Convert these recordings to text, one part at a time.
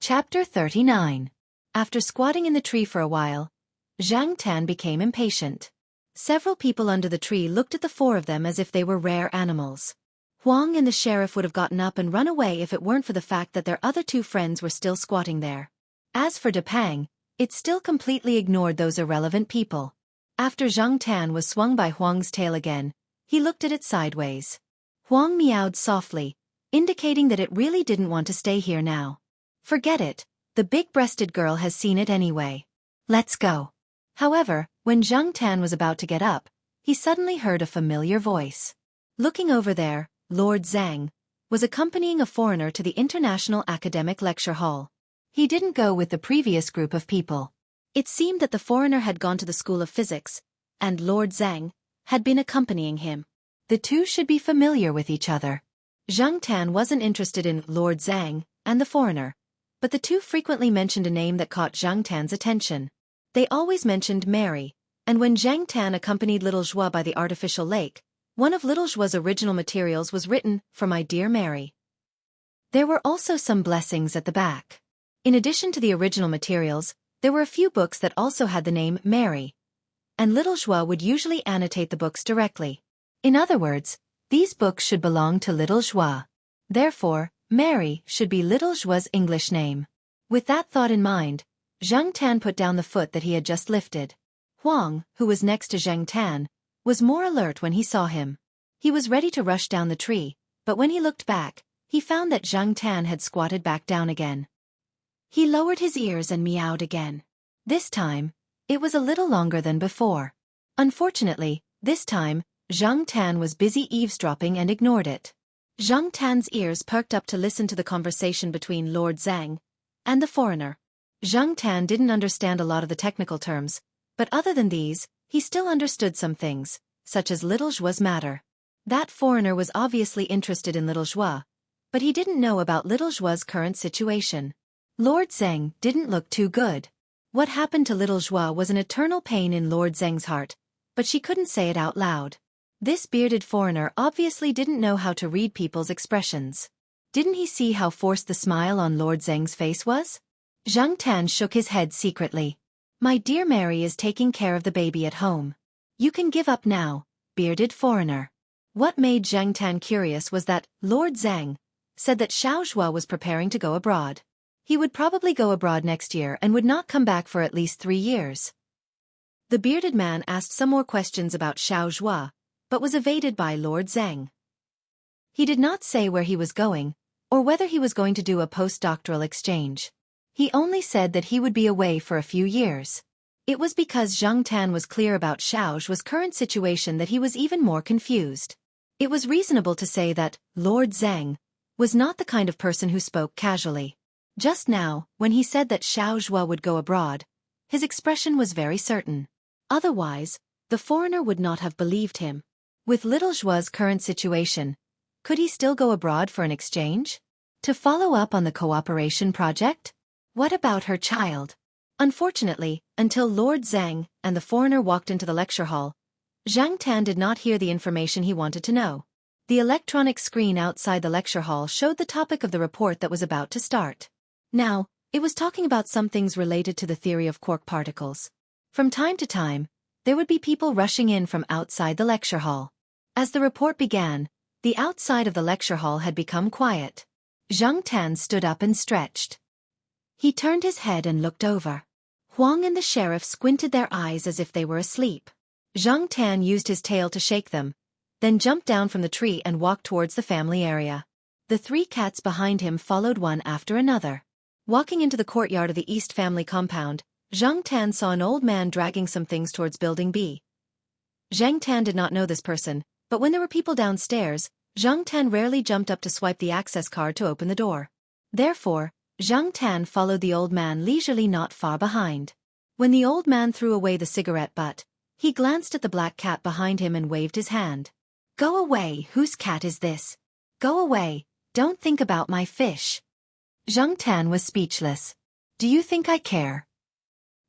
Chapter 39. After squatting in the tree for a while, Zhang Tan became impatient. Several people under the tree looked at the four of them as if they were rare animals. Huang and the sheriff would have gotten up and run away if it weren't for the fact that their other two friends were still squatting there. As for Depang, it still completely ignored those irrelevant people. After Zhang Tan was swung by Huang's tail again, he looked at it sideways. Huang meowed softly, indicating that it really didn't want to stay here now. Forget it, the big-breasted girl has seen it anyway. Let's go. However, when Zhang Tan was about to get up, he suddenly heard a familiar voice. Looking over there, Lord Zhang was accompanying a foreigner to the International Academic Lecture Hall. He didn't go with the previous group of people. It seemed that the foreigner had gone to the School of Physics, and Lord Zhang had been accompanying him. The two should be familiar with each other. Zhang Tan wasn't interested in Lord Zhang and the foreigner, but the two frequently mentioned a name that caught Zhang Tan's attention. They always mentioned Mary, and when Zhang Tan accompanied Little Zhua by the artificial lake, one of Little Zhua's original materials was written, "For my dear Mary." There were also some blessings at the back. In addition to the original materials, there were a few books that also had the name Mary, and Little Zhua would usually annotate the books directly. In other words, these books should belong to Little Zhua. Therefore, Mary should be Little Zhua's English name. With that thought in mind, Zhang Tan put down the foot that he had just lifted. Huang, who was next to Zhang Tan, was more alert when he saw him. He was ready to rush down the tree, but when he looked back, he found that Zhang Tan had squatted back down again. He lowered his ears and meowed again. This time, it was a little longer than before. Unfortunately, this time, Zhang Tan was busy eavesdropping and ignored it. Zhang Tan's ears perked up to listen to the conversation between Lord Zhang and the foreigner. Zhang Tan didn't understand a lot of the technical terms, but other than these, he still understood some things, such as Little Zhua's matter. That foreigner was obviously interested in Little Zhua, but he didn't know about Little Zhua's current situation. Lord Zhang didn't look too good. What happened to Little Zhua was an eternal pain in Lord Zhang's heart, but she couldn't say it out loud. This bearded foreigner obviously didn't know how to read people's expressions. Didn't he see how forced the smile on Lord Zhang's face was? Zhang Tan shook his head secretly. "My dear Mary is taking care of the baby at home. You can give up now, bearded foreigner." What made Zhang Tan curious was that Lord Zhang said that Xiao Zhua was preparing to go abroad. He would probably go abroad next year and would not come back for at least 3 years. The bearded man asked some more questions about Xiao Zhua, but was evaded by Lord Zhang. He did not say where he was going, or whether he was going to do a postdoctoral exchange. He only said that he would be away for a few years. It was because Zhang Tan was clear about Xiao Zhua's current situation that he was even more confused. It was reasonable to say that Lord Zhang was not the kind of person who spoke casually. Just now, when he said that Xiao Zhua would go abroad, his expression was very certain. Otherwise, the foreigner would not have believed him. With Little Zhua's current situation, could he still go abroad for an exchange? To follow up on the cooperation project? What about her child? Unfortunately, until Lord Zhang and the foreigner walked into the lecture hall, Zhang Tan did not hear the information he wanted to know. The electronic screen outside the lecture hall showed the topic of the report that was about to start. Now, it was talking about some things related to the theory of quark particles. From time to time, there would be people rushing in from outside the lecture hall. As the report began, the outside of the lecture hall had become quiet. Zhang Tan stood up and stretched. He turned his head and looked over. Huang and the sheriff squinted their eyes as if they were asleep. Zhang Tan used his tail to shake them, then jumped down from the tree and walked towards the family area. The 3 cats behind him followed one after another. Walking into the courtyard of the East family compound, Zhang Tan saw an old man dragging some things towards Building B. Zhang Tan did not know this person, but when there were people downstairs, Zhang Tan rarely jumped up to swipe the access card to open the door. Therefore, Zhang Tan followed the old man leisurely not far behind. When the old man threw away the cigarette butt, he glanced at the black cat behind him and waved his hand. "Go away, whose cat is this? Go away, don't think about my fish." Zhang Tan was speechless. "Do you think I care?"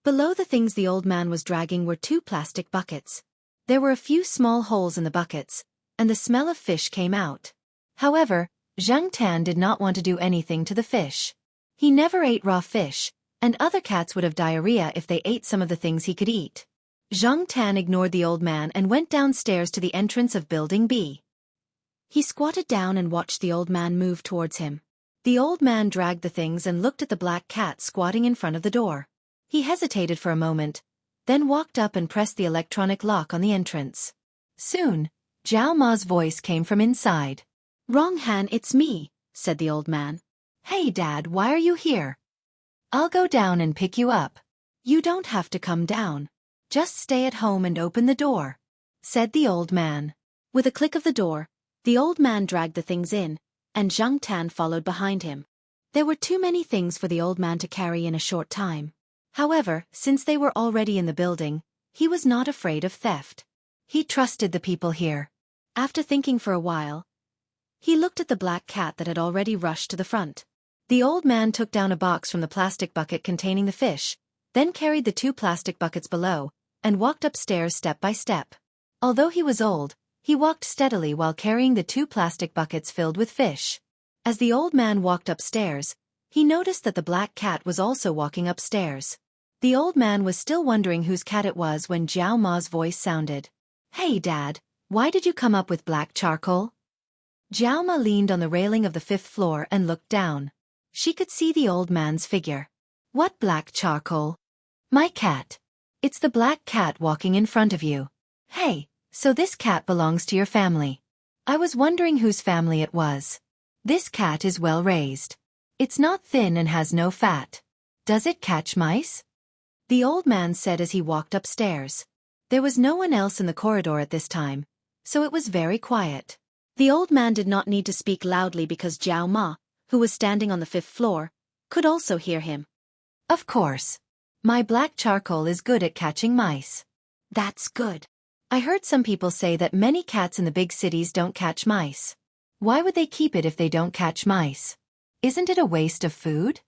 Below the things the old man was dragging were 2 plastic buckets. There were a few small holes in the buckets, and the smell of fish came out. However, Zhang Tan did not want to do anything to the fish. He never ate raw fish, and other cats would have diarrhea if they ate some of the things he could eat. Zhang Tan ignored the old man and went downstairs to the entrance of Building B. He squatted down and watched the old man move towards him. The old man dragged the things and looked at the black cat squatting in front of the door. He hesitated for a moment, then walked up and pressed the electronic lock on the entrance. Soon, Zhao Ma's voice came from inside. "Wrong Han, it's me," said the old man. "Hey Dad, why are you here? I'll go down and pick you up." "You don't have to come down. Just stay at home and open the door," said the old man. With a click of the door, the old man dragged the things in, and Zhang Tan followed behind him. There were too many things for the old man to carry in a short time. However, since they were already in the building, he was not afraid of theft. He trusted the people here. After thinking for a while, he looked at the black cat that had already rushed to the front. The old man took down a box from the plastic bucket containing the fish, then carried the 2 plastic buckets below, and walked upstairs step by step. Although he was old, he walked steadily while carrying the 2 plastic buckets filled with fish. As the old man walked upstairs, he noticed that the black cat was also walking upstairs. The old man was still wondering whose cat it was when Zhao Ma's voice sounded. "Hey Dad, why did you come up with black charcoal?" Zhao Ma leaned on the railing of the 5th floor and looked down. She could see the old man's figure. "What black charcoal?" "My cat. It's the black cat walking in front of you." "Hey, so this cat belongs to your family. I was wondering whose family it was. This cat is well raised. It's not thin and has no fat. Does it catch mice?" The old man said as he walked upstairs. There was no one else in the corridor at this time, so it was very quiet. The old man did not need to speak loudly because Zhao Ma, who was standing on the 5th floor, could also hear him. "Of course. My black charcoal is good at catching mice." "That's good. I heard some people say that many cats in the big cities don't catch mice. Why would they keep it if they don't catch mice? Isn't it a waste of food?"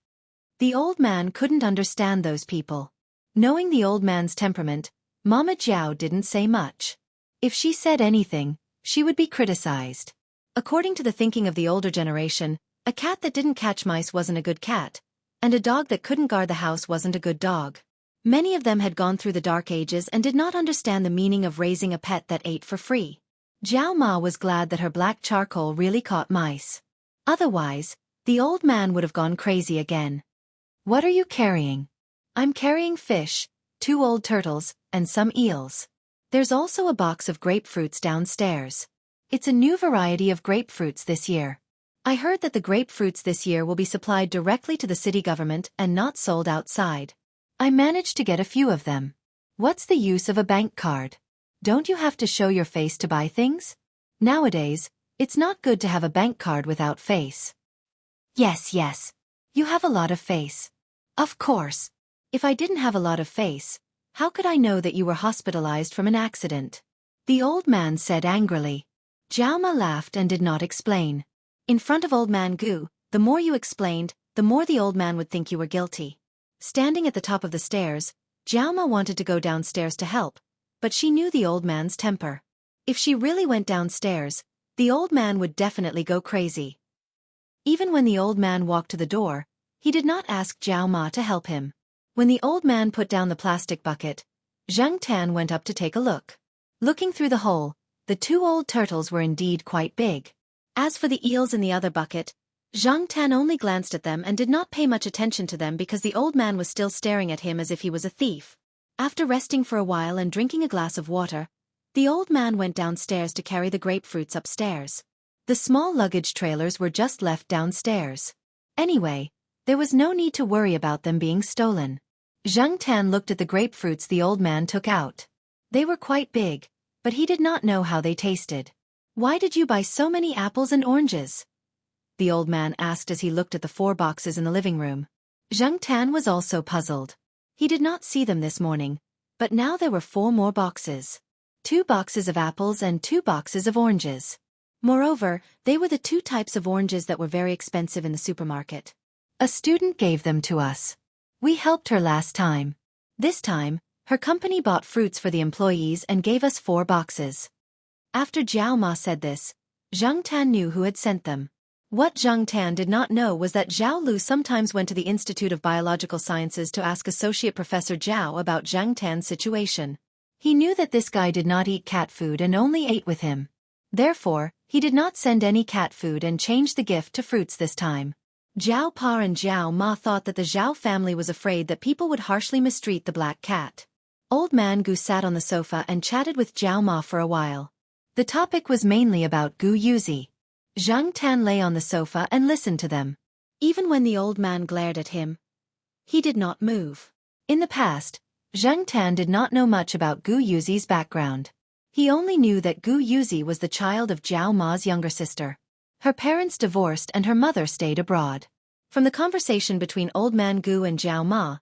The old man couldn't understand those people. Knowing the old man's temperament, Mama Jiao didn't say much. If she said anything, she would be criticized. According to the thinking of the older generation, a cat that didn't catch mice wasn't a good cat, and a dog that couldn't guard the house wasn't a good dog. Many of them had gone through the dark ages and did not understand the meaning of raising a pet that ate for free. Zhao Ma was glad that her black charcoal really caught mice. Otherwise, the old man would have gone crazy again. "What are you carrying?" "I'm carrying fish, 2 old turtles, and some eels. There's also a box of grapefruits downstairs. It's a new variety of grapefruits this year. I heard that the grapefruits this year will be supplied directly to the city government and not sold outside. I managed to get a few of them." "What's the use of a bank card? Don't you have to show your face to buy things? Nowadays, it's not good to have a bank card without face." Yes. You have a lot of face." "Of course. If I didn't have a lot of face, how could I know that you were hospitalized from an accident?" the old man said angrily. Zhao Ma laughed and did not explain. In front of old man Gu, the more you explained, the more the old man would think you were guilty. Standing at the top of the stairs, Zhao Ma wanted to go downstairs to help, but she knew the old man's temper. If she really went downstairs, the old man would definitely go crazy. Even when the old man walked to the door, he did not ask Zhao Ma to help him. When the old man put down the plastic bucket, Zhang Tan went up to take a look. Looking through the hole, the 2 old turtles were indeed quite big. As for the eels in the other bucket, Zhang Tan only glanced at them and did not pay much attention to them because the old man was still staring at him as if he was a thief. After resting for a while and drinking a glass of water, the old man went downstairs to carry the grapefruits upstairs. The small luggage trailers were just left downstairs. Anyway, there was no need to worry about them being stolen. Zhang Tan looked at the grapefruits the old man took out. They were quite big, but he did not know how they tasted. "Why did you buy so many apples and oranges?" the old man asked as he looked at the 4 boxes in the living room. Zhang Tan was also puzzled. He did not see them this morning, but now there were 4 more boxes. 2 boxes of apples and 2 boxes of oranges. Moreover, they were the 2 types of oranges that were very expensive in the supermarket. "A student gave them to us. We helped her last time. This time, her company bought fruits for the employees and gave us 4 boxes. After Zhao Ma said this, Zhang Tan knew who had sent them. What Zhang Tan did not know was that Zhao Lu sometimes went to the Institute of Biological Sciences to ask Associate Professor Zhao about Zhang Tan's situation. He knew that this guy did not eat cat food and only ate with him. Therefore, he did not send any cat food and changed the gift to fruits this time. Zhao Pa and Zhao Ma thought that the Zhao family was afraid that people would harshly mistreat the black cat. Old Man Gu sat on the sofa and chatted with Zhao Ma for a while. The topic was mainly about Gu Yuzi. Zhang Tan lay on the sofa and listened to them. Even when the old man glared at him, he did not move. In the past, Zhang Tan did not know much about Gu Yuzi's background. He only knew that Gu Yuzi was the child of Zhao Ma's younger sister. Her parents divorced and her mother stayed abroad. From the conversation between Old Man Gu and Zhao Ma,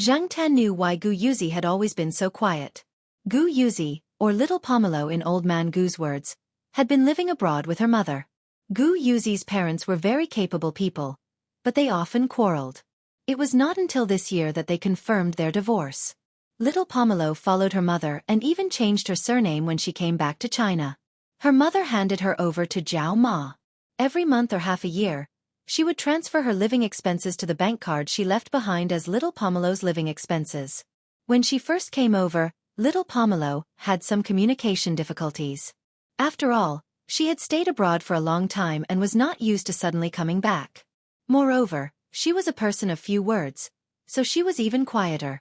Zhang Tan knew why Gu Yuzi had always been so quiet. Gu Yuzi, or Little Pomelo in Old Man Gu's words, had been living abroad with her mother. Gu Yuzi's parents were very capable people, but they often quarreled. It was not until this year that they confirmed their divorce. Little Pomelo followed her mother and even changed her surname when she came back to China. Her mother handed her over to Zhao Ma. Every month or half a year, she would transfer her living expenses to the bank card she left behind as Little Pomelo's living expenses. When she first came over, Little Pomelo had some communication difficulties. After all, she had stayed abroad for a long time and was not used to suddenly coming back. Moreover, she was a person of few words, so she was even quieter.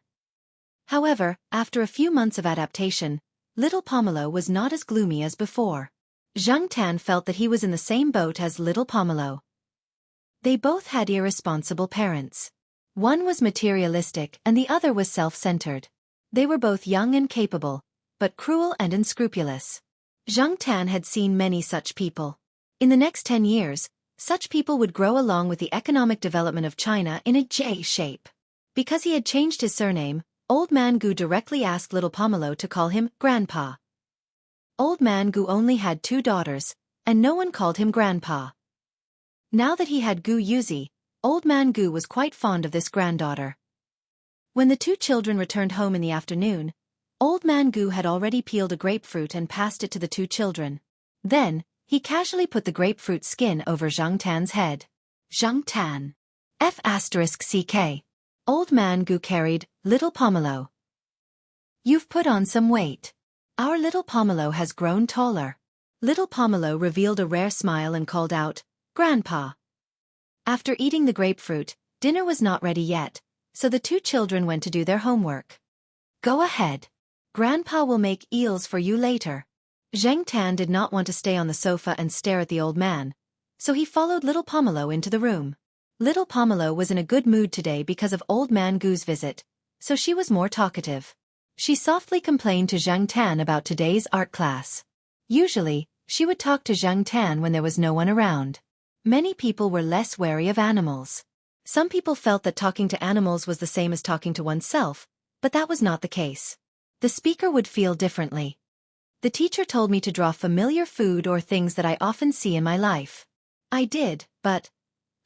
However, after a few months of adaptation, Little Pomelo was not as gloomy as before. Zhang Tan felt that he was in the same boat as Little Pomelo. They both had irresponsible parents. One was materialistic and the other was self-centered. They were both young and capable, but cruel and unscrupulous. Zhang Tan had seen many such people. In the next 10 years, such people would grow along with the economic development of China in a J shape. Because he had changed his surname, Old Man Gu directly asked Little Pomelo to call him Grandpa. Old Man Gu only had 2 daughters, and no one called him Grandpa. Now that he had Gu Yuzi, Old Man Gu was quite fond of this granddaughter. When the 2 children returned home in the afternoon, Old Man Gu had already peeled a grapefruit and passed it to the 2 children. Then, he casually put the grapefruit skin over Zhang Tan's head. Zhang Tan. F***CK. Old Man Gu carried Little Pomelo. You've put on some weight. Our Little Pomelo has grown taller. Little Pomelo revealed a rare smile and called out, Grandpa. After eating the grapefruit, dinner was not ready yet, so the 2 children went to do their homework. Go ahead. Grandpa will make eels for you later. Zhang Tan did not want to stay on the sofa and stare at the old man, so he followed Little Pomelo into the room. Little Pomelo was in a good mood today because of Old Man Gu's visit, so she was more talkative. She softly complained to Zhang Tan about today's art class. Usually, she would talk to Zhang Tan when there was no one around. Many people were less wary of animals. Some people felt that talking to animals was the same as talking to oneself, but that was not the case. The speaker would feel differently. The teacher told me to draw familiar food or things that I often see in my life. I did, but...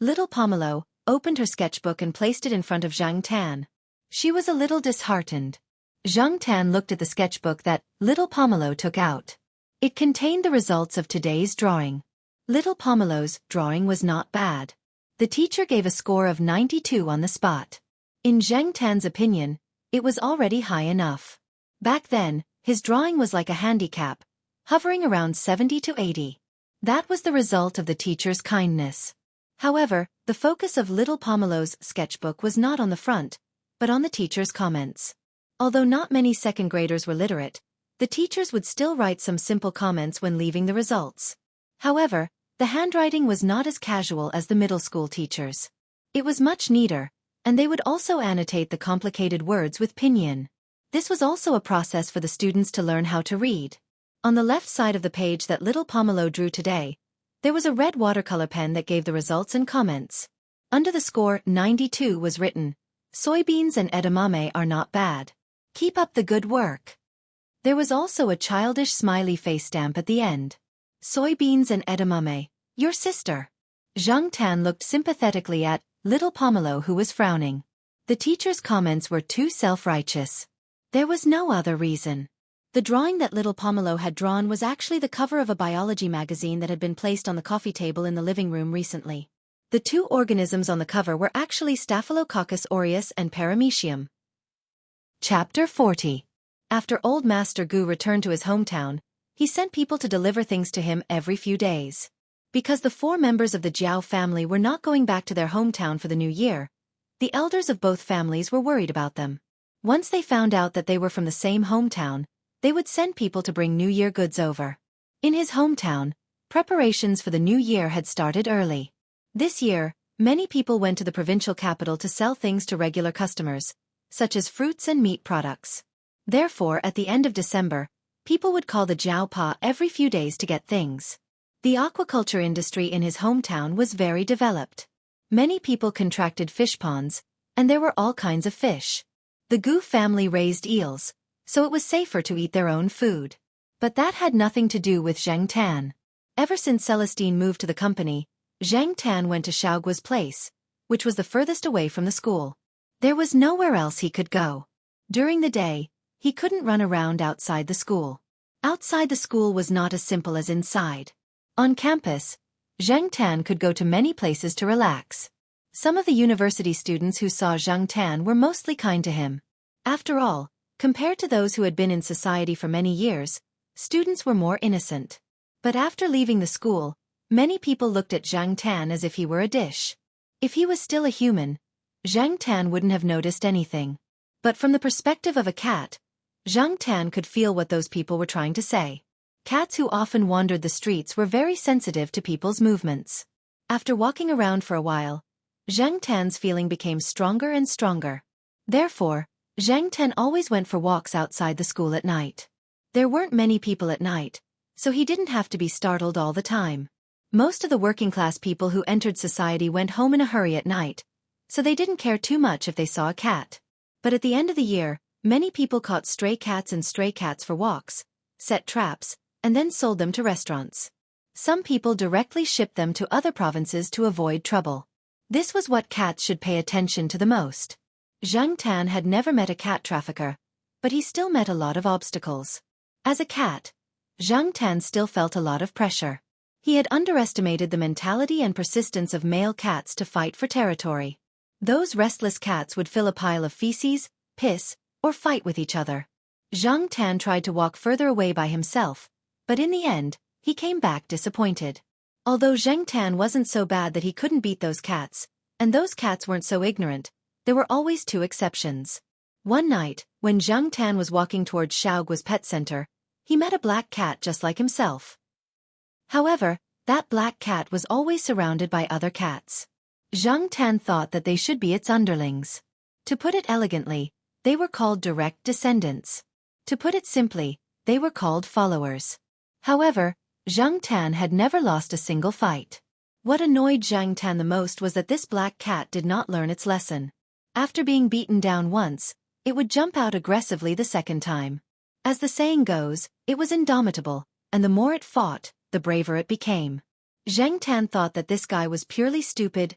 Little Pomelo opened her sketchbook and placed it in front of Zhang Tan. She was a little disheartened. Zhang Tan looked at the sketchbook that Little Pomelo took out. It contained the results of today's drawing. Little Pomelo's drawing was not bad. The teacher gave a score of 92 on the spot. In Zhang Tan's opinion, it was already high enough. Back then, his drawing was like a handicap, hovering around 70 to 80. That was the result of the teacher's kindness. However, the focus of Little Pomelo's sketchbook was not on the front, but on the teacher's comments. Although not many second graders were literate, the teachers would still write some simple comments when leaving the results. However, the handwriting was not as casual as the middle school teachers. It was much neater, and they would also annotate the complicated words with pinyin. This was also a process for the students to learn how to read. On the left side of the page that Little Pomelo drew today, there was a red watercolor pen that gave the results and comments. Under the score 92 was written, Soybeans and edamame are not bad. Keep up the good work. There was also a childish smiley face stamp at the end. Soybeans and edamame, your sister. Zhang Tan looked sympathetically at Little Pomelo who was frowning. The teacher's comments were too self-righteous. There was no other reason. The drawing that little Pomelo had drawn was actually the cover of a biology magazine that had been placed on the coffee table in the living room recently. The two organisms on the cover were actually Staphylococcus aureus and Paramecium. Chapter 40. After Old Master Gu returned to his hometown, he sent people to deliver things to him every few days. Because the 4 members of the Jiao family were not going back to their hometown for the new year, the elders of both families were worried about them. Once they found out that they were from the same hometown, they would send people to bring New Year goods over. In his hometown, preparations for the new year had started early. This year, many people went to the provincial capital to sell things to regular customers, such as fruits and meat products. Therefore, at the end of December, people would call the Jiao Pa every few days to get things. The aquaculture industry in his hometown was very developed. Many people contracted fish ponds, and there were all kinds of fish. The Gu family raised eels, so it was safer to eat their own food. But that had nothing to do with Zhang Tan. Ever since Celestine moved to the company, Zhang Tan went to Xiaoguo's place, which was the furthest away from the school. There was nowhere else he could go. During the day, he couldn't run around outside the school. Outside the school was not as simple as inside. On campus, Zhang Tan could go to many places to relax. Some of the university students who saw Zhang Tan were mostly kind to him. After all, compared to those who had been in society for many years, students were more innocent. But after leaving the school, many people looked at Zhang Tan as if he were a dish. If he was still a human, Zhang Tan wouldn't have noticed anything. But from the perspective of a cat, Zhang Tan could feel what those people were trying to say. Cats who often wandered the streets were very sensitive to people's movements. After walking around for a while, Zhang Tan's feeling became stronger and stronger. Therefore, Zhang Tan always went for walks outside the school at night. There weren't many people at night, so he didn't have to be startled all the time. Most of the working-class people who entered society went home in a hurry at night, so they didn't care too much if they saw a cat. But at the end of the year, many people caught stray cats for walks, set traps, and then sold them to restaurants. Some people directly shipped them to other provinces to avoid trouble. This was what cats should pay attention to the most. Zhang Tan had never met a cat trafficker, but he still met a lot of obstacles. As a cat, Zhang Tan still felt a lot of pressure. He had underestimated the mentality and persistence of male cats to fight for territory. Those restless cats would fill a pile of feces, piss, or fight with each other. Zhang Tan tried to walk further away by himself, but in the end, he came back disappointed. Although Zhang Tan wasn't so bad that he couldn't beat those cats, and those cats weren't so ignorant, there were always 2 exceptions. One night, when Zhang Tan was walking towards Xiaoguo's pet center, he met a black cat just like himself. However, that black cat was always surrounded by other cats. Zhang Tan thought that they should be its underlings. To put it elegantly, they were called direct descendants. To put it simply, they were called followers. However, Zhang Tan had never lost a single fight. What annoyed Zhang Tan the most was that this black cat did not learn its lesson. After being beaten down once, it would jump out aggressively the second time. As the saying goes, it was indomitable, and the more it fought, the braver it became. Zhang Tan thought that this guy was purely stupid,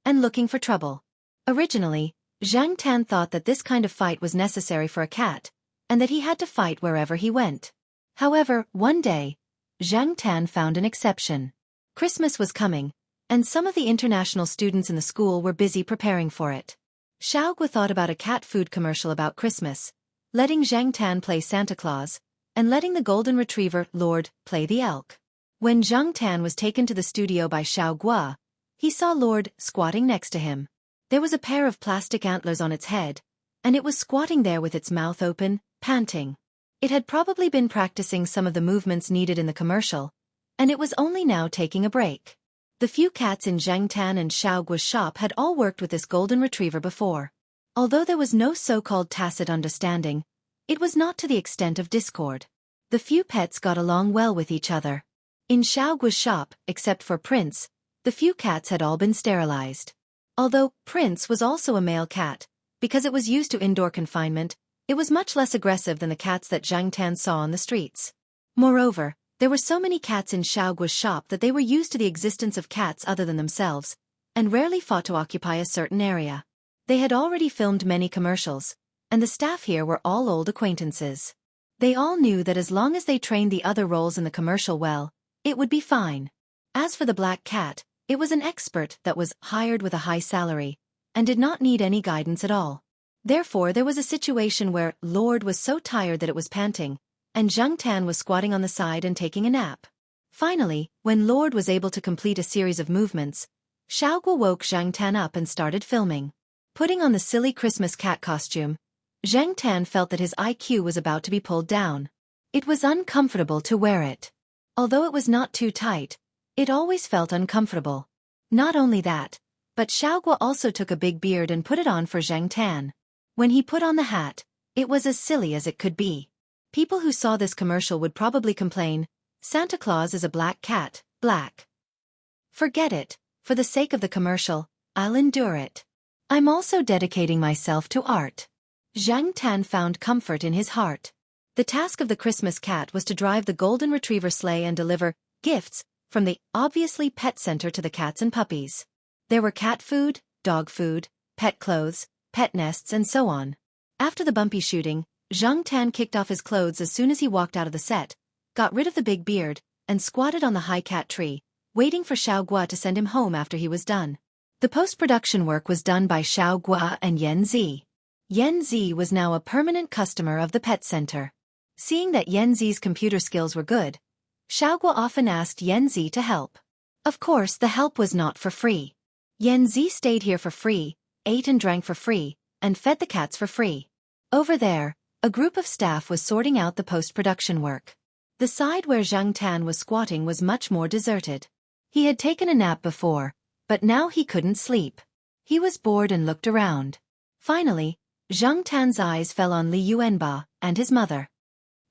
and looking for trouble. Originally, Zhang Tan thought that this kind of fight was necessary for a cat, and that he had to fight wherever he went. However, one day, Zhang Tan found an exception. Christmas was coming, and some of the international students in the school were busy preparing for it. Xiaoguo thought about a cat food commercial about Christmas, letting Zhang Tan play Santa Claus, and letting the golden retriever, Lord, play the elk. When Zhang Tan was taken to the studio by Xiaoguo, he saw Lord squatting next to him. There was a pair of plastic antlers on its head, and it was squatting there with its mouth open, panting. It had probably been practicing some of the movements needed in the commercial, and it was only now taking a break. The few cats in Zhang Tan and Xiaoguo's shop had all worked with this golden retriever before. Although there was no so-called tacit understanding, it was not to the extent of discord. The few pets got along well with each other. In Xiaoguo's shop, except for Prince, the few cats had all been sterilized. Although Prince was also a male cat, because it was used to indoor confinement, it was much less aggressive than the cats that Zhang Tan saw on the streets. Moreover, there were so many cats in Xiaoguo's shop that they were used to the existence of cats other than themselves, and rarely fought to occupy a certain area. They had already filmed many commercials, and the staff here were all old acquaintances. They all knew that as long as they trained the other roles in the commercial well, it would be fine. As for the black cat, it was an expert that was hired with a high salary, and did not need any guidance at all. Therefore there was a situation where Lord was so tired that it was panting, and Zhang Tan was squatting on the side and taking a nap. Finally, when Lord was able to complete a series of movements, Xiaoguo woke Zhang Tan up and started filming. Putting on the silly Christmas cat costume, Zhang Tan felt that his IQ was about to be pulled down. It was uncomfortable to wear it. Although it was not too tight, it always felt uncomfortable. Not only that, but Xiaoguo also took a big beard and put it on for Zhang Tan. When he put on the hat, it was as silly as it could be. People who saw this commercial would probably complain, Santa Claus is a black cat, black. Forget it, for the sake of the commercial, I'll endure it. I'm also dedicating myself to art. Zhang Tan found comfort in his heart. The task of the Christmas cat was to drive the golden retriever sleigh and deliver gifts from the obviously pet center to the cats and puppies. There were cat food, dog food, pet clothes, pet nests and so on. After the bumpy shooting, Zhang Tan kicked off his clothes as soon as he walked out of the set, got rid of the big beard, and squatted on the high cat tree, waiting for Xiaoguo to send him home after he was done. The post-production work was done by Xiaoguo and Yan Zi. Yan Zi was now a permanent customer of the pet center. Seeing that Yan Zi's computer skills were good, Xiaoguo often asked Yan Zi to help. Of course, the help was not for free. Yan Zi stayed here for free, ate and drank for free, and fed the cats for free. Over there, a group of staff was sorting out the post-production work. The side where Zhang Tan was squatting was much more deserted. He had taken a nap before, but now he couldn't sleep. He was bored and looked around. Finally, Zhang Tan's eyes fell on Li Yuanba and his mother.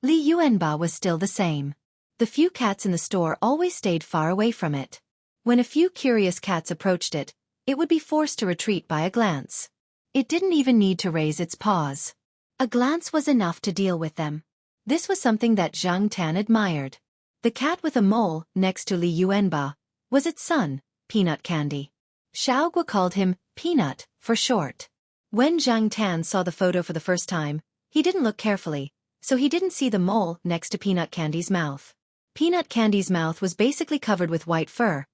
Li Yuanba was still the same. The few cats in the store always stayed far away from it. When a few curious cats approached it, it would be forced to retreat by a glance. It didn't even need to raise its paws. A glance was enough to deal with them. This was something that Zhang Tan admired. The cat with a mole, next to Li Yuanba, was its son, Peanut Candy. Xiaoguo called him Peanut, for short. When Zhang Tan saw the photo for the first time, he didn't look carefully, so he didn't see the mole next to Peanut Candy's mouth. Peanut Candy's mouth was basically covered with white fur,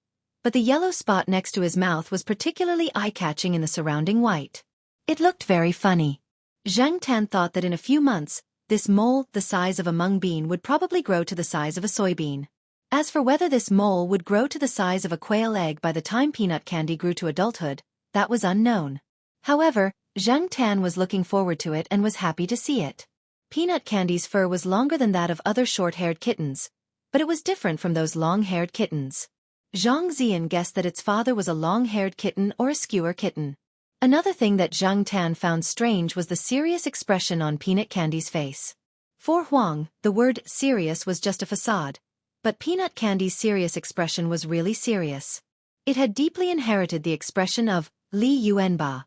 but the yellow spot next to his mouth was particularly eye-catching in the surrounding white. It looked very funny. Zhang Tan thought that in a few months, this mole, the size of a mung bean, would probably grow to the size of a soybean. As for whether this mole would grow to the size of a quail egg by the time Peanut Candy grew to adulthood, that was unknown. However, Zhang Tan was looking forward to it and was happy to see it. Peanut Candy's fur was longer than that of other short-haired kittens, but it was different from those long-haired kittens. Zhang Ziyan guessed that its father was a long-haired kitten or a skewer kitten. Another thing that Zhang Tan found strange was the serious expression on Peanut Candy's face. For Huang, the word serious was just a facade, but Peanut Candy's serious expression was really serious. It had deeply inherited the expression of Li Yuanba.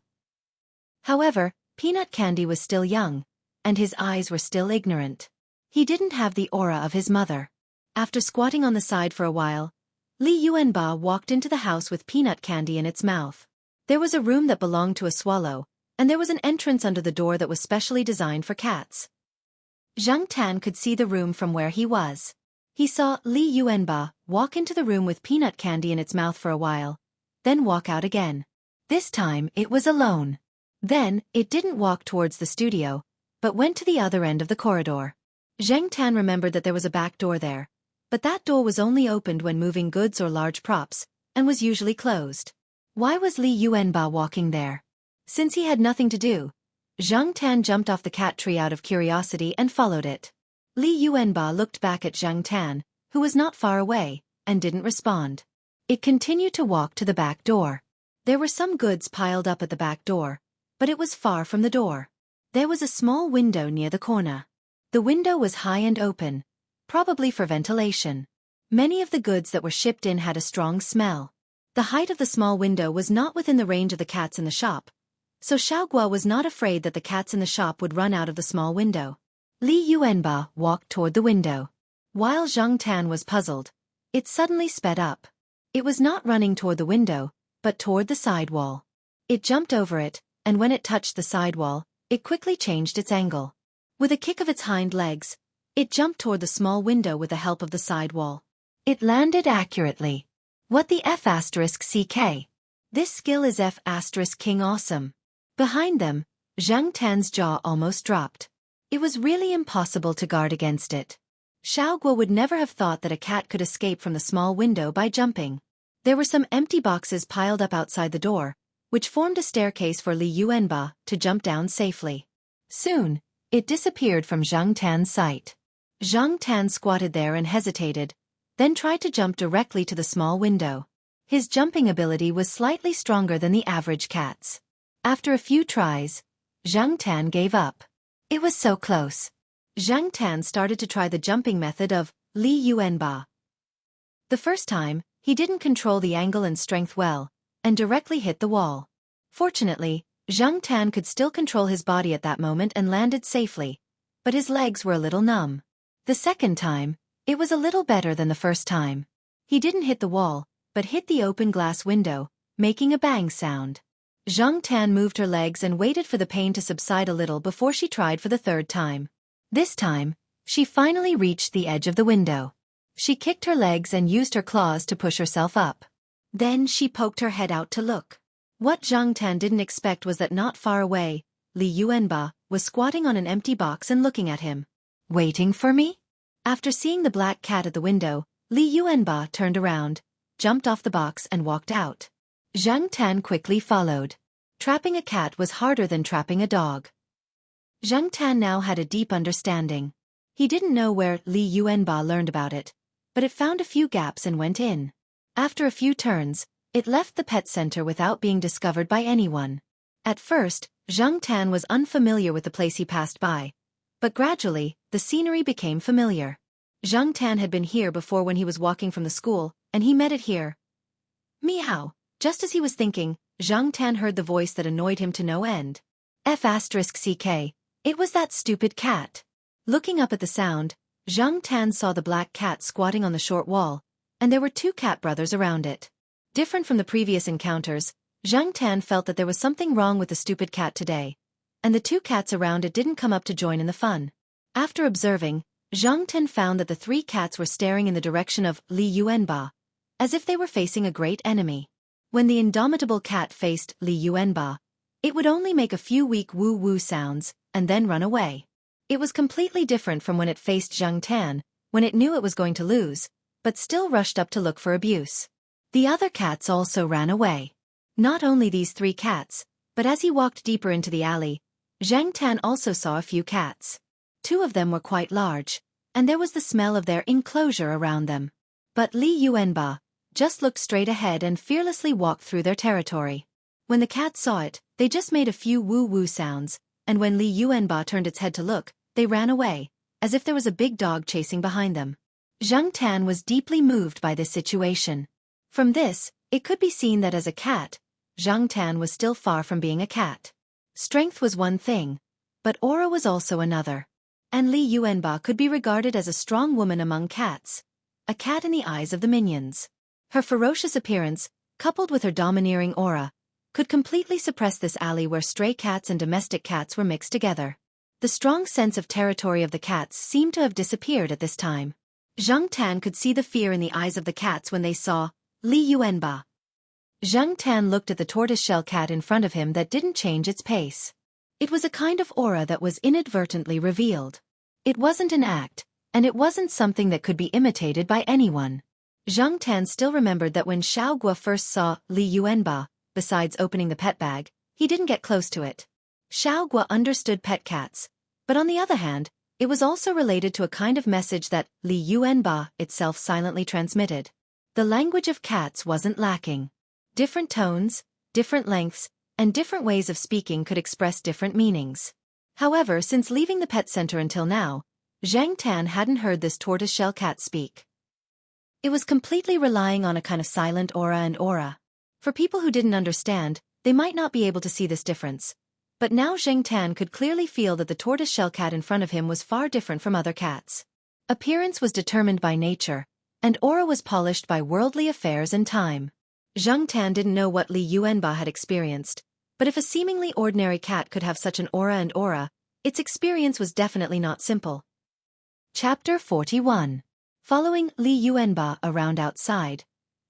However, Peanut Candy was still young, and his eyes were still ignorant. He didn't have the aura of his mother. After squatting on the side for a while, Li Yuanba walked into the house with Peanut Candy in its mouth. There was a room that belonged to a swallow, and there was an entrance under the door that was specially designed for cats. Zhang Tan could see the room from where he was. He saw Li Yuanba walk into the room with Peanut Candy in its mouth for a while, then walk out again. This time it was alone. Then, it didn't walk towards the studio, but went to the other end of the corridor. Zhang Tan remembered that there was a back door there, but that door was only opened when moving goods or large props, and was usually closed. Why was Li Yuanba walking there? Since he had nothing to do, Zhang Tan jumped off the cat tree out of curiosity and followed it. Li Yuanba looked back at Zhang Tan, who was not far away, and didn't respond. It continued to walk to the back door. There were some goods piled up at the back door, but it was far from the door. There was a small window near the corner. The window was high and open, probably for ventilation. Many of the goods that were shipped in had a strong smell. The height of the small window was not within the range of the cats in the shop, so Xiaoguo was not afraid that the cats in the shop would run out of the small window. Li Yuanba walked toward the window. While Zhang Tan was puzzled, it suddenly sped up. It was not running toward the window, but toward the side wall. It jumped over it, and when it touched the sidewall, it quickly changed its angle. With a kick of its hind legs, It jumped toward the small window with the help of the side wall. It landed accurately. What the F***ck? This skill is F***king awesome. Behind them, Zhang Tan's jaw almost dropped. It was really impossible to guard against it. Xiaoguo would never have thought that a cat could escape from the small window by jumping. There were some empty boxes piled up outside the door, which formed a staircase for Li Yuanba to jump down safely. Soon, it disappeared from Zhang Tan's sight. Zhang Tan squatted there and hesitated, then tried to jump directly to the small window. His jumping ability was slightly stronger than the average cat's. After a few tries, Zhang Tan gave up. It was so close. Zhang Tan started to try the jumping method of Li Yuanba. The first time, he didn't control the angle and strength well, and directly hit the wall. Fortunately, Zhang Tan could still control his body at that moment and landed safely, but his legs were a little numb. The second time, it was a little better than the first time. He didn't hit the wall, but hit the open glass window, making a bang sound. Zhang Tan moved her legs and waited for the pain to subside a little before she tried for the third time. This time, she finally reached the edge of the window. She kicked her legs and used her claws to push herself up. Then she poked her head out to look. What Zhang Tan didn't expect was that not far away, Li Yuanba was squatting on an empty box and looking at him. Waiting for me? After seeing the black cat at the window, Li Yuanba turned around, jumped off the box and walked out. Zhang Tan quickly followed. Trapping a cat was harder than trapping a dog. Zhang Tan now had a deep understanding. He didn't know where Li Yuanba learned about it, but it found a few gaps and went in. After a few turns, it left the pet center without being discovered by anyone. At first, Zhang Tan was unfamiliar with the place he passed by, but gradually, the scenery became familiar. Zhang Tan had been here before when he was walking from the school, and he met it here. Meow. Just as he was thinking, Zhang Tan heard the voice that annoyed him to no end. F***ck. It was that stupid cat. Looking up at the sound, Zhang Tan saw the black cat squatting on the short wall, and there were two cat brothers around it. Different from the previous encounters, Zhang Tan felt that there was something wrong with the stupid cat today, and the two cats around it didn't come up to join in the fun. After observing, Zhang Tan found that the three cats were staring in the direction of Li Yuanba, as if they were facing a great enemy. When the indomitable cat faced Li Yuanba, it would only make a few weak woo-woo sounds, and then run away. It was completely different from when it faced Zhang Tan, when it knew it was going to lose, but still rushed up to look for abuse. The other cats also ran away. Not only these three cats, but as he walked deeper into the alley, Zhang Tan also saw a few cats. Two of them were quite large, and there was the smell of their enclosure around them. But Li Yuanba just looked straight ahead and fearlessly walked through their territory. When the cats saw it, they just made a few woo-woo sounds, and when Li Yuanba turned its head to look, they ran away, as if there was a big dog chasing behind them. Zhang Tan was deeply moved by this situation. From this, it could be seen that as a cat, Zhang Tan was still far from being a cat. Strength was one thing, but aura was also another. And Li Yuanba could be regarded as a strong woman among cats, a cat in the eyes of the minions. Her ferocious appearance, coupled with her domineering aura, could completely suppress this alley where stray cats and domestic cats were mixed together. The strong sense of territory of the cats seemed to have disappeared at this time. Zhang Tan could see the fear in the eyes of the cats when they saw Li Yuanba. Zhang Tan looked at the tortoiseshell cat in front of him that didn't change its pace. It was a kind of aura that was inadvertently revealed. It wasn't an act, and it wasn't something that could be imitated by anyone. Zhang Tan still remembered that when Xiaoguo first saw Li Yuanba, besides opening the pet bag, he didn't get close to it. Xiaoguo understood pet cats, but on the other hand, it was also related to a kind of message that Li Yuanba itself silently transmitted. The language of cats wasn't lacking. Different tones, different lengths, and different ways of speaking could express different meanings. However, since leaving the pet center until now, Zhang Tan hadn't heard this tortoiseshell cat speak. It was completely relying on a kind of silent aura and aura. For people who didn't understand, they might not be able to see this difference. But now Zhang Tan could clearly feel that the tortoiseshell cat in front of him was far different from other cats. Appearance was determined by nature, and aura was polished by worldly affairs and time. Zhang Tan didn't know what Li Yuanba had experienced, but if a seemingly ordinary cat could have such an aura and aura, its experience was definitely not simple. Chapter 41. Following Li Yuanba around outside,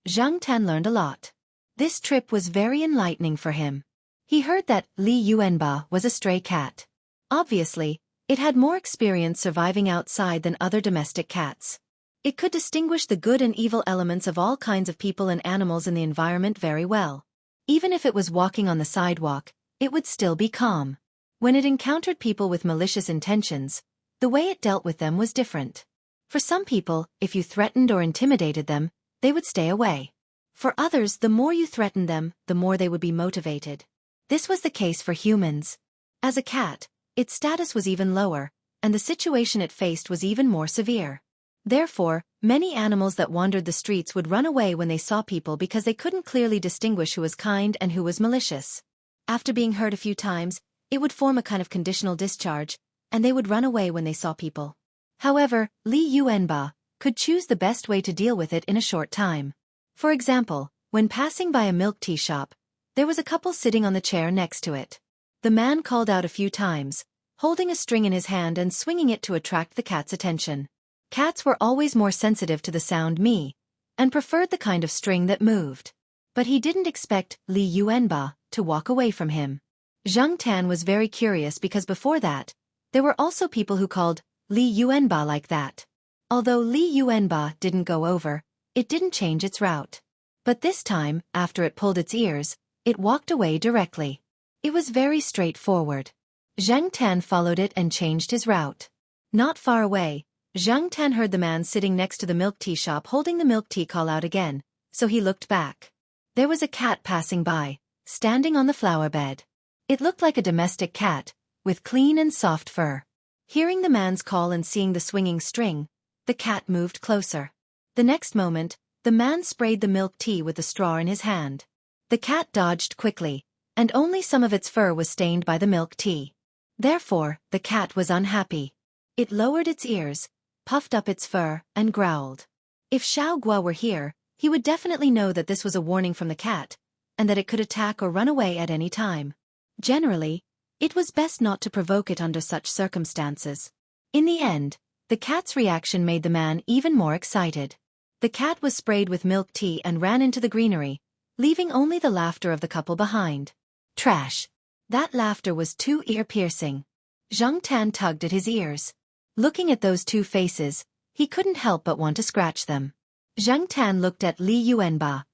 Zhang Tan learned a lot. This trip was very enlightening for him. He heard that Li Yuanba was a stray cat. Obviously, it had more experience surviving outside than other domestic cats. It could distinguish the good and evil elements of all kinds of people and animals in the environment very well. Even if it was walking on the sidewalk, it would still be calm. When it encountered people with malicious intentions, the way it dealt with them was different. For some people, if you threatened or intimidated them, they would stay away. For others, the more you threatened them, the more they would be motivated. This was the case for humans. As a cat, its status was even lower, and the situation it faced was even more severe. Therefore, many animals that wandered the streets would run away when they saw people because they couldn't clearly distinguish who was kind and who was malicious. After being hurt a few times, it would form a kind of conditional discharge, and they would run away when they saw people. However, Li Yuanba could choose the best way to deal with it in a short time. For example, when passing by a milk tea shop, there was a couple sitting on the chair next to it. The man called out a few times, holding a string in his hand and swinging it to attract the cat's attention. Cats were always more sensitive to the sound me, and preferred the kind of string that moved. But he didn't expect Li Yuanba to walk away from him. Zhang Tan was very curious because before that, there were also people who called Li Yuanba like that. Although Li Yuanba didn't go over, it didn't change its route. But this time, after it pulled its ears, it walked away directly. It was very straightforward. Zhang Tan followed it and changed his route. Not far away, Zhang Tan heard the man sitting next to the milk tea shop holding the milk tea call out again, so he looked back. There was a cat passing by, standing on the flower bed. It looked like a domestic cat, with clean and soft fur. Hearing the man's call and seeing the swinging string, the cat moved closer. The next moment, the man sprayed the milk tea with the straw in his hand. The cat dodged quickly, and only some of its fur was stained by the milk tea. Therefore, the cat was unhappy. It lowered its ears, puffed up its fur, and growled. If Xiao Gua were here, he would definitely know that this was a warning from the cat, and that it could attack or run away at any time. Generally, it was best not to provoke it under such circumstances. In the end, the cat's reaction made the man even more excited. The cat was sprayed with milk tea and ran into the greenery, leaving only the laughter of the couple behind. Trash! That laughter was too ear-piercing. Zhang Tan tugged at his ears. Looking at those two faces, he couldn't help but want to scratch them. Zhang Tan looked at Li Yuanba.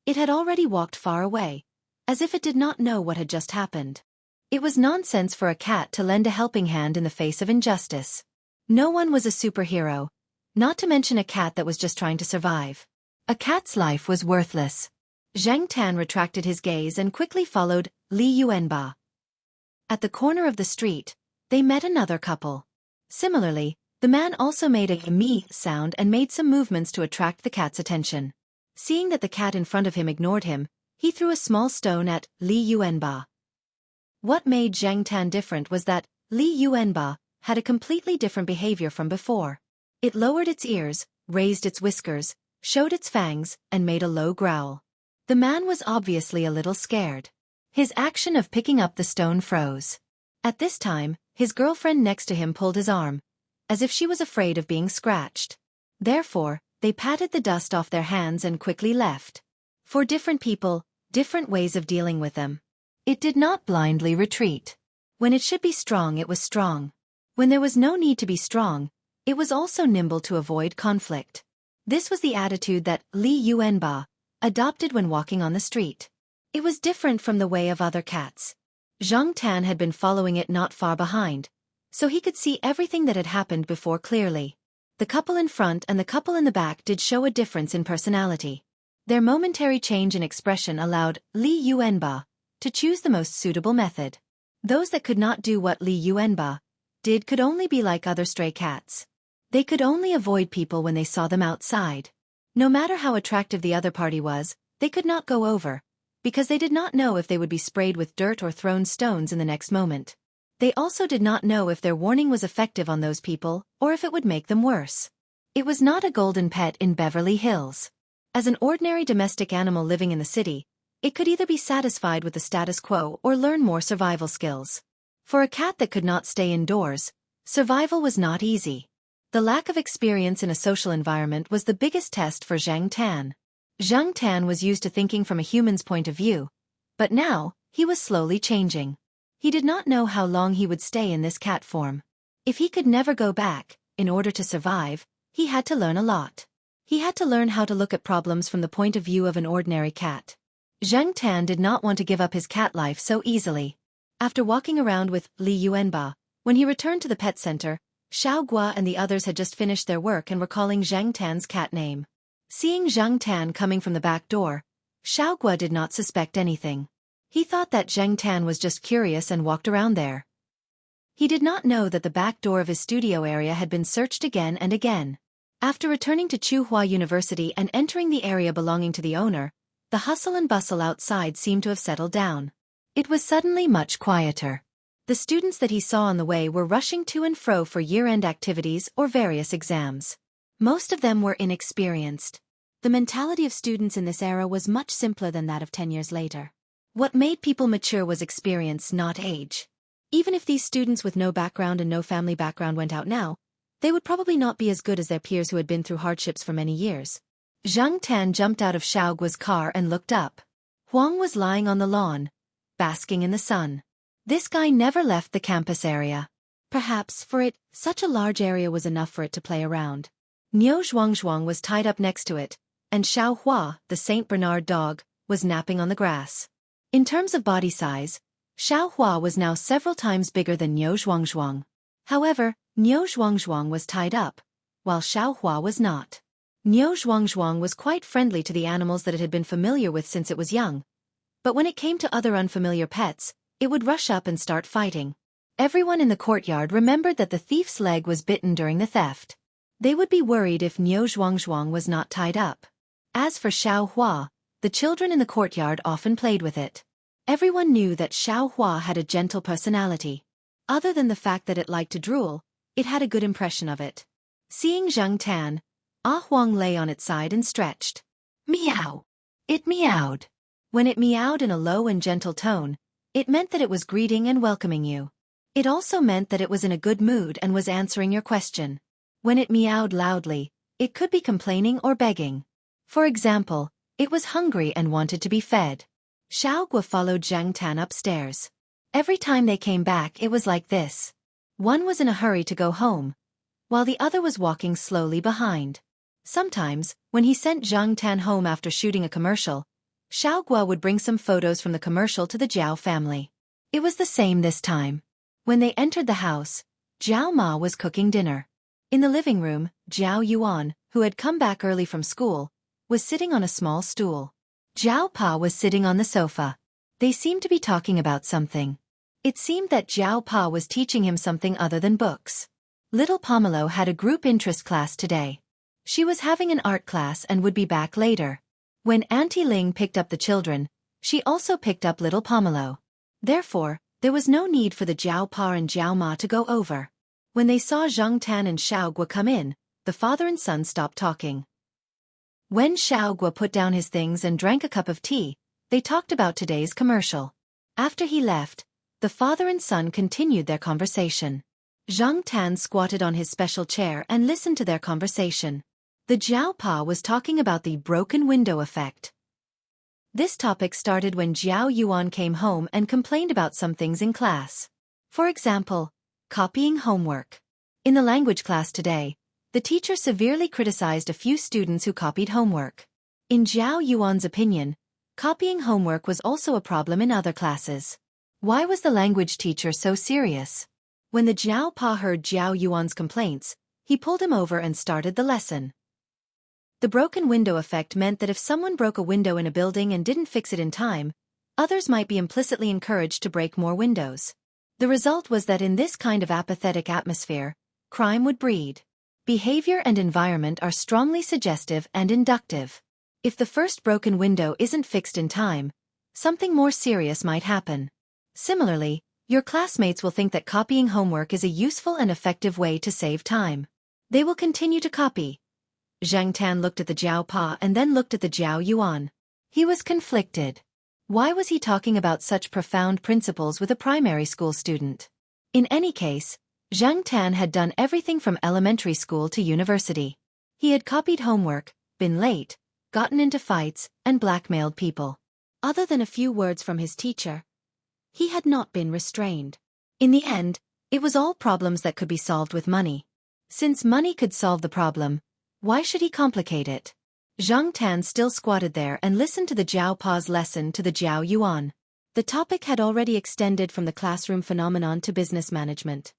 It had already walked far away, as if it did not know what had just happened. It was nonsense for a cat to lend a helping hand in the face of injustice. No one was a superhero, not to mention a cat that was just trying to survive. A cat's life was worthless. Zhang Tan retracted his gaze and quickly followed Li Yuanba. At the corner of the street, they met another couple. Similarly, the man also made a me sound and made some movements to attract the cat's attention. Seeing that the cat in front of him ignored him, he threw a small stone at Li Yuanba. What made Zhang Tan different was that Li Yuanba had a completely different behavior from before. It lowered its ears, raised its whiskers, showed its fangs, and made a low growl. The man was obviously a little scared. His action of picking up the stone froze. At this time, his girlfriend next to him pulled his arm, as if she was afraid of being scratched. Therefore, they patted the dust off their hands and quickly left. For different people, different ways of dealing with them. It did not blindly retreat. When it should be strong, it was strong. When there was no need to be strong, it was also nimble to avoid conflict. This was the attitude that Li Yuanba adopted when walking on the street. It was different from the way of other cats. Zhang Tan had been following it not far behind, so he could see everything that had happened before clearly. The couple in front and the couple in the back did show a difference in personality. Their momentary change in expression allowed Li Yuanba to choose the most suitable method. Those that could not do what Li Yuanba did could only be like other stray cats. They could only avoid people when they saw them outside. No matter how attractive the other party was, they could not go over, because they did not know if they would be sprayed with dirt or thrown stones in the next moment. They also did not know if their warning was effective on those people, or if it would make them worse. It was not a golden pet in Beverly Hills. As an ordinary domestic animal living in the city, it could either be satisfied with the status quo or learn more survival skills. For a cat that could not stay indoors, survival was not easy. The lack of experience in a social environment was the biggest test for Zhang Tan. Zhang Tan was used to thinking from a human's point of view, but now, he was slowly changing. He did not know how long he would stay in this cat form. If he could never go back, in order to survive, he had to learn a lot. He had to learn how to look at problems from the point of view of an ordinary cat. Zhang Tan did not want to give up his cat life so easily. After walking around with Li Yuanba, when he returned to the pet center, Xiao Gua and the others had just finished their work and were calling Zhang Tan's cat name. Seeing Zhang Tan coming from the back door, Xiao Gua did not suspect anything. He thought that Zhang Tan was just curious and walked around there. He did not know that the back door of his studio area had been searched again and again. After returning to Tsinghua University and entering the area belonging to the owner, the hustle and bustle outside seemed to have settled down. It was suddenly much quieter. The students that he saw on the way were rushing to and fro for year-end activities or various exams. Most of them were inexperienced. The mentality of students in this era was much simpler than that of 10 years later. What made people mature was experience, not age. Even if these students with no background and no family background went out now, they would probably not be as good as their peers who had been through hardships for many years. Zhang Tan jumped out of Xiao Gua's car and looked up. Huang was lying on the lawn, basking in the sun. This guy never left the campus area. Perhaps, for it, such a large area was enough for it to play around. Niu Zhuangzhuang was tied up next to it, and Xiao Hua, the Saint Bernard dog, was napping on the grass. In terms of body size, Xiao Hua was now several times bigger than Niu Zhuangzhuang. However, Niu Zhuangzhuang was tied up, while Xiao Hua was not. Niu Zhuangzhuang was quite friendly to the animals that it had been familiar with since it was young. But when it came to other unfamiliar pets, it would rush up and start fighting. Everyone in the courtyard remembered that the thief's leg was bitten during the theft. They would be worried if Niu Zhuangzhuang was not tied up. As for Xiao Hua, the children in the courtyard often played with it. Everyone knew that Xiao Hua had a gentle personality. Other than the fact that it liked to drool, it had a good impression of it. Seeing Zhang Tan, Huang lay on its side and stretched. Meow! It meowed. When it meowed in a low and gentle tone, it meant that it was greeting and welcoming you. It also meant that it was in a good mood and was answering your question. When it meowed loudly, it could be complaining or begging. For example, it was hungry and wanted to be fed. Xiao Gua followed Zhang Tan upstairs. Every time they came back it was like this. One was in a hurry to go home, while the other was walking slowly behind. Sometimes, when he sent Zhang Tan home after shooting a commercial, Xiao Gua would bring some photos from the commercial to the Jiao family. It was the same this time. When they entered the house, Jiao Ma was cooking dinner. In the living room, Jiao Yuan, who had come back early from school, was sitting on a small stool. Jiao Pa was sitting on the sofa. They seemed to be talking about something. It seemed that Jiao Pa was teaching him something other than books. Little Pomelo had a group interest class today. She was having an art class and would be back later. When Auntie Ling picked up the children, she also picked up little Pomelo. Therefore, there was no need for the Jiao Pa and Jiao Ma to go over. When they saw Zhang Tan and Xiao Gua come in, the father and son stopped talking. When Xiao Gua put down his things and drank a cup of tea, they talked about today's commercial. After he left, the father and son continued their conversation. Zhang Tan squatted on his special chair and listened to their conversation. The Jiao Pa was talking about the broken window effect. This topic started when Jiao Yuan came home and complained about some things in class. For example, copying homework. In the language class today, the teacher severely criticized a few students who copied homework. In Jiao Yuan's opinion, copying homework was also a problem in other classes. Why was the language teacher so serious? When the Jiao Pa heard Jiao Yuan's complaints, he pulled him over and started the lesson. The broken window effect meant that if someone broke a window in a building and didn't fix it in time, others might be implicitly encouraged to break more windows. The result was that in this kind of apathetic atmosphere, crime would breed. Behavior and environment are strongly suggestive and inductive. If the first broken window isn't fixed in time, something more serious might happen. Similarly, your classmates will think that copying homework is a useful and effective way to save time. They will continue to copy. Zhang Tan looked at the Jiao Pa and then looked at the Jiao Yuan. He was conflicted. Why was he talking about such profound principles with a primary school student? In any case, Zhang Tan had done everything from elementary school to university. He had copied homework, been late, gotten into fights, and blackmailed people. Other than a few words from his teacher, he had not been restrained. In the end, it was all problems that could be solved with money. Since money could solve the problem, why should he complicate it? Zhang Tan still squatted there and listened to the Jiao Pa's lesson to the Jiao Yuan. The topic had already extended from the classroom phenomenon to business management.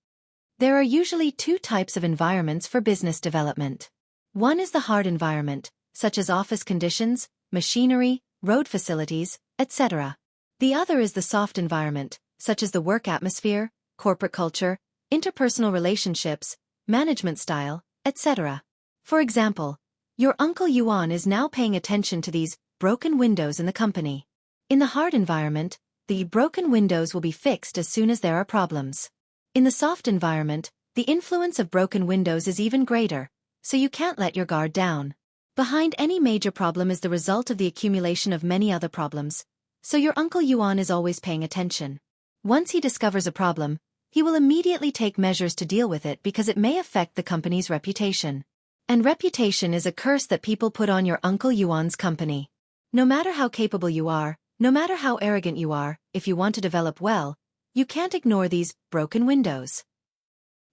There are usually two types of environments for business development. One is the hard environment, such as office conditions, machinery, road facilities, etc. The other is the soft environment, such as the work atmosphere, corporate culture, interpersonal relationships, management style, etc. For example, your Uncle Yuan is now paying attention to these broken windows in the company. In the hard environment, the broken windows will be fixed as soon as there are problems. In the soft environment, the influence of broken windows is even greater, so you can't let your guard down. Behind any major problem is the result of the accumulation of many other problems, so your Uncle Yuan is always paying attention. Once he discovers a problem, he will immediately take measures to deal with it because it may affect the company's reputation. And reputation is a curse that people put on your Uncle Yuan's company. No matter how capable you are, no matter how arrogant you are, if you want to develop well, you can't ignore these broken windows.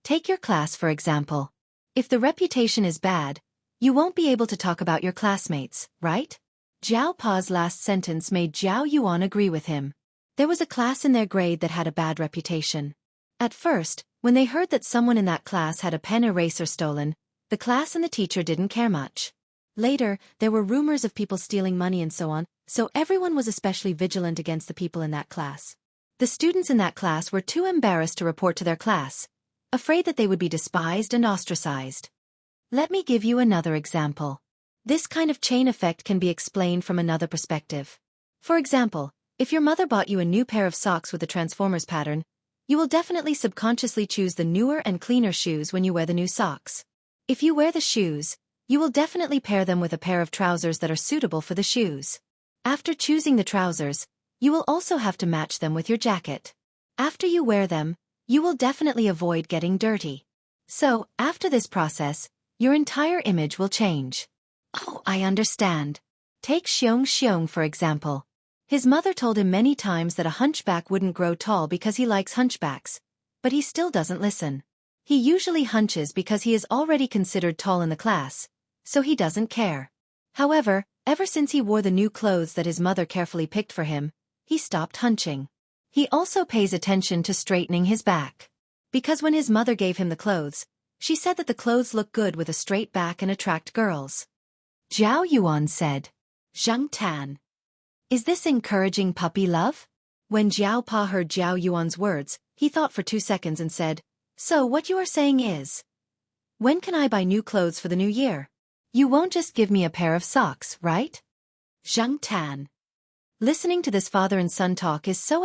Take your class for example. If the reputation is bad, you won't be able to talk about your classmates, right? Jiao Pa's last sentence made Jiao Yuan agree with him. There was a class in their grade that had a bad reputation. At first, when they heard that someone in that class had a pen eraser stolen, the class and the teacher didn't care much. Later, there were rumors of people stealing money and so on, so everyone was especially vigilant against the people in that class. The students in that class were too embarrassed to report to their class, afraid that they would be despised and ostracized. Let me give you another example. This kind of chain effect can be explained from another perspective. For example, if your mother bought you a new pair of socks with the Transformers pattern, you will definitely subconsciously choose the newer and cleaner shoes when you wear the new socks. If you wear the shoes, you will definitely pair them with a pair of trousers that are suitable for the shoes. After choosing the trousers, you will also have to match them with your jacket. After you wear them, you will definitely avoid getting dirty. So, after this process, your entire image will change. Oh, I understand. Take Xiong for example. His mother told him many times that a hunchback wouldn't grow tall because he likes hunchbacks, but he still doesn't listen. He usually hunches because he is already considered tall in the class, so he doesn't care. However, ever since he wore the new clothes that his mother carefully picked for him, he stopped hunching. He also pays attention to straightening his back. Because when his mother gave him the clothes, she said that the clothes look good with a straight back and attract girls. Jiao Yuan said, Zhang Tan. Is this encouraging puppy love? When Jiao Pa heard Jiao Yuan's words, he thought for 2 seconds and said, So what you are saying is, when can I buy new clothes for the new year? You won't just give me a pair of socks, right? Zhang Tan. Listening to this father and son talk is so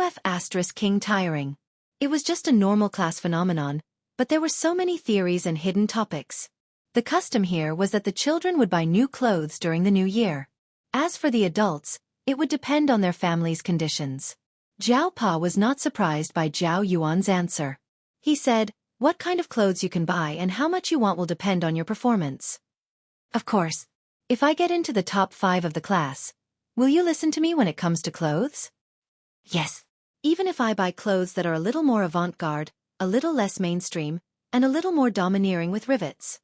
king tiring. It was just a normal class phenomenon, but there were so many theories and hidden topics. The custom here was that the children would buy new clothes during the new year. As for the adults, it would depend on their family's conditions. Jiao Pa was not surprised by Jiao Yuan's answer. He said, What kind of clothes you can buy and how much you want will depend on your performance. Of course. If I get into the top 5 of the class, will you listen to me when it comes to clothes? Yes. Even if I buy clothes that are a little more avant-garde, a little less mainstream, and a little more domineering with rivets.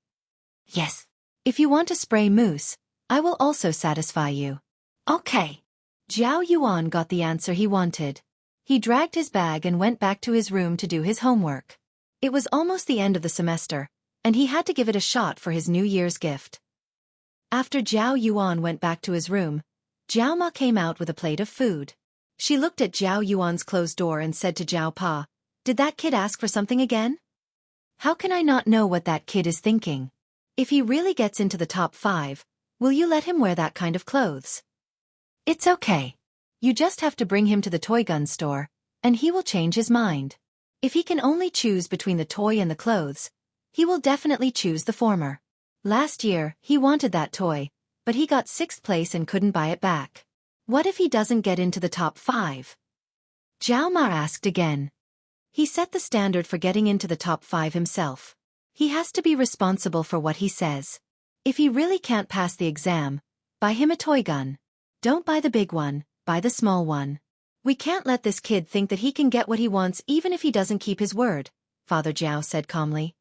Yes. If you want to spray mousse, I will also satisfy you. Okay. Jiao Yuan got the answer he wanted. He dragged his bag and went back to his room to do his homework. It was almost the end of the semester, and he had to give it a shot for his New Year's gift. After Jiao Yuan went back to his room, Jiao Ma came out with a plate of food. She looked at Jiao Yuan's closed door and said to Jiao Pa, Did that kid ask for something again? How can I not know what that kid is thinking? If he really gets into the top 5, will you let him wear that kind of clothes? It's okay. You just have to bring him to the toy gun store, and he will change his mind. If he can only choose between the toy and the clothes, he will definitely choose the former. Last year, he wanted that toy, but he got 6th place and couldn't buy it back. What if he doesn't get into the top 5? Jiao Ma asked again. He set the standard for getting into the top 5 himself. He has to be responsible for what he says. If he really can't pass the exam, buy him a toy gun. Don't buy the big one, buy the small one. We can't let this kid think that he can get what he wants even if he doesn't keep his word, Father Jiao said calmly.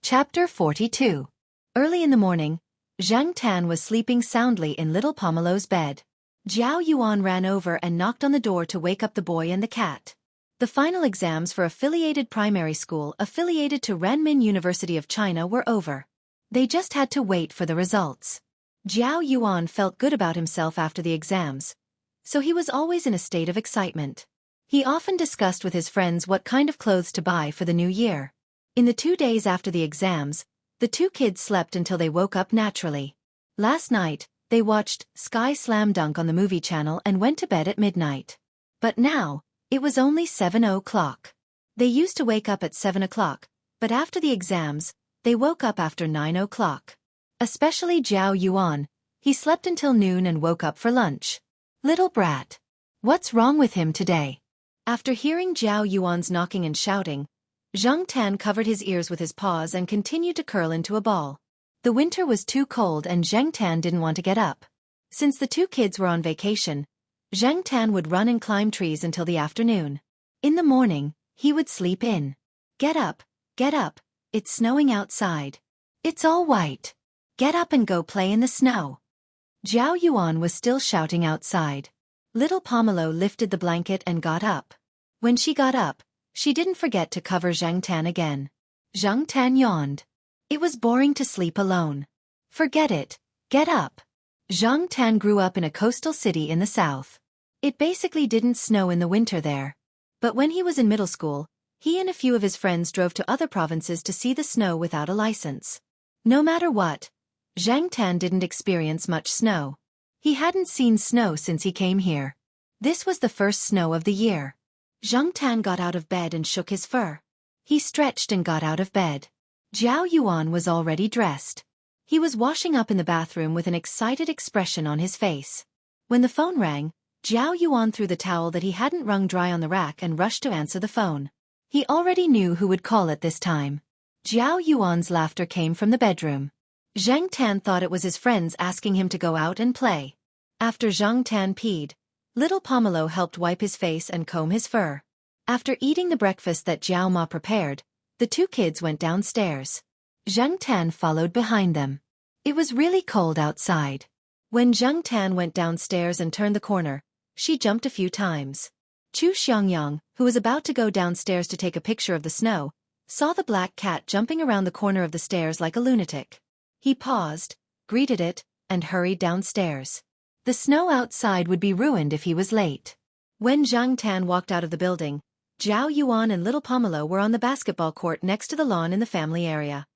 Chapter 42. Early in the morning, Zhang Tan was sleeping soundly in little Pomelo's bed. Jiao Yuan ran over and knocked on the door to wake up the boy and the cat. The final exams for affiliated primary school affiliated to Renmin University of China were over. They just had to wait for the results. Jiao Yuan felt good about himself after the exams, so he was always in a state of excitement. He often discussed with his friends what kind of clothes to buy for the new year. In the 2 days after the exams, the 2 kids slept until they woke up naturally. Last night, they watched Sky Slam Dunk on the movie channel and went to bed at midnight. But now, it was only 7 o'clock. They used to wake up at 7 o'clock, but after the exams, they woke up after 9 o'clock. Especially Jiao Yuan, he slept until noon and woke up for lunch. Little brat. What's wrong with him today? After hearing Jiao Yuan's knocking and shouting, Zhang Tan covered his ears with his paws and continued to curl into a ball. The winter was too cold and Zhang Tan didn't want to get up. Since the 2 kids were on vacation, Zhang Tan would run and climb trees until the afternoon. In the morning, he would sleep in. Get up, it's snowing outside. It's all white. Get up and go play in the snow. Jiao Yuan was still shouting outside. Little Pomelo lifted the blanket and got up. When she got up, she didn't forget to cover Zhang Tan again. Zhang Tan yawned. It was boring to sleep alone. Forget it, get up. Zhang Tan grew up in a coastal city in the south. It basically didn't snow in the winter there. But when he was in middle school, he and a few of his friends drove to other provinces to see the snow without a license. No matter what, Zhang Tan didn't experience much snow. He hadn't seen snow since he came here. This was the first snow of the year. Zhang Tan got out of bed and shook his fur. He stretched and got out of bed. Jiao Yuan was already dressed. He was washing up in the bathroom with an excited expression on his face. When the phone rang, Jiao Yuan threw the towel that he hadn't wrung dry on the rack and rushed to answer the phone. He already knew who would call at this time. Jiao Yuan's laughter came from the bedroom. Zhang Tan thought it was his friends asking him to go out and play. After Zhang Tan peed, little Pomelo helped wipe his face and comb his fur. After eating the breakfast that Jiao Ma prepared, the 2 kids went downstairs. Zhang Tan followed behind them. It was really cold outside. When Zhang Tan went downstairs and turned the corner, she jumped a few times. Chu Xiangyang, who was about to go downstairs to take a picture of the snow, saw the black cat jumping around the corner of the stairs like a lunatic. He paused, greeted it, and hurried downstairs. The snow outside would be ruined if he was late. When Zhang Tan walked out of the building, Jiao Yuan and little Pomelo were on the basketball court next to the lawn in the family area.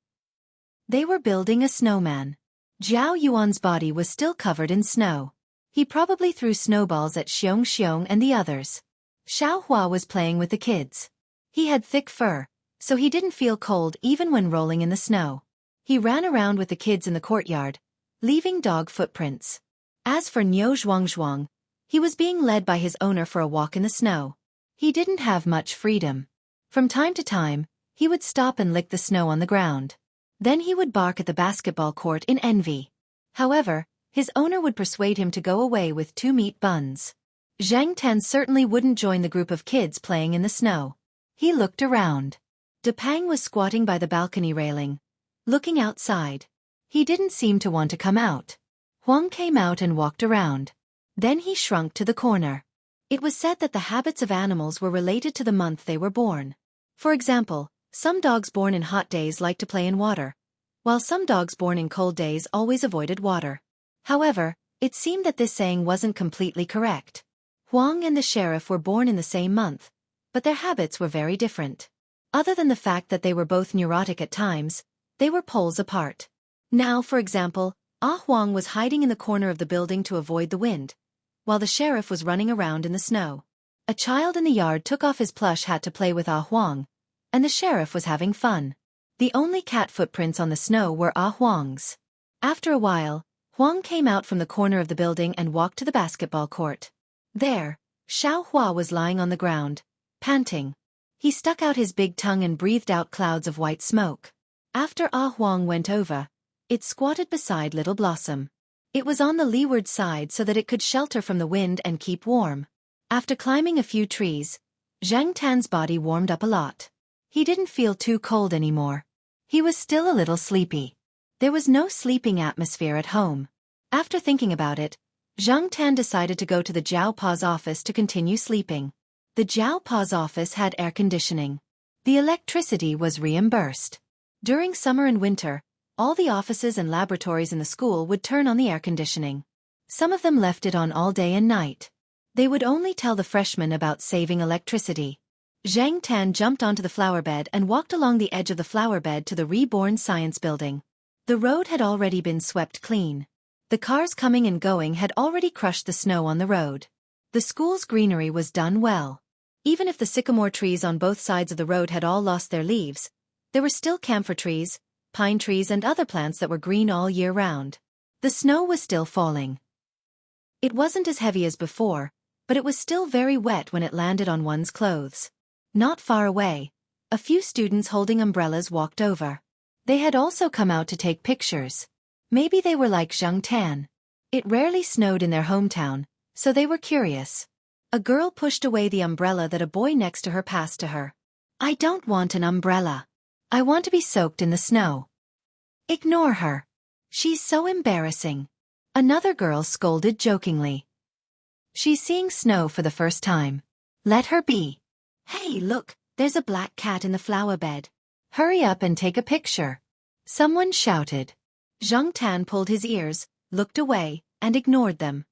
They were building a snowman. Jiao Yuan's body was still covered in snow. He probably threw snowballs at Xiong Xiong and the others. Xiao Hua was playing with the kids. He had thick fur, so he didn't feel cold even when rolling in the snow. He ran around with the kids in the courtyard, leaving dog footprints. As for Niu Zhuangzhuang, he was being led by his owner for a walk in the snow. He didn't have much freedom. From time to time, he would stop and lick the snow on the ground. Then he would bark at the basketball court in envy. However, his owner would persuade him to go away with 2 meat buns. Zhang Tan certainly wouldn't join the group of kids playing in the snow. He looked around. Depang was squatting by the balcony railing, looking outside. He didn't seem to want to come out. Huang came out and walked around. Then he shrunk to the corner. It was said that the habits of animals were related to the month they were born. For example, some dogs born in hot days liked to play in water, while some dogs born in cold days always avoided water. However, it seemed that this saying wasn't completely correct. Huang and the sheriff were born in the same month, but their habits were very different. Other than the fact that they were both neurotic at times, they were poles apart. Now, for example, Huang was hiding in the corner of the building to avoid the wind, while the sheriff was running around in the snow. A child in the yard took off his plush hat to play with Huang, and the sheriff was having fun. The only cat footprints on the snow were Huang's. After a while, Huang came out from the corner of the building and walked to the basketball court. There, Xiao Hua was lying on the ground, panting. He stuck out his big tongue and breathed out clouds of white smoke. After Ah Huang went over, it squatted beside Little Blossom. It was on the leeward side so that it could shelter from the wind and keep warm. After climbing a few trees, Zhang Tan's body warmed up a lot. He didn't feel too cold anymore. He was still a little sleepy. There was no sleeping atmosphere at home. After thinking about it, Zhang Tan decided to go to the Jiao Pa's office to continue sleeping. The Jiao Pa's office had air conditioning. The electricity was reimbursed. During summer and winter, all the offices and laboratories in the school would turn on the air conditioning. Some of them left it on all day and night. They would only tell the freshmen about saving electricity. Zhang Tan jumped onto the flower bed and walked along the edge of the flower bed to the reborn science building. The road had already been swept clean. The cars coming and going had already crushed the snow on the road. The school's greenery was done well. Even if the sycamore trees on both sides of the road had all lost their leaves, there were still camphor trees, pine trees and other plants that were green all year round. The snow was still falling. It wasn't as heavy as before, but it was still very wet when it landed on one's clothes. Not far away, a few students holding umbrellas walked over. They had also come out to take pictures. Maybe they were like Zhang Tan. It rarely snowed in their hometown, so they were curious. A girl pushed away the umbrella that a boy next to her passed to her. "I don't want an umbrella. I want to be soaked in the snow." "Ignore her. She's so embarrassing," another girl scolded jokingly. "She's seeing snow for the first time. Let her be." "Hey, look, there's a black cat in the flower bed. Hurry up and take a picture," someone shouted. Zhang Tan pulled his ears, looked away, and ignored them.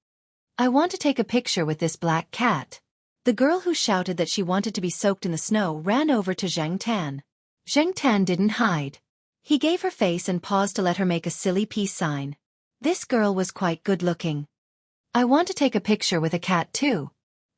"I want to take a picture with this black cat." The girl who shouted that she wanted to be soaked in the snow ran over to Zhang Tan. Zhang Tan didn't hide. He gave her face and paused to let her make a silly peace sign. This girl was quite good-looking. "I want to take a picture with a cat too."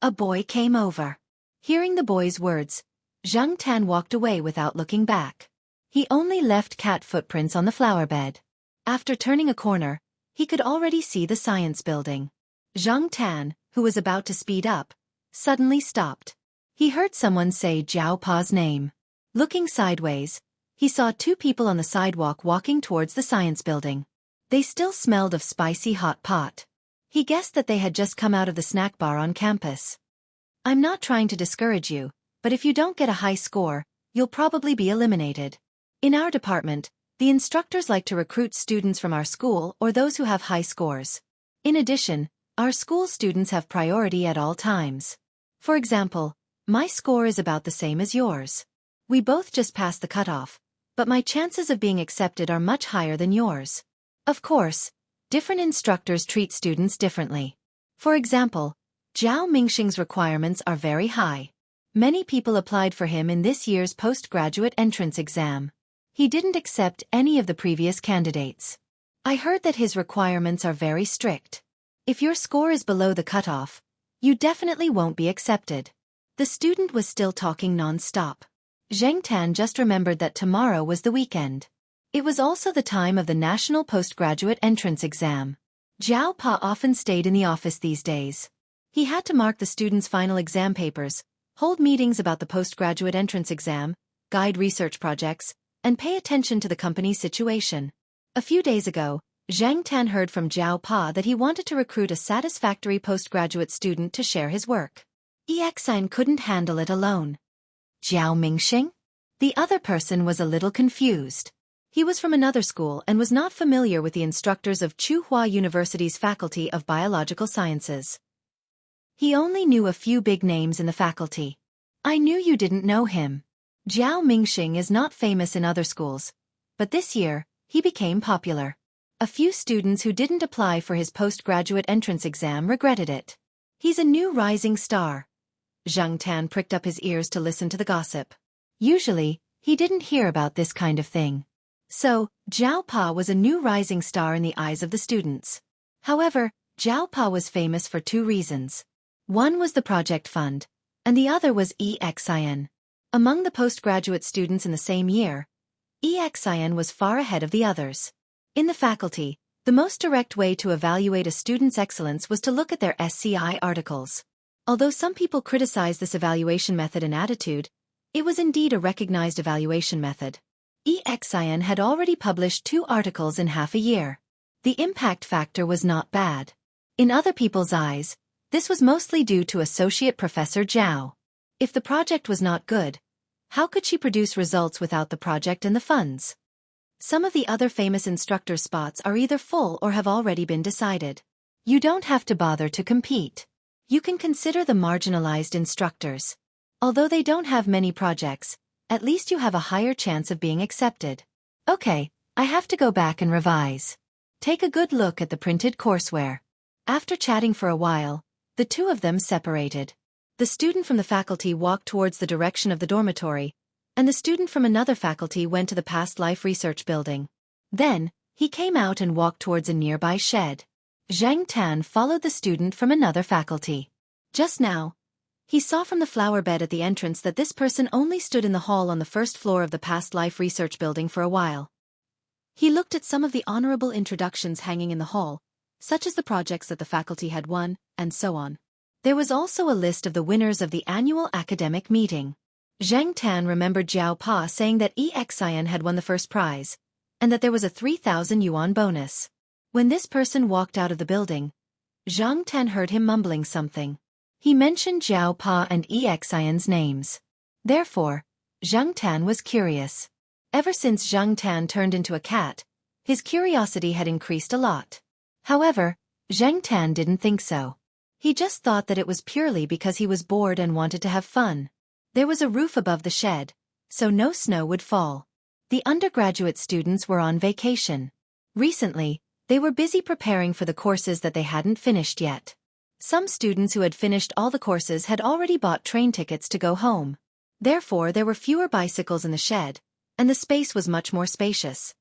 A boy came over. Hearing the boy's words, Zhang Tan walked away without looking back. He only left cat footprints on the flower bed. After turning a corner, he could already see the science building. Zhang Tan, who was about to speed up, suddenly stopped. He heard someone say Jiao Pa's name. Looking sideways, he saw two people on the sidewalk walking towards the science building. They still smelled of spicy hot pot. He guessed that they had just come out of the snack bar on campus. "I'm not trying to discourage you, but if you don't get a high score, you'll probably be eliminated. In our department, the instructors like to recruit students from our school or those who have high scores. In addition, our school students have priority at all times. For example, my score is about the same as yours. We both just passed the cutoff, but my chances of being accepted are much higher than yours. Of course, different instructors treat students differently. For example, Zhao Mingxing's requirements are very high. Many people applied for him in this year's postgraduate entrance exam. He didn't accept any of the previous candidates. I heard that his requirements are very strict. If your score is below the cutoff, you definitely won't be accepted." The student was still talking non-stop. Zhang Tan just remembered that tomorrow was the weekend. It was also the time of the national postgraduate entrance exam. Jiao Pa often stayed in the office these days. He had to mark the students' final exam papers, hold meetings about the postgraduate entrance exam, guide research projects, and pay attention to the company's situation. A few days ago, Zhang Tan heard from Jiao Pa that he wanted to recruit a satisfactory postgraduate student to share his work. Exine couldn't handle it alone. Jiao Mingxing? The other person was a little confused. He was from another school and was not familiar with the instructors of Tsinghua University's Faculty of Biological Sciences. He only knew a few big names in the faculty. "I knew you didn't know him. Jiao Mingxing is not famous in other schools, but this year, he became popular. A few students who didn't apply for his postgraduate entrance exam regretted it. He's a new rising star." Zhang Tan pricked up his ears to listen to the gossip. Usually, he didn't hear about this kind of thing. So, Jiao Pa was a new rising star in the eyes of the students. However, Jiao Pa was famous for two reasons. One was the project fund, and the other was EXIN. Among the postgraduate students in the same year, EXIN was far ahead of the others. In the faculty, the most direct way to evaluate a student's excellence was to look at their SCI articles. Although some people criticized this evaluation method and attitude, It was indeed a recognized evaluation method. Wuxia had already published 2 articles in half a year. The impact factor was not bad. In other people's eyes, this was mostly due to Associate Professor Zhao. If the project was not good, how could she produce results without the project and the funds? Some of the other famous instructor spots are either full or have already been decided. You don't have to bother to compete. You can consider the marginalized instructors. Although they don't have many projects, at least you have a higher chance of being accepted. Okay, I have to go back and revise. Take a good look at the printed courseware. After chatting for a while, the 2 of them separated. The student from the faculty walked towards the direction of the dormitory, and the student from another faculty went to the past life research building. Then, he came out and walked towards a nearby shed. Zhang Tan followed the student from another faculty. Just now, he saw from the flower bed at the entrance that this person only stood in the hall on the first floor of the past life research building for a while. He looked at some of the honorable introductions hanging in the hall, such as the projects that the faculty had won, and so on. There was also a list of the winners of the annual academic meeting. Zhang Tan remembered Jiao Pa saying that Wuxia had won the first prize, and that there was a 3,000 yuan bonus. When this person walked out of the building, Zhang Tan heard him mumbling something. He mentioned Jiao Pa and Wuxia's names. Therefore, Zhang Tan was curious. Ever since Zhang Tan turned into a cat, his curiosity had increased a lot. However, Zhang Tan didn't think so. He just thought that it was purely because he was bored and wanted to have fun. There was a roof above the shed, so no snow would fall. The undergraduate students were on vacation. Recently, they were busy preparing for the courses that they hadn't finished yet. Some students who had finished all the courses had already bought train tickets to go home. Therefore, there were fewer bicycles in the shed, and the space was much more spacious.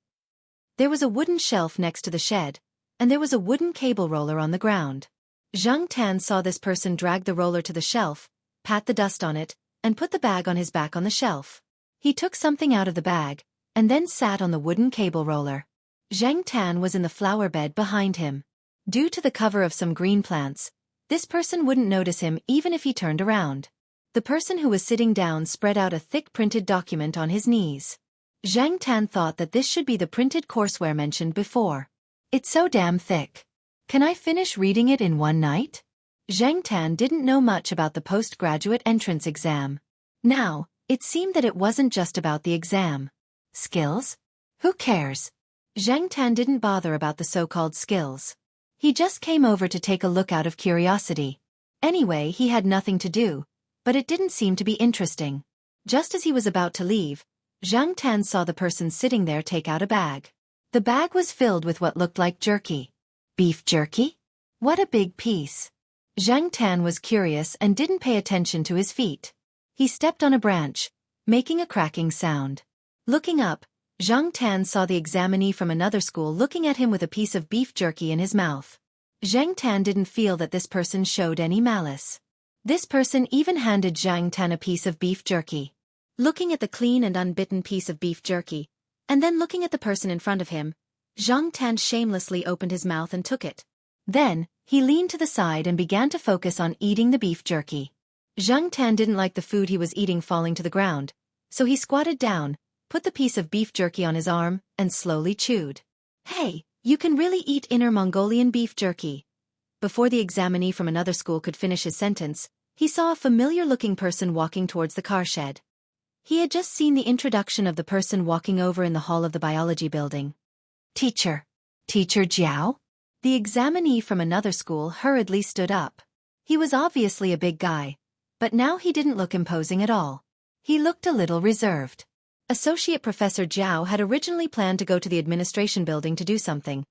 There was a wooden shelf next to the shed, and there was a wooden cable roller on the ground. Zhang Tan saw this person drag the roller to the shelf, pat the dust on it, and put the bag on his back on the shelf. He took something out of the bag, and then sat on the wooden cable roller. Zhang Tan was in the flower bed behind him. Due to the cover of some green plants, this person wouldn't notice him even if he turned around. The person who was sitting down spread out a thick printed document on his knees. Zhang Tan thought that this should be the printed courseware mentioned before. It's so damn thick. Can I finish reading it in one night? Zhang Tan didn't know much about the postgraduate entrance exam. Now, it seemed that it wasn't just about the exam. Skills? Who cares? Zhang Tan didn't bother about the so-called skills. He just came over to take a look out of curiosity. Anyway, he had nothing to do, but it didn't seem to be interesting. Just as he was about to leave, Zhang Tan saw the person sitting there take out a bag. The bag was filled with what looked like jerky. Beef jerky? What a big piece. Zhang Tan was curious and didn't pay attention to his feet. He stepped on a branch, making a cracking sound. Looking up, Zhang Tan saw the examinee from another school looking at him with a piece of beef jerky in his mouth. Zhang Tan didn't feel that this person showed any malice. This person even handed Zhang Tan a piece of beef jerky. Looking at the clean and unbitten piece of beef jerky, and then looking at the person in front of him, Zhang Tan shamelessly opened his mouth and took it. Then, he leaned to the side and began to focus on eating the beef jerky. Zhang Tan didn't like the food he was eating falling to the ground, so he squatted down, put the piece of beef jerky on his arm, and slowly chewed. Hey, you can really eat Inner Mongolian beef jerky. Before the examinee from another school could finish his sentence, he saw a familiar-looking person walking towards the car shed. He had just seen the introduction of the person walking over in the hall of the biology building. Teacher. Teacher Jiao? The examinee from another school hurriedly stood up. He was obviously a big guy, but now he didn't look imposing at all. He looked a little reserved. Associate Professor Zhao had originally planned to go to the administration building to do something,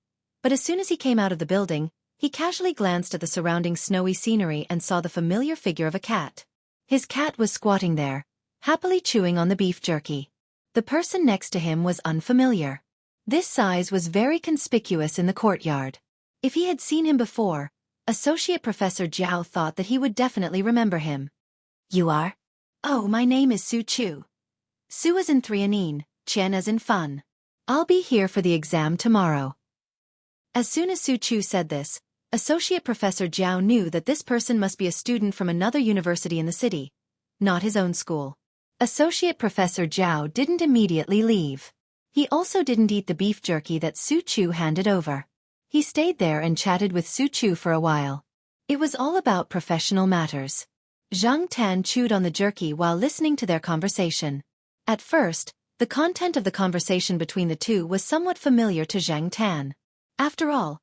but as soon as he came out of the building, he casually glanced at the surrounding snowy scenery and saw the familiar figure of a cat. His cat was squatting there, happily chewing on the beef jerky. The person next to him was unfamiliar. This size was very conspicuous in the courtyard. If he had seen him before, Associate Professor Zhao thought that he would definitely remember him. You are? Oh, my name is Su Chu. Su as in threonine, Chen as in fun. I'll be here for the exam tomorrow. As soon as Su Chu said this, Associate Professor Zhao knew that this person must be a student from another university in the city, not his own school. Associate Professor Zhao didn't immediately leave. He also didn't eat the beef jerky that Su Chu handed over. He stayed there and chatted with Su Chu for a while. It was all about professional matters. Zhang Tan chewed on the jerky while listening to their conversation. At first, the content of the conversation between the two was somewhat familiar to Zhang Tan. After all,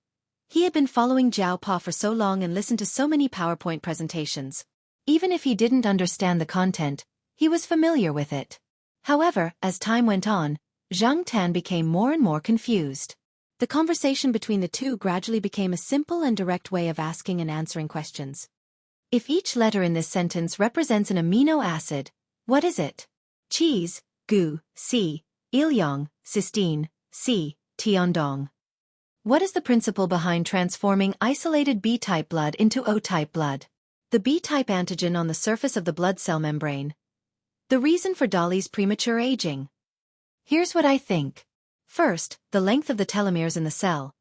he had been following Zhao Pa for so long and listened to so many PowerPoint presentations. Even if he didn't understand the content, he was familiar with it. However, as time went on, Zhang Tan became more and more confused. The conversation between the two gradually became a simple and direct way of asking and answering questions. If each letter in this sentence represents an amino acid, what is it? Cheese, gu, si, ilyong, cysteine, si, tiandong. What is the principle behind transforming isolated B-type blood into O-type blood? The B-type antigen on the surface of the blood cell membrane. The reason for Dolly's premature aging. Here's what I think. First, the length of the telomeres in the cell.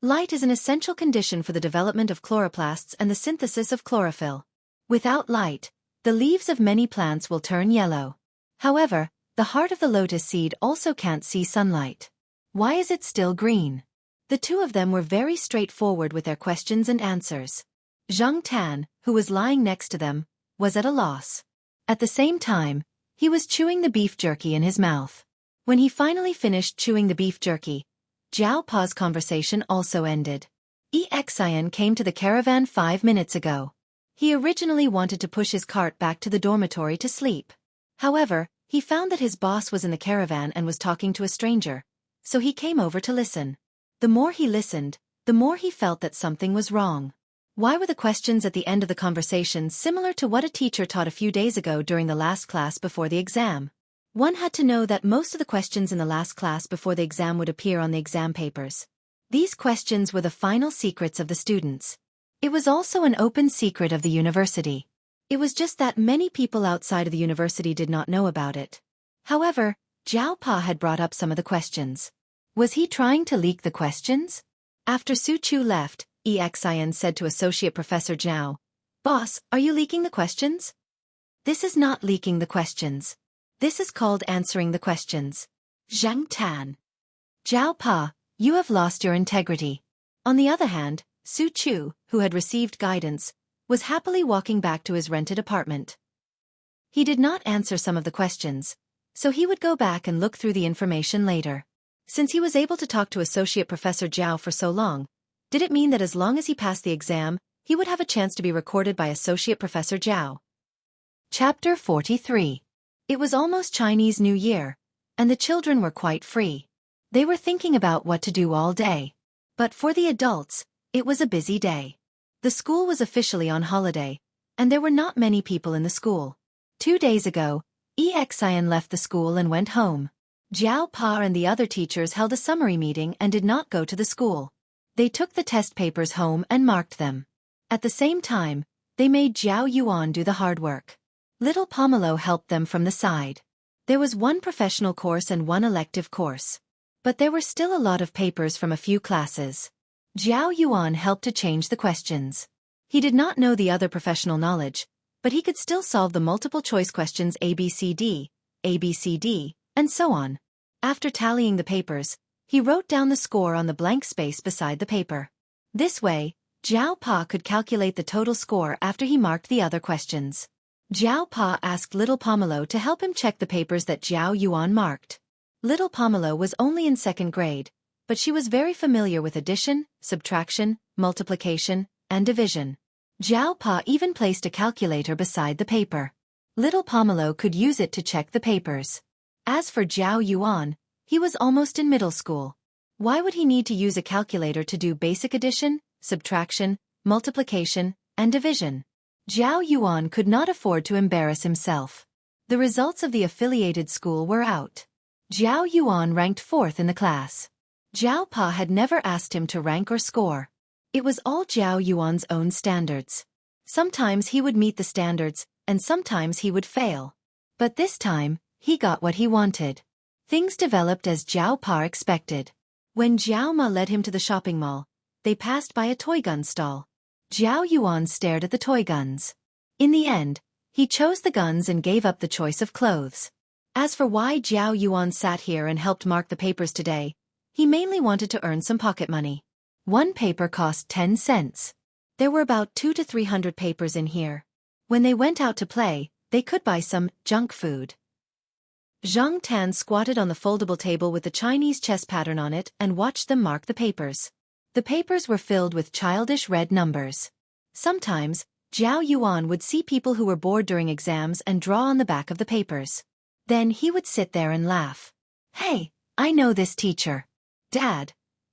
Light is an essential condition for the development of chloroplasts and the synthesis of chlorophyll. Without light, the leaves of many plants will turn yellow. However, the heart of the lotus seed also can't see sunlight. Why is it still green? The two of them were very straightforward with their questions and answers. Zhang Tan, who was lying next to them, was at a loss. At the same time, he was chewing the beef jerky in his mouth. When he finally finished chewing the beef jerky, Zhao Pa's conversation also ended. Xian came to the caravan 5 minutes ago. He originally wanted to push his cart back to the dormitory to sleep. However, he found that his boss was in the caravan and was talking to a stranger, so he came over to listen. The more he listened, the more he felt that something was wrong. Why were the questions at the end of the conversation similar to what a teacher taught a few days ago during the last class before the exam? One had to know that most of the questions in the last class before the exam would appear on the exam papers. These questions were the final secrets of the students. It was also an open secret of the university. It was just that many people outside of the university did not know about it. However, Zhao Pa had brought up some of the questions. Was he trying to leak the questions? After Su Chu left, Xian said to Associate Professor Zhao, "Boss, are you leaking the questions?" "This is not leaking the questions. This is called answering the questions." Zhang Tan. "Zhao Pa, you have lost your integrity." On the other hand, Su Chu, who had received guidance, was happily walking back to his rented apartment. He did not answer some of the questions, so he would go back and look through the information later. Since he was able to talk to Associate Professor Zhao for so long, did it mean that as long as he passed the exam, he would have a chance to be recorded by Associate Professor Zhao? Chapter 43. It was almost Chinese New Year, and the children were quite free. They were thinking about what to do all day. But for the adults, it was a busy day. The school was officially on holiday, and there were not many people in the school. 2 days ago, Xian left the school and went home. Zhao Pa and the other teachers held a summary meeting and did not go to the school. They took the test papers home and marked them. At the same time, they made Zhao Yuan do the hard work. Little Pomelo helped them from the side. There was one professional course and one elective course. But there were still a lot of papers from a few classes. Zhao Yuan helped to change the questions. He did not know the other professional knowledge, but he could still solve the multiple choice questions ABCD, and so on. After tallying the papers, he wrote down the score on the blank space beside the paper. This way, Zhao Pa could calculate the total score after he marked the other questions. Zhao Pa asked Little Pomelo to help him check the papers that Zhao Yuan marked. Little Pomelo was only in 2nd grade, but she was very familiar with addition, subtraction, multiplication, and division. Zhao Pa even placed a calculator beside the paper. Little Pomelo could use it to check the papers. As for Zhao Yuan, he was almost in middle school. Why would he need to use a calculator to do basic addition, subtraction, multiplication, and division? Zhao Yuan could not afford to embarrass himself. The results of the affiliated school were out. Zhao Yuan ranked 4th in the class. Zhao Pa had never asked him to rank or score. It was all Zhao Yuan's own standards. Sometimes he would meet the standards, and sometimes he would fail. But this time, he got what he wanted. Things developed as Zhao Pa expected. When Zhao Ma led him to the shopping mall, they passed by a toy gun stall. Zhao Yuan stared at the toy guns. In the end, He chose the guns and gave up the choice of clothes. As for why Zhao Yuan sat here and helped mark the papers today, he mainly wanted to earn some pocket money. One paper cost 10 cents. There were about 200 to 300 papers in here. When they went out to play, they could buy some junk food. Zhang Tan squatted on the foldable table with the Chinese chess pattern on it and watched them mark the papers. The papers were filled with childish red numbers. Sometimes, Zhao Yuan would see people who were bored during exams and draw on the back of the papers. Then he would sit there and laugh. Hey, I know this teacher. Dad,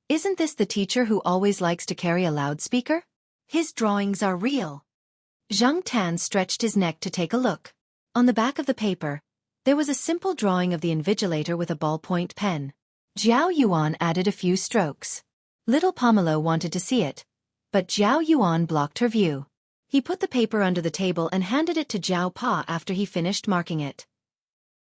isn't this the teacher who always likes to carry a loudspeaker? His drawings are real. Zhang Tan stretched his neck to take a look. On the back of the paper, there was a simple drawing of the invigilator with a ballpoint pen. Zhao Yuan added a few strokes. Little Pomelo wanted to see it, but Zhao Yuan blocked her view. He put the paper under the table and handed it to Zhao Pa after he finished marking it.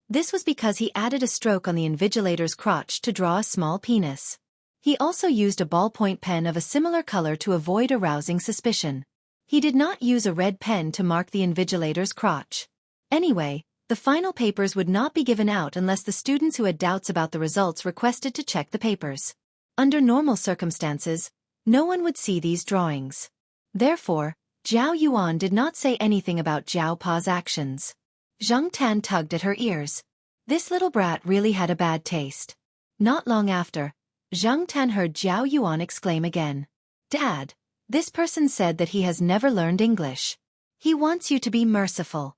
This was because he added a stroke on the invigilator's crotch to draw a small penis. He also used a ballpoint pen of a similar color to avoid arousing suspicion. He did not use a red pen to mark the invigilator's crotch. Anyway, the final papers would not be given out unless the students who had doubts about the results requested to check the papers. Under normal circumstances, no one would see these drawings. Therefore, Zhao Yuan did not say anything about Zhao Pa's actions. Zhang Tan tugged at her ears. This little brat really had a bad taste. Not long after, Zhang Tan heard Zhao Yuan exclaim again. Dad, this person said that he has never learned English. He wants you to be merciful.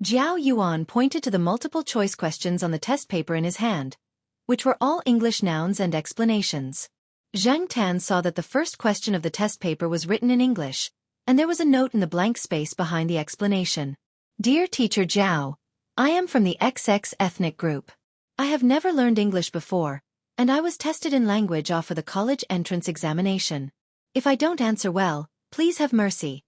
Zhao Yuan pointed to the multiple choice questions on the test paper in his hand, which were all English nouns and explanations. Zhang Tan saw that the first question of the test paper was written in English, and there was a note in the blank space behind the explanation. Dear Teacher Zhao, I am from the XX ethnic group. I have never learned English before, and I was tested in language for the college entrance examination. If I don't answer well, please have mercy.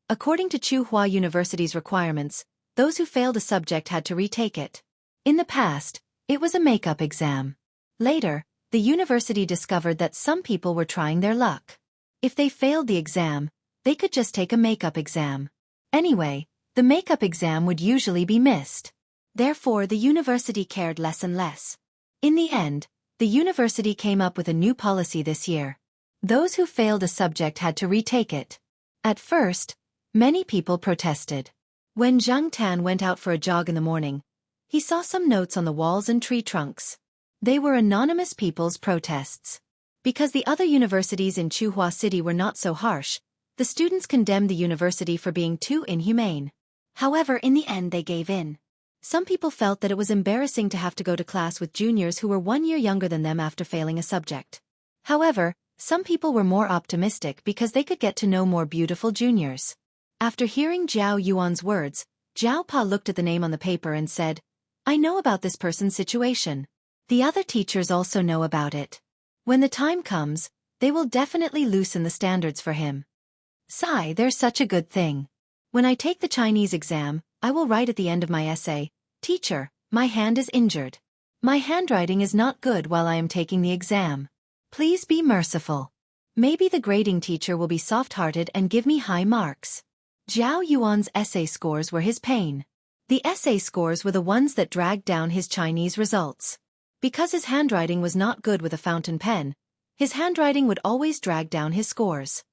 According to Tsinghua University's requirements, those who failed a subject had to retake it. In the past, it was a makeup exam. Later, the university discovered that some people were trying their luck. If they failed the exam, they could just take a makeup exam. Anyway, the makeup exam would usually be missed. Therefore, the university cared less and less. In the end, the university came up with a new policy this year. Those who failed a subject had to retake it. At first, many people protested. When Zhang Tan went out for a jog in the morning, he saw some notes on the walls and tree trunks. They were anonymous people's protests. Because the other universities in Tsinghua City were not so harsh, the students condemned the university for being too inhumane. However, in the end they gave in. Some people felt that it was embarrassing to have to go to class with juniors who were 1 year younger than them after failing a subject. However, some people were more optimistic because they could get to know more beautiful juniors. After hearing Zhao Yuan's words, Zhao Pa looked at the name on the paper and said, I know about this person's situation. The other teachers also know about it. When the time comes, they will definitely loosen the standards for him. Sigh, there's such a good thing. When I take the Chinese exam, I will write at the end of my essay, Teacher, my hand is injured. My handwriting is not good while I am taking the exam. Please be merciful. Maybe the grading teacher will be soft-hearted and give me high marks. Zhao Yuan's essay scores were his pain. The essay scores were the ones that dragged down his Chinese results. Because his handwriting was not good with a fountain pen, his handwriting would always drag down his scores.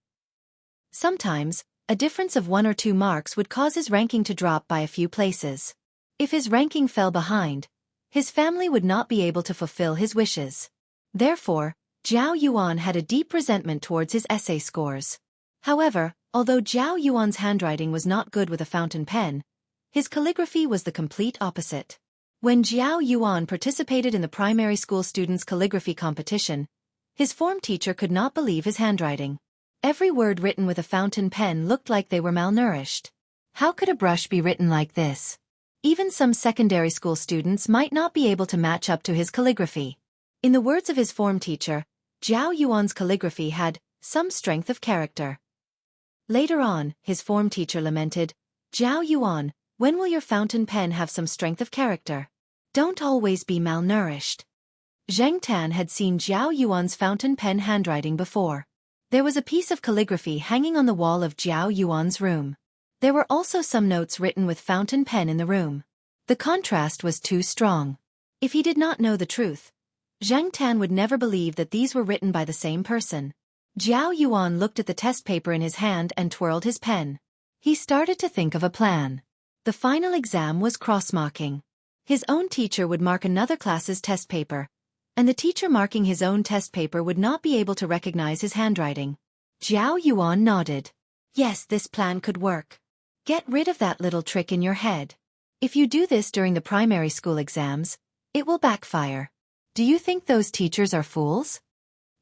Sometimes, a difference of 1 or 2 marks would cause his ranking to drop by a few places. If his ranking fell behind, his family would not be able to fulfill his wishes. Therefore, Zhao Yuan had a deep resentment towards his essay scores. However, although Zhao Yuan's handwriting was not good with a fountain pen, his calligraphy was the complete opposite. When Zhao Yuan participated in the primary school students' calligraphy competition, his form teacher could not believe his handwriting. Every word written with a fountain pen looked like they were malnourished. How could a brush be written like this? Even some secondary school students might not be able to match up to his calligraphy. In the words of his form teacher, Zhao Yuan's calligraphy had some strength of character. Later on, his form teacher lamented, Zhao Yuan, when will your fountain pen have some strength of character? Don't always be malnourished. Zhang Tan had seen Zhao Yuan's fountain pen handwriting before. There was a piece of calligraphy hanging on the wall of Zhao Yuan's room. There were also some notes written with fountain pen in the room. The contrast was too strong. If he did not know the truth, Zhang Tan would never believe that these were written by the same person. Zhao Yuan looked at the test paper in his hand and twirled his pen. He started to think of a plan. The final exam was cross-marking. His own teacher would mark another class's test paper, and the teacher marking his own test paper would not be able to recognize his handwriting. Zhao Yuan nodded. Yes, this plan could work. Get rid of that little trick in your head. If you do this during the primary school exams, it will backfire. Do you think those teachers are fools?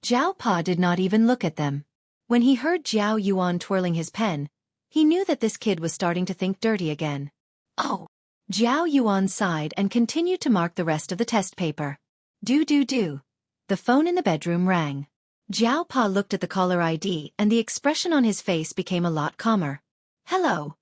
Zhao Pa did not even look at them. When he heard Zhao Yuan twirling his pen, he knew that this kid was starting to think dirty again. Oh! Zhao Yuan sighed and continued to mark the rest of the test paper. Do. The phone in the bedroom rang. Zhao Pa looked at the caller ID and the expression on his face became a lot calmer. Hello.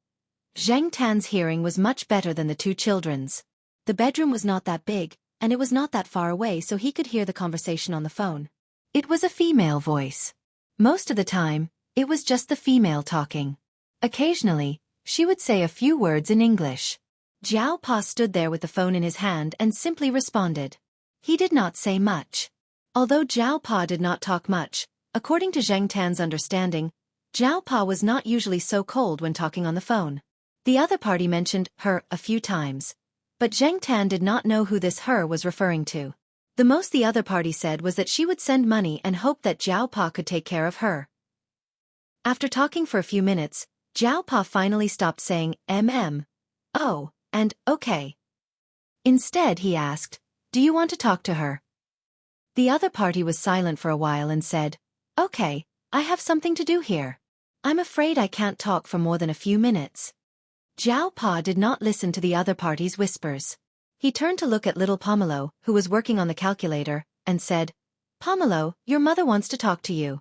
Zhang Tan's hearing was much better than the two children's. The bedroom was not that big, and it was not that far away, so he could hear the conversation on the phone. It was a female voice. Most of the time, it was just the female talking. Occasionally, she would say a few words in English. Zhao Pa stood there with the phone in his hand and simply responded. He did not say much. Although Zhao Pa did not talk much, according to Zhang Tan's understanding, Zhao Pa was not usually so cold when talking on the phone. The other party mentioned her a few times, but Zhang Tan did not know who this her was referring to. The most the other party said was that she would send money and hope that Zhao Pa could take care of her. After talking for a few minutes, Zhao Pa finally stopped saying oh, and okay. Instead he asked, do you want to talk to her? The other party was silent for a while and said, okay, I have something to do here. I'm afraid I can't talk for more than a few minutes. Zhao Pa did not listen to the other party's whispers. He turned to look at little Pomelo, who was working on the calculator, and said, Pomelo, your mother wants to talk to you.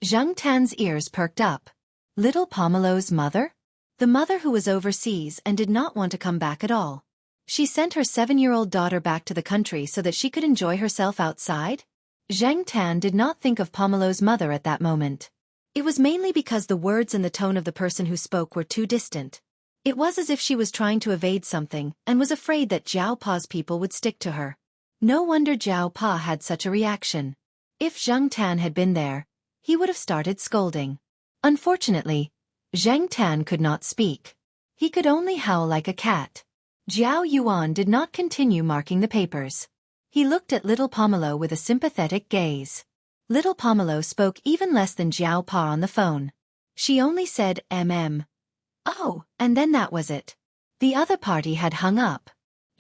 Zhang Tan's ears perked up. Little Pomelo's mother? The mother who was overseas and did not want to come back at all. She sent her 7-year-old daughter back to the country so that she could enjoy herself outside? Zhang Tan did not think of Pomelo's mother at that moment. It was mainly because the words and the tone of the person who spoke were too distant. It was as if she was trying to evade something and was afraid that Zhao Pa's people would stick to her. No wonder Zhao Pa had such a reaction. If Zhang Tan had been there, he would have started scolding. Unfortunately, Zhang Tan could not speak. He could only howl like a cat. Zhao Yuan did not continue marking the papers. He looked at little Pomelo with a sympathetic gaze. Little Pomelo spoke even less than Zhao Pa on the phone. She only said oh, and then that was it. The other party had hung up.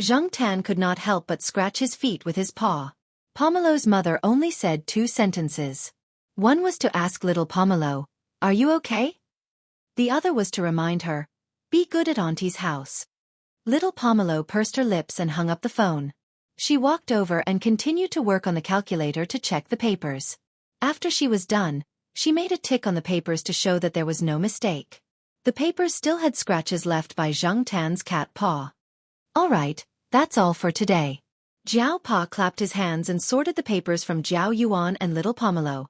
Zhang Tan could not help but scratch his feet with his paw. Pomelo's mother only said 2 sentences. One was to ask little Pomelo, are you okay? The other was to remind her, be good at Auntie's house. Little Pomelo pursed her lips and hung up the phone. She walked over and continued to work on the calculator to check the papers. After she was done, she made a tick on the papers to show that there was no mistake. The papers still had scratches left by Zhang Tan's cat paw. All right, that's all for today. Zhao Pa clapped his hands and sorted the papers from Zhao Yuan and little Pomelo.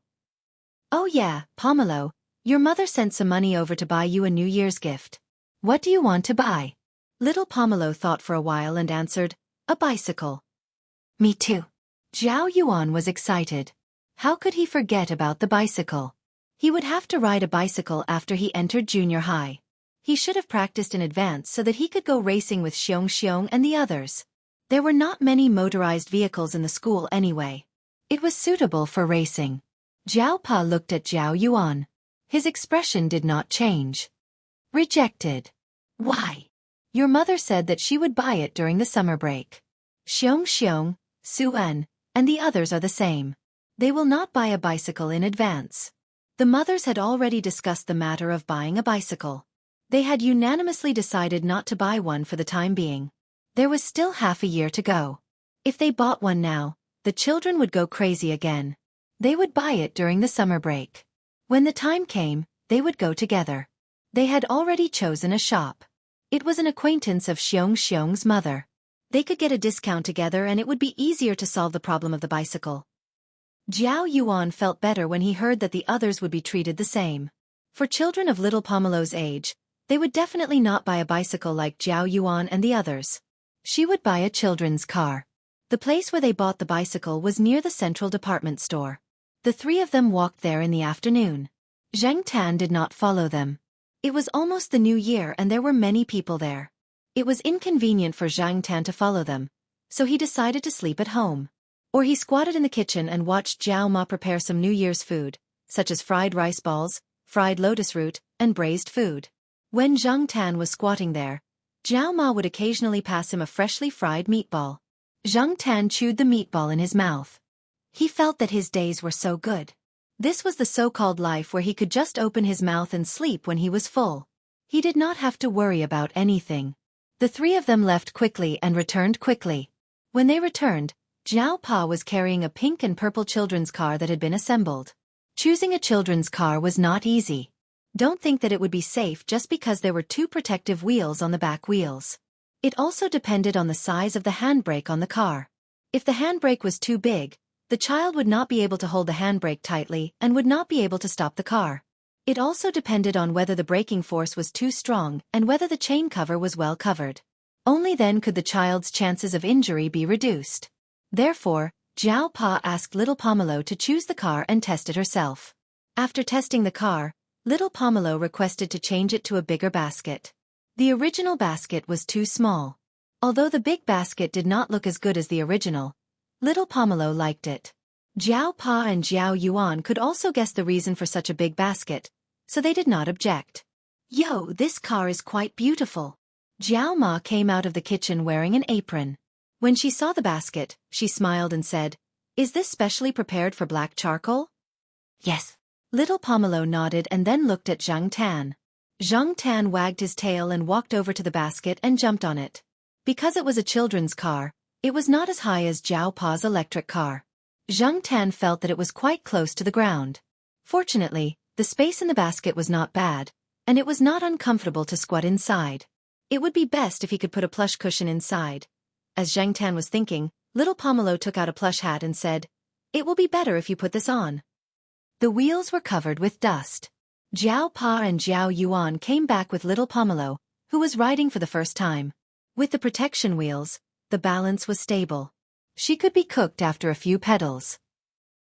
Oh yeah, Pomelo, your mother sent some money over to buy you a New Year's gift. What do you want to buy? Little Pomelo thought for a while and answered, a bicycle. Me too. Zhao Yuan was excited. How could he forget about the bicycle? He would have to ride a bicycle after he entered junior high. He should have practiced in advance so that he could go racing with Xiong and the others. There were not many motorized vehicles in the school anyway. It was suitable for racing. Zhao Pa looked at Zhao Yuan. His expression did not change. Rejected. Why? Your mother said that she would buy it during the summer break. Xiong, Su-en, and the others are the same. They will not buy a bicycle in advance. The mothers had already discussed the matter of buying a bicycle. They had unanimously decided not to buy one for the time being. There was still half a year to go. If they bought one now, the children would go crazy again. They would buy it during the summer break. When the time came, they would go together. They had already chosen a shop. It was an acquaintance of Xiong's mother. They could get a discount together and it would be easier to solve the problem of the bicycle. Zhao Yuan felt better when he heard that the others would be treated the same. For children of little Pomelo's age, They would definitely not buy a bicycle like Zhao Yuan and the others. She would buy a children's car. The place where they bought the bicycle was near the central department store. The three of them walked there in the afternoon. Zhang Tan did not follow them. It was almost the new year and there were many people there. It was inconvenient for Zhang Tan to follow them, so he decided to sleep at home. Or he squatted in the kitchen and watched Zhao Ma prepare some New Year's food, such as fried rice balls, fried lotus root, and braised food. When Zhang Tan was squatting there, Zhao Ma would occasionally pass him a freshly fried meatball. Zhang Tan chewed the meatball in his mouth. He felt that his days were so good. This was the so-called life where he could just open his mouth and sleep when he was full. He did not have to worry about anything. The three of them left quickly and returned quickly. When they returned, Zhao Pa was carrying a pink and purple children's car that had been assembled. Choosing a children's car was not easy. Don't think that it would be safe just because there were two protective wheels on the back wheels. It also depended on the size of the handbrake on the car. If the handbrake was too big, the child would not be able to hold the handbrake tightly and would not be able to stop the car. It also depended on whether the braking force was too strong and whether the chain cover was well covered. Only then could the child's chances of injury be reduced. Therefore, Zhao Pa asked little Pomelo to choose the car and test it herself. After testing the car, little Pomelo requested to change it to a bigger basket. The original basket was too small. Although the big basket did not look as good as the original, little Pomelo liked it. Zhao Pa and Zhao Yuan could also guess the reason for such a big basket, so they did not object. Yo, this car is quite beautiful. Zhao Ma came out of the kitchen wearing an apron. When she saw the basket, she smiled and said, "Is this specially prepared for black charcoal?" "Yes." Little Pomelo nodded and then looked at Zhang Tan. Zhang Tan wagged his tail and walked over to the basket and jumped on it. Because it was a children's car, it was not as high as Zhao Pa's electric car. Zhang Tan felt that it was quite close to the ground. Fortunately, the space in the basket was not bad, and it was not uncomfortable to squat inside. It would be best if he could put a plush cushion inside. As Zhang Tan was thinking, little Pomelo took out a plush hat and said, "It will be better if you put this on." The wheels were covered with dust. Zhao Pa and Zhao Yuan came back with little Pomelo, who was riding for the first time. With the protection wheels, the balance was stable. She could be cooked after a few pedals.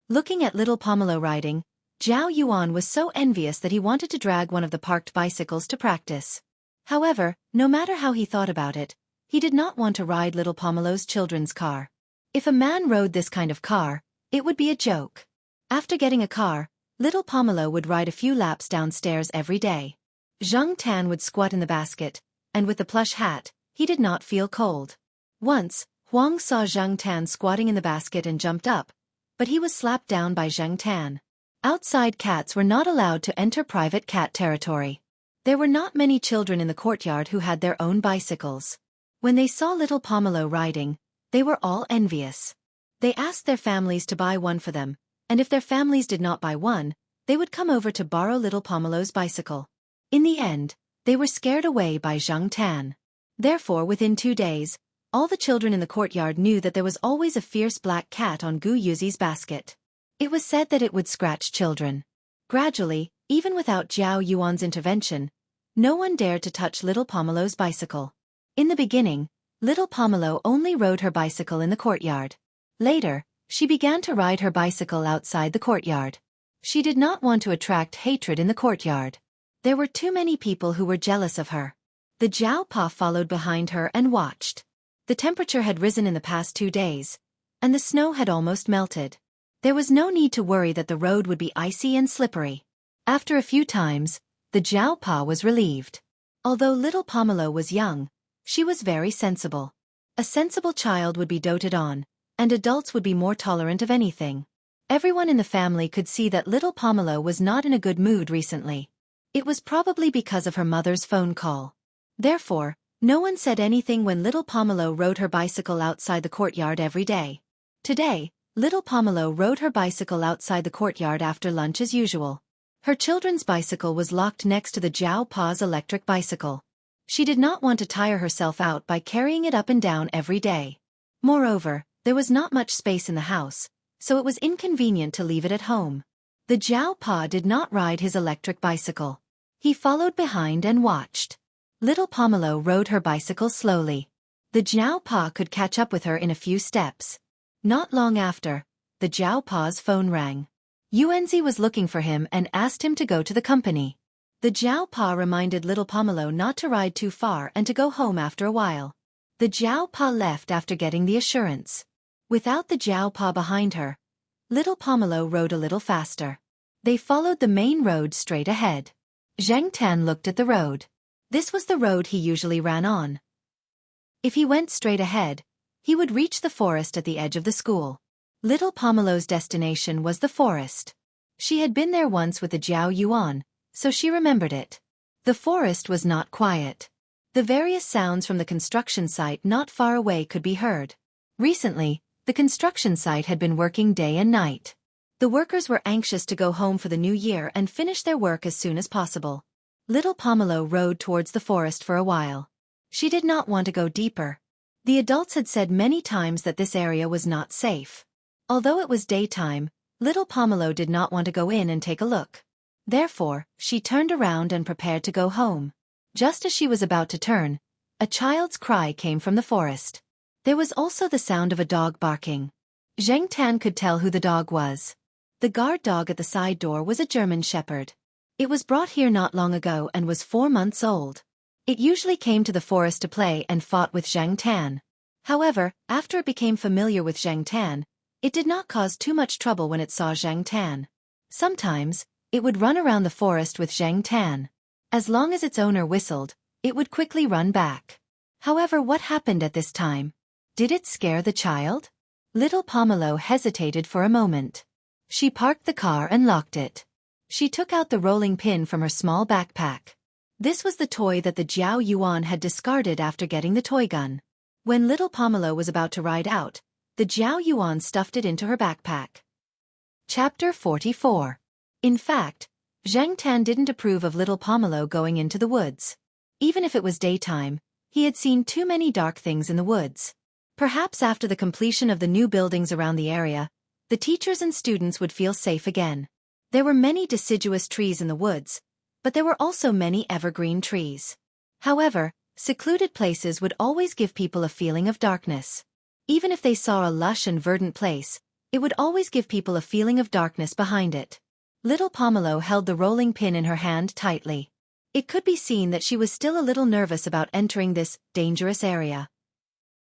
Looking at little Pomelo riding, Zhao Yuan was so envious that he wanted to drag one of the parked bicycles to practice. However, no matter how he thought about it, he did not want to ride little Pomelo's children's car. If a man rode this kind of car, it would be a joke. After getting a car, little Pomelo would ride a few laps downstairs every day. Zhang Tan would squat in the basket, and with the plush hat, he did not feel cold. Once, Huang saw Zhang Tan squatting in the basket and jumped up, but he was slapped down by Zhang Tan. Outside cats were not allowed to enter private cat territory. There were not many children in the courtyard who had their own bicycles. When they saw little Pomelo riding, they were all envious. They asked their families to buy one for them, and if their families did not buy one, they would come over to borrow little Pomelo's bicycle. In the end, they were scared away by Zhang Tan. Therefore, within 2 days, all the children in the courtyard knew that there was always a fierce black cat on Gu Yuzi's basket. It was said that it would scratch children. Gradually, even without Zhao Yuan's intervention, no one dared to touch little Pomelo's bicycle. In the beginning, little Pomelo only rode her bicycle in the courtyard. Later, she began to ride her bicycle outside the courtyard. She did not want to attract hatred in the courtyard. There were too many people who were jealous of her. The Zhao Pa followed behind her and watched. The temperature had risen in the past 2 days, and the snow had almost melted. There was no need to worry that the road would be icy and slippery. After a few times, the Zhao Pa was relieved. Although little Pomelo was young, she was very sensible. A sensible child would be doted on, and adults would be more tolerant of anything. Everyone in the family could see that little Pomelo was not in a good mood recently. It was probably because of her mother's phone call. Therefore, no one said anything when little Pomelo rode her bicycle outside the courtyard every day. Today, little Pomelo rode her bicycle outside the courtyard after lunch as usual. Her children's bicycle was locked next to the Zhao Pa's electric bicycle. She did not want to tire herself out by carrying it up and down every day. Moreover, there was not much space in the house, so it was inconvenient to leave it at home. The Zhao Pa did not ride his electric bicycle. He followed behind and watched. Little Pomelo rode her bicycle slowly. The Jiao Pa could catch up with her in a few steps. Not long after, the Jiao Pa's phone rang. Yuanzi was looking for him and asked him to go to the company. The Jiao Pa reminded Little Pomelo not to ride too far and to go home after a while. The Jiao Pa left after getting the assurance. Without the Jiao Pa behind her, Little Pomelo rode a little faster. They followed the main road straight ahead. Zhang Tan looked at the road. This was the road he usually ran on. If he went straight ahead, he would reach the forest at the edge of the school. Little Pomelo's destination was the forest. She had been there once with the Jiao Yuan, so she remembered it. The forest was not quiet. The various sounds from the construction site not far away could be heard. Recently, the construction site had been working day and night. The workers were anxious to go home for the new year and finish their work as soon as possible. Little Pomelo rode towards the forest for a while. She did not want to go deeper. The adults had said many times that this area was not safe. Although it was daytime, Little Pomelo did not want to go in and take a look. Therefore, she turned around and prepared to go home. Just as she was about to turn, a child's cry came from the forest. There was also the sound of a dog barking. Zheng Tan could tell who the dog was. The guard dog at the side door was a German shepherd. It was brought here not long ago and was 4 months old. It usually came to the forest to play and fought with Zhang Tan. However, after it became familiar with Zhang Tan, it did not cause too much trouble when it saw Zhang Tan. Sometimes, it would run around the forest with Zhang Tan. As long as its owner whistled, it would quickly run back. However, what happened at this time? Did it scare the child? Little Pomelo hesitated for a moment. She parked the car and locked it. She took out the rolling pin from her small backpack. This was the toy that the Jiao Yuan had discarded after getting the toy gun. When Little Pomelo was about to ride out, the Jiao Yuan stuffed it into her backpack. Chapter 44. In fact, Zhang Tan didn't approve of Little Pomelo going into the woods. Even if it was daytime, he had seen too many dark things in the woods. Perhaps after the completion of the new buildings around the area, the teachers and students would feel safe again. There were many deciduous trees in the woods, but there were also many evergreen trees. However, secluded places would always give people a feeling of darkness. Even if they saw a lush and verdant place, it would always give people a feeling of darkness behind it. Little Pomelo held the rolling pin in her hand tightly. It could be seen that she was still a little nervous about entering this dangerous area.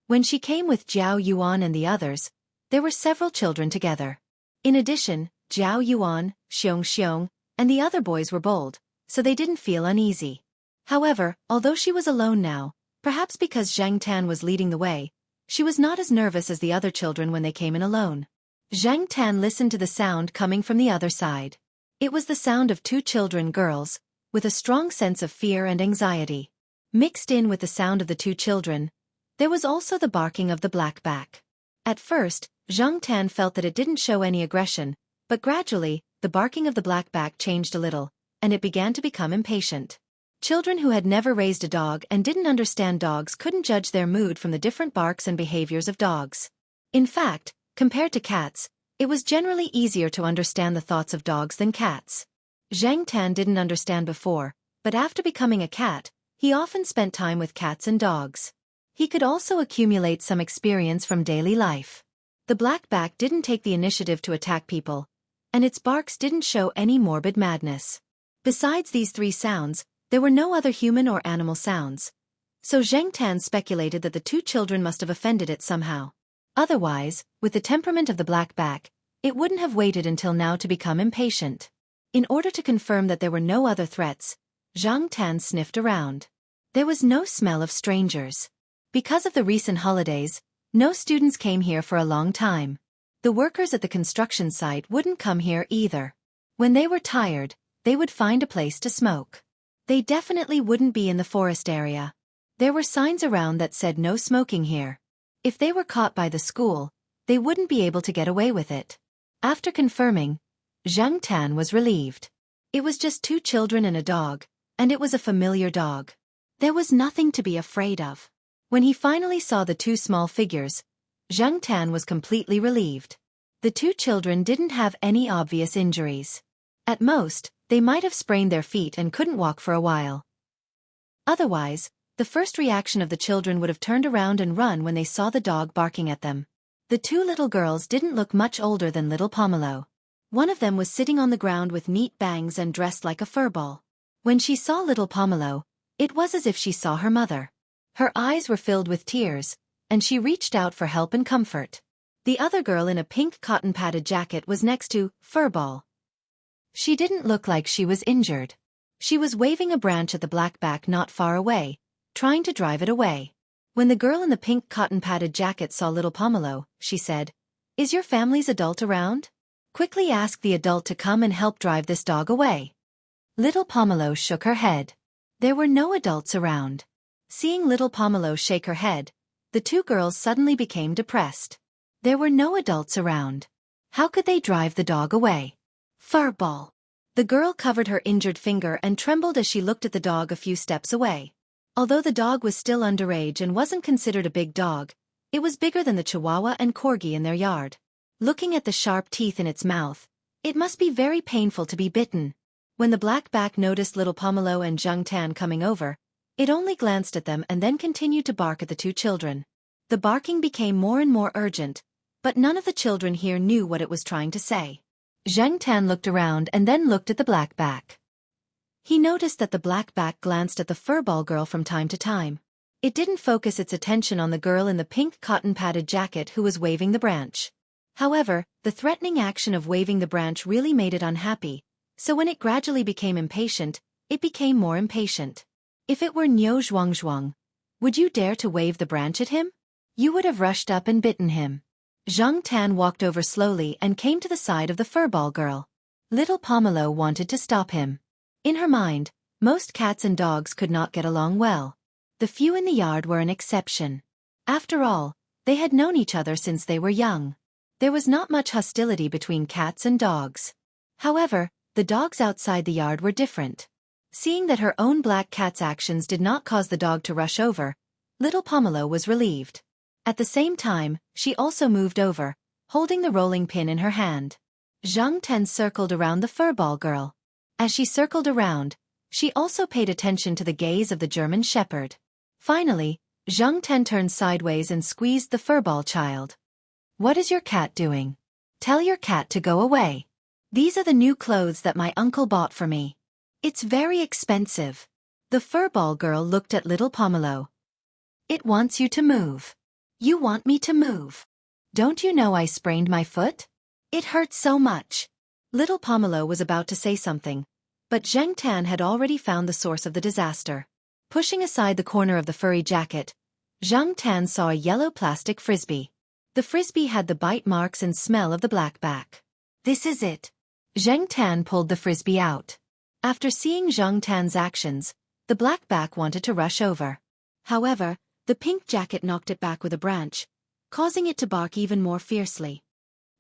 When she came with Jiao Yuan and the others, there were several children together. In addition, Jiao Yuan, Xiong, and the other boys were bold, so they didn't feel uneasy. However, although she was alone now, perhaps because Zhang Tan was leading the way, she was not as nervous as the other children when they came in alone. Zhang Tan listened to the sound coming from the other side. It was the sound of 2 children girls, with a strong sense of fear and anxiety. Mixed in with the sound of the 2 children, there was also the barking of the blackback. At first, Zhang Tan felt that it didn't show any aggression, but gradually, the barking of the blackback changed a little, and it began to become impatient. Children who had never raised a dog and didn't understand dogs couldn't judge their mood from the different barks and behaviors of dogs. In fact, compared to cats, it was generally easier to understand the thoughts of dogs than cats. Zhang Tan didn't understand before, but after becoming a cat, he often spent time with cats and dogs. He could also accumulate some experience from daily life. The blackback didn't take the initiative to attack people, and its barks didn't show any morbid madness. Besides these 3 sounds, there were no other human or animal sounds. So Zhang Tan speculated that the 2 children must have offended it somehow. Otherwise, with the temperament of the blackback, it wouldn't have waited until now to become impatient. In order to confirm that there were no other threats, Zhang Tan sniffed around. There was no smell of strangers. Because of the recent holidays, no students came here for a long time. The workers at the construction site wouldn't come here either. When they were tired, they would find a place to smoke. They definitely wouldn't be in the forest area. There were signs around that said no smoking here. If they were caught by the school, they wouldn't be able to get away with it. After confirming, Zhang Tan was relieved. It was just 2 children and a dog, and it was a familiar dog. There was nothing to be afraid of. When he finally saw the 2 small figures, Zhang Tan was completely relieved. The 2 children didn't have any obvious injuries. At most, They might have sprained their feet and couldn't walk for a while. Otherwise, the first reaction of the children would have turned around and run when they saw the dog barking at them. The two little girls didn't look much older than little Pomelo. One of them was sitting on the ground with neat bangs and dressed like a furball. When she saw little Pomelo, it was as if she saw her mother. Her eyes were filled with tears, and she reached out for help and comfort. The other girl in a pink cotton-padded jacket was next to Furball. She didn't look like she was injured. She was waving a branch at the blackback not far away, trying to drive it away. When the girl in the pink cotton-padded jacket saw little Pomelo, she said, "Is your family's adult around? Quickly ask the adult to come and help drive this dog away." Little Pomelo shook her head. There were no adults around. Seeing little Pomelo shake her head, the two girls suddenly became depressed. There were no adults around. How could they drive the dog away? Furball. The girl covered her injured finger and trembled as she looked at the dog a few steps away. Although the dog was still underage and wasn't considered a big dog, it was bigger than the Chihuahua and Corgi in their yard. Looking at the sharp teeth in its mouth, it must be very painful to be bitten. When the blackback noticed little Pomelo and Zhang Tan coming over, it only glanced at them and then continued to bark at the two children. The barking became more and more urgent, but none of the children here knew what it was trying to say. Zhang Tan looked around and then looked at the blackback. He noticed that the blackback glanced at the furball girl from time to time. It didn't focus its attention on the girl in the pink cotton-padded jacket who was waving the branch. However, the threatening action of waving the branch really made it unhappy, so when it gradually became impatient, it became more impatient. If it were Niu Zhuangzhuang, would you dare to wave the branch at him? You would have rushed up and bitten him. Zhang Tan walked over slowly and came to the side of the furball girl. Little Pomelo wanted to stop him. In her mind, most cats and dogs could not get along well. The few in the yard were an exception. After all, they had known each other since they were young. There was not much hostility between cats and dogs. However, the dogs outside the yard were different. Seeing that her own black cat's actions did not cause the dog to rush over, little Pomelo was relieved. At the same time, she also moved over, holding the rolling pin in her hand. Zhang Tan circled around the furball girl. As she circled around, she also paid attention to the gaze of the German shepherd. Finally, Zhang Tan turned sideways and squeezed the furball child. "What is your cat doing? Tell your cat to go away. These are the new clothes that my uncle bought for me. It's very expensive." The furball girl looked at little Pomelo. "It wants you to move. You want me to move. Don't you know I sprained my foot? It hurts so much." Little Pomelo was about to say something, but Zhang Tan had already found the source of the disaster. Pushing aside the corner of the furry jacket, Zhang Tan saw a yellow plastic frisbee. The frisbee had the bite marks and smell of the blackback. "This is it." Zhang Tan pulled the frisbee out. After seeing Zhang Tan's actions, the blackback wanted to rush over. However, the pink jacket knocked it back with a branch, causing it to bark even more fiercely.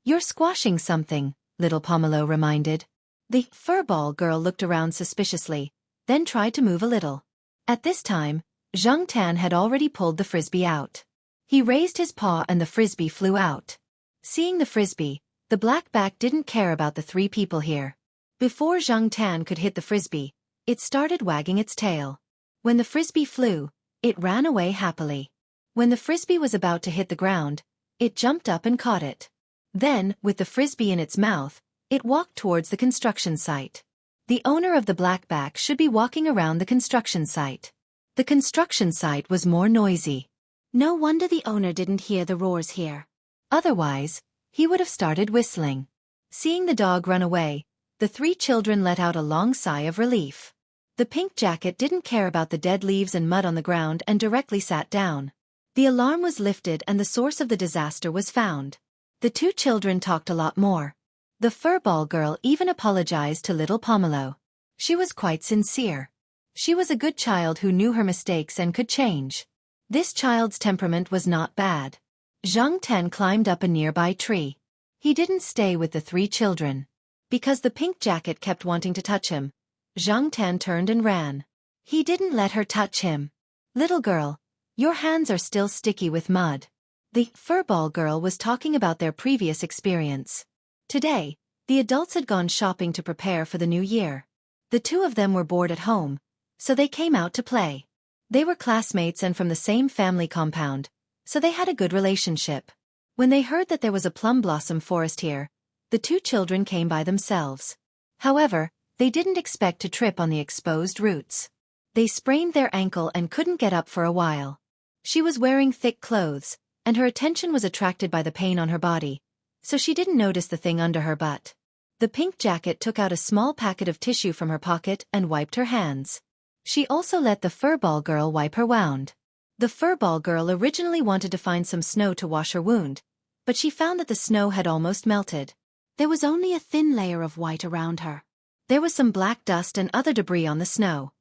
"You're squashing something," little Pomelo reminded. The furball girl looked around suspiciously, then tried to move a little. At this time, Zhang Tan had already pulled the frisbee out. He raised his paw and the frisbee flew out. Seeing the frisbee, the blackback didn't care about the three people here. Before Zhang Tan could hit the frisbee, it started wagging its tail. When the frisbee flew, it ran away happily. When the frisbee was about to hit the ground, it jumped up and caught it. Then, with the frisbee in its mouth, it walked towards the construction site. The owner of the blackback should be walking around the construction site. The construction site was more noisy. No wonder the owner didn't hear the roars here. Otherwise, he would have started whistling. Seeing the dog run away, the three children let out a long sigh of relief. The pink jacket didn't care about the dead leaves and mud on the ground and directly sat down. The alarm was lifted and the source of the disaster was found. The two children talked a lot more. The furball girl even apologized to little Pomelo. She was quite sincere. She was a good child who knew her mistakes and could change. This child's temperament was not bad. Zhang Tan climbed up a nearby tree. He didn't stay with the three children. Because the pink jacket kept wanting to touch him, Zhang Tan turned and ran. He didn't let her touch him. "Little girl, your hands are still sticky with mud." The furball girl was talking about their previous experience. Today, the adults had gone shopping to prepare for the new year. The two of them were bored at home, so they came out to play. They were classmates and from the same family compound, so they had a good relationship. When they heard that there was a plum blossom forest here, the two children came by themselves. However, they didn't expect to trip on the exposed roots. They sprained their ankle and couldn't get up for a while. She was wearing thick clothes, and her attention was attracted by the pain on her body, so she didn't notice the thing under her butt. The pink jacket took out a small packet of tissue from her pocket and wiped her hands. She also let the furball girl wipe her wound. The furball girl originally wanted to find some snow to wash her wound, but she found that the snow had almost melted. There was only a thin layer of white around her. There was some black dust and other debris on the snow.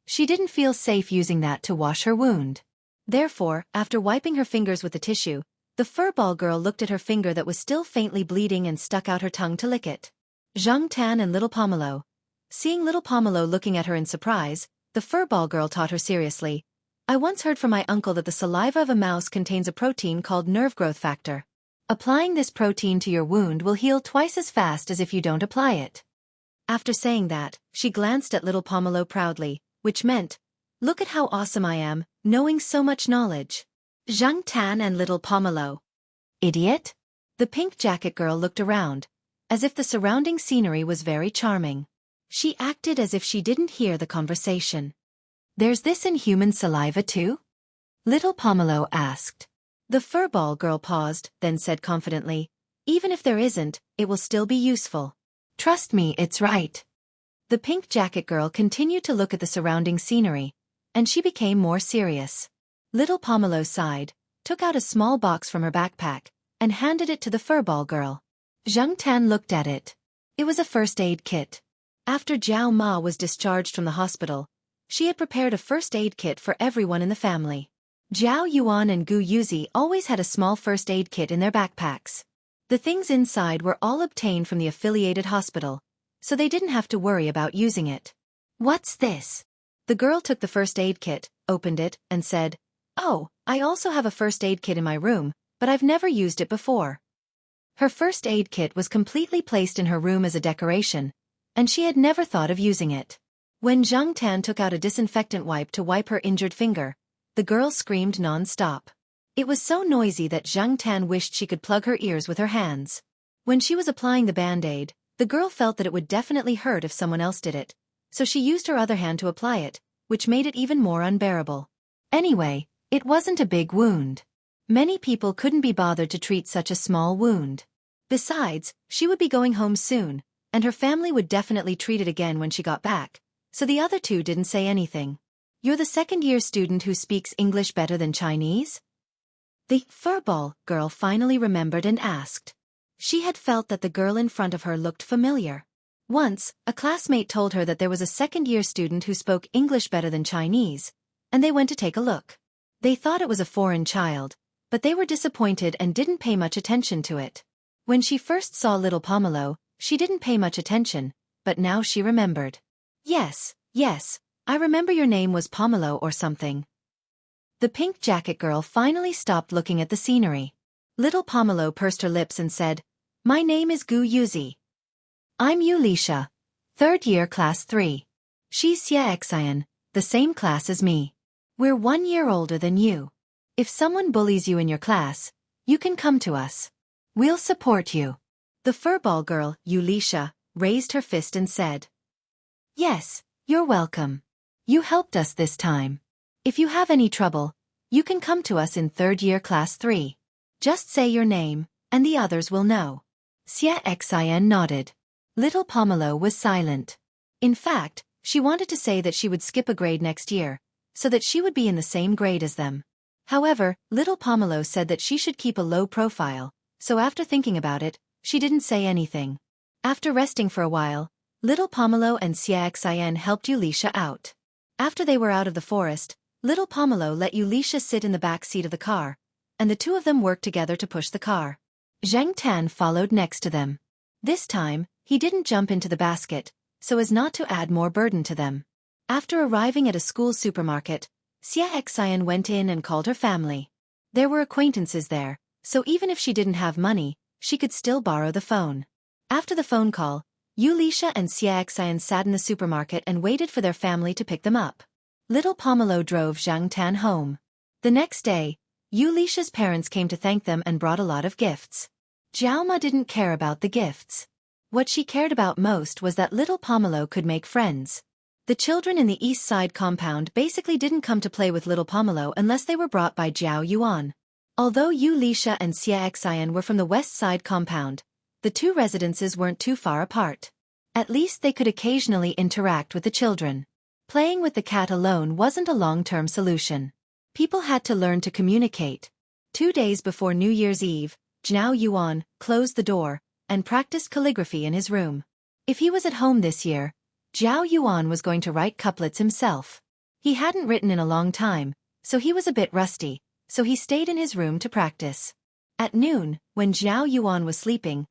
She didn't feel safe using that to wash her wound. Therefore, after wiping her fingers with the tissue, the furball girl looked at her finger that was still faintly bleeding and stuck out her tongue to lick it. Zhang Tan and little Pomelo. Seeing little Pomelo looking at her in surprise, the furball girl taught her seriously, "I once heard from my uncle that the saliva of a mouse contains a protein called nerve growth factor. Applying this protein to your wound will heal twice as fast as if you don't apply it." After saying that, she glanced at little Pomelo proudly, which meant, "Look at how awesome I am, knowing so much knowledge." Zhang Tan and little Pomelo. Idiot? The pink jacket girl looked around, as if the surrounding scenery was very charming. She acted as if she didn't hear the conversation. "There's this in human saliva too?" Little Pomelo asked. The furball girl paused, then said confidently, "Even if there isn't, it will still be useful. Trust me, it's right." The pink jacket girl continued to look at the surrounding scenery, and she became more serious. Little Pomelo sighed, took out a small box from her backpack, and handed it to the furball girl. Zhang Tan looked at it. It was a first aid kit. After Jiao Ma was discharged from the hospital, she had prepared a first aid kit for everyone in the family. Jiao Yuan and Gu Yuzi always had a small first aid kit in their backpacks. The things inside were all obtained from the affiliated hospital, so they didn't have to worry about using it. "What's this?" The girl took the first aid kit, opened it, and said, "Oh, I also have a first aid kit in my room, but I've never used it before." Her first aid kit was completely placed in her room as a decoration, and she had never thought of using it. When Zhang Tan took out a disinfectant wipe to wipe her injured finger, the girl screamed non-stop. It was so noisy that Zhang Tan wished she could plug her ears with her hands. When she was applying the band-aid, the girl felt that it would definitely hurt if someone else did it, so she used her other hand to apply it, which made it even more unbearable. Anyway, it wasn't a big wound. Many people couldn't be bothered to treat such a small wound. Besides, she would be going home soon, and her family would definitely treat it again when she got back, so the other two didn't say anything. "You're the second-year student who speaks English better than Chinese?" The furball girl finally remembered and asked. She had felt that the girl in front of her looked familiar. Once, a classmate told her that there was a second-year student who spoke English better than Chinese, and they went to take a look. They thought it was a foreign child, but they were disappointed and didn't pay much attention to it. When she first saw little Pomelo, she didn't pay much attention, but now she remembered. Yes, I remember your name was Pomelo or something." The pink jacket girl finally stopped looking at the scenery. Little Pomelo pursed her lips and said, "My name is Gu Yuzi. I'm Yulisha, 3rd year class 3. She's Xiaofan, the same class as me. We're 1 year older than you. If someone bullies you in your class, you can come to us. We'll support you." The furball girl, Yulisha, raised her fist and said, "Yes, you're welcome. You helped us this time. If you have any trouble, you can come to us in 3rd year class 3. Just say your name, and the others will know." Xiaofan nodded. Little Pomelo was silent. In fact, she wanted to say that she would skip a grade next year, so that she would be in the same grade as them. However, little Pomelo said that she should keep a low profile, so after thinking about it, she didn't say anything. After resting for a while, little Pomelo and Xiaofan helped Yulisha out. After they were out of the forest, little Pomelo let Yulisha sit in the back seat of the car, and the two of them worked together to push the car. Zhang Tan followed next to them. This time, he didn't jump into the basket, so as not to add more burden to them. After arriving at a school supermarket, Xiaofan went in and called her family. There were acquaintances there, so even if she didn't have money, she could still borrow the phone. After the phone call, Wuxia and Xiaofan sat in the supermarket and waited for their family to pick them up. Little Pomelo drove Zhang Tan home. The next day, Wuxia's parents came to thank them and brought a lot of gifts. Zhao Ma didn't care about the gifts. What she cared about most was that little Pomelo could make friends. The children in the East Side compound basically didn't come to play with little Pomelo unless they were brought by Zhao Yuan. Although Wuxia and Xiaofan were from the West Side compound, the two residences weren't too far apart. At least they could occasionally interact with the children. Playing with the cat alone wasn't a long-term solution. People had to learn to communicate. 2 days before New Year's Eve, Zhao Yuan closed the door and practiced calligraphy in his room. If he was at home this year, Zhao Yuan was going to write couplets himself. He hadn't written in a long time, so he was a bit rusty, so he stayed in his room to practice. At noon, when Zhao Yuan was sleeping,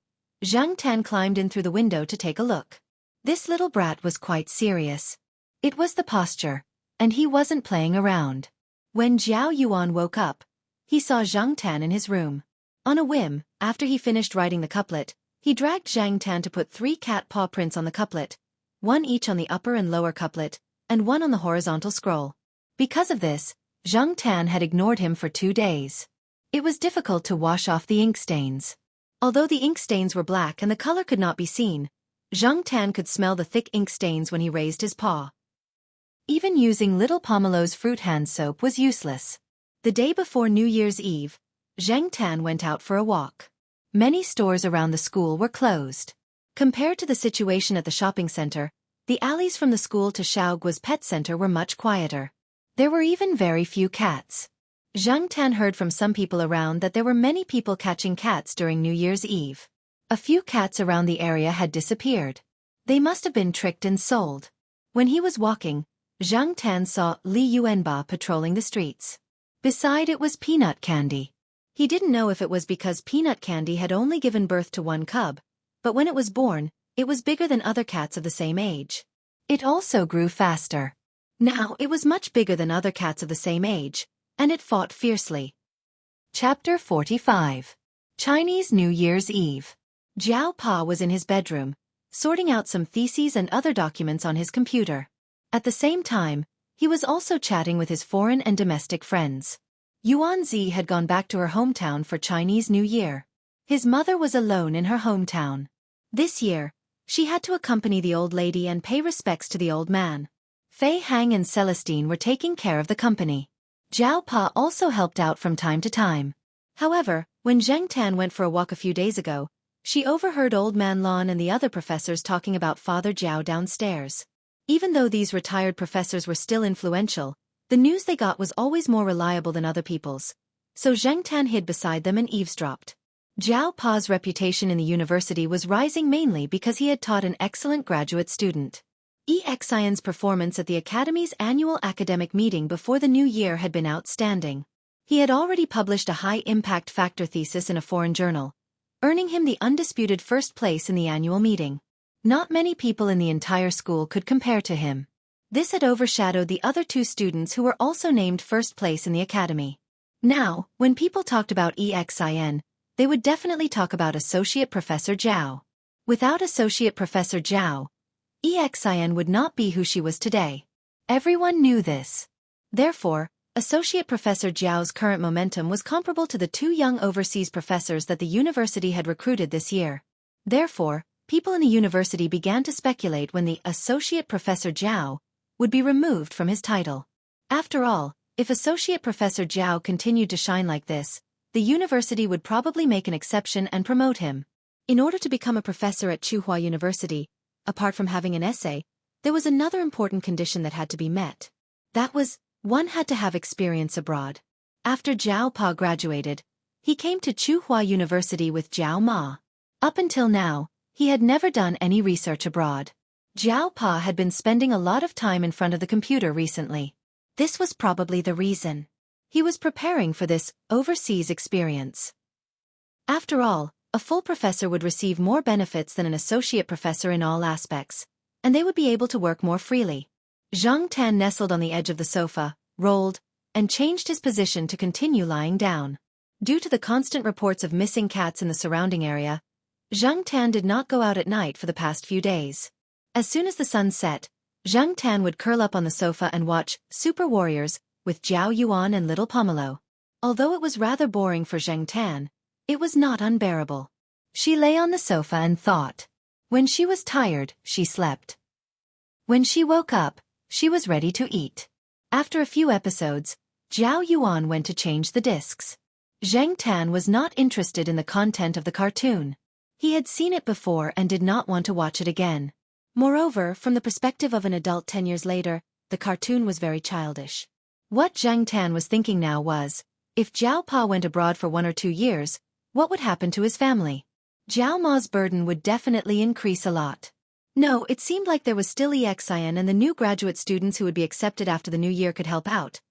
Zhang Tan climbed in through the window to take a look. This little brat was quite serious. It was the posture, and he wasn't playing around. When Zhao Yuan woke up, he saw Zhang Tan in his room. On a whim, after he finished writing the couplet, he dragged Zhang Tan to put 3 cat paw prints on the couplet, 1 each on the upper and lower couplet, and 1 on the horizontal scroll. Because of this, Zhang Tan had ignored him for 2 days. It was difficult to wash off the ink stains. Although the ink stains were black and the color could not be seen, Zhang Tan could smell the thick ink stains when he raised his paw. Even using little Pomelo's fruit hand soap was useless. The day before New Year's Eve, Zhang Tan went out for a walk. Many stores around the school were closed. Compared to the situation at the shopping center, the alleys from the school to Xiaoguo's pet center were much quieter. There were even very few cats. Zhang Tan heard from some people around that there were many people catching cats during New Year's Eve. A few cats around the area had disappeared. They must have been tricked and sold. When he was walking, Zhang Tan saw Li Yuanba patrolling the streets. Beside it was Peanut Candy. He didn't know if it was because Peanut Candy had only given birth to 1 cub, but when it was born, it was bigger than other cats of the same age. It also grew faster. Now it was much bigger than other cats of the same age, and it fought fiercely. Chapter 45. Chinese New Year's Eve. Jiao Pa was in his bedroom, sorting out some theses and other documents on his computer. At the same time, he was also chatting with his foreign and domestic friends. Yuan Zi had gone back to her hometown for Chinese New Year. His mother was alone in her hometown. This year, she had to accompany the old lady and pay respects to the old man. Fei Hang and Celestine were taking care of the company. Jiao Pa also helped out from time to time. However, when Zhang Tan went for a walk a few days ago, she overheard Old Man Lon and the other professors talking about Father Jiao downstairs. Even though these retired professors were still influential, the news they got was always more reliable than other people's. So Zhang Tan hid beside them and eavesdropped. Jiao Pa's reputation in the university was rising mainly because he had taught an excellent graduate student. Xian's performance at the Academy's annual academic meeting before the new year had been outstanding. He had already published a high-impact factor thesis in a foreign journal, earning him the undisputed first place in the annual meeting. Not many people in the entire school could compare to him. This had overshadowed the other 2 students who were also named first place in the academy. Now, when people talked about Xian, they would definitely talk about Associate Professor Zhao. Without Associate Professor Zhao, Xian would not be who she was today. Everyone knew this. Therefore, Associate Professor Zhao's current momentum was comparable to the 2 young overseas professors that the university had recruited this year. Therefore, people in the university began to speculate when the Associate Professor Zhao would be removed from his title. After all, if Associate Professor Zhao continued to shine like this, the university would probably make an exception and promote him. In order to become a professor at Tsinghua University, apart from having an essay, there was another important condition that had to be met. That was, one had to have experience abroad. After Jiao Pa graduated, he came to Tsinghua University with Jiao Ma. Up until now, he had never done any research abroad. Jiao Pa had been spending a lot of time in front of the computer recently. This was probably the reason. He was preparing for this overseas experience. After all, a full professor would receive more benefits than an associate professor in all aspects, and they would be able to work more freely. Zhang Tan nestled on the edge of the sofa, rolled, and changed his position to continue lying down. Due to the constant reports of missing cats in the surrounding area, Zhang Tan did not go out at night for the past few days. As soon as the sun set, Zhang Tan would curl up on the sofa and watch Super Warriors with Zhao Yuan and little Pomelo. Although it was rather boring for Zhang Tan, it was not unbearable. She lay on the sofa and thought. When she was tired, she slept. When she woke up, she was ready to eat. After a few episodes, Zhao Yuan went to change the discs. Zhang Tan was not interested in the content of the cartoon. He had seen it before and did not want to watch it again. Moreover, from the perspective of an adult 10 years later, the cartoon was very childish. What Zhang Tan was thinking now was, if Zhao Pa went abroad for 1 or 2 years, what would happen to his family? Zhao Ma's burden would definitely increase a lot. No, it seemed like there was still EXIN and the new graduate students who would be accepted after the new year could help out.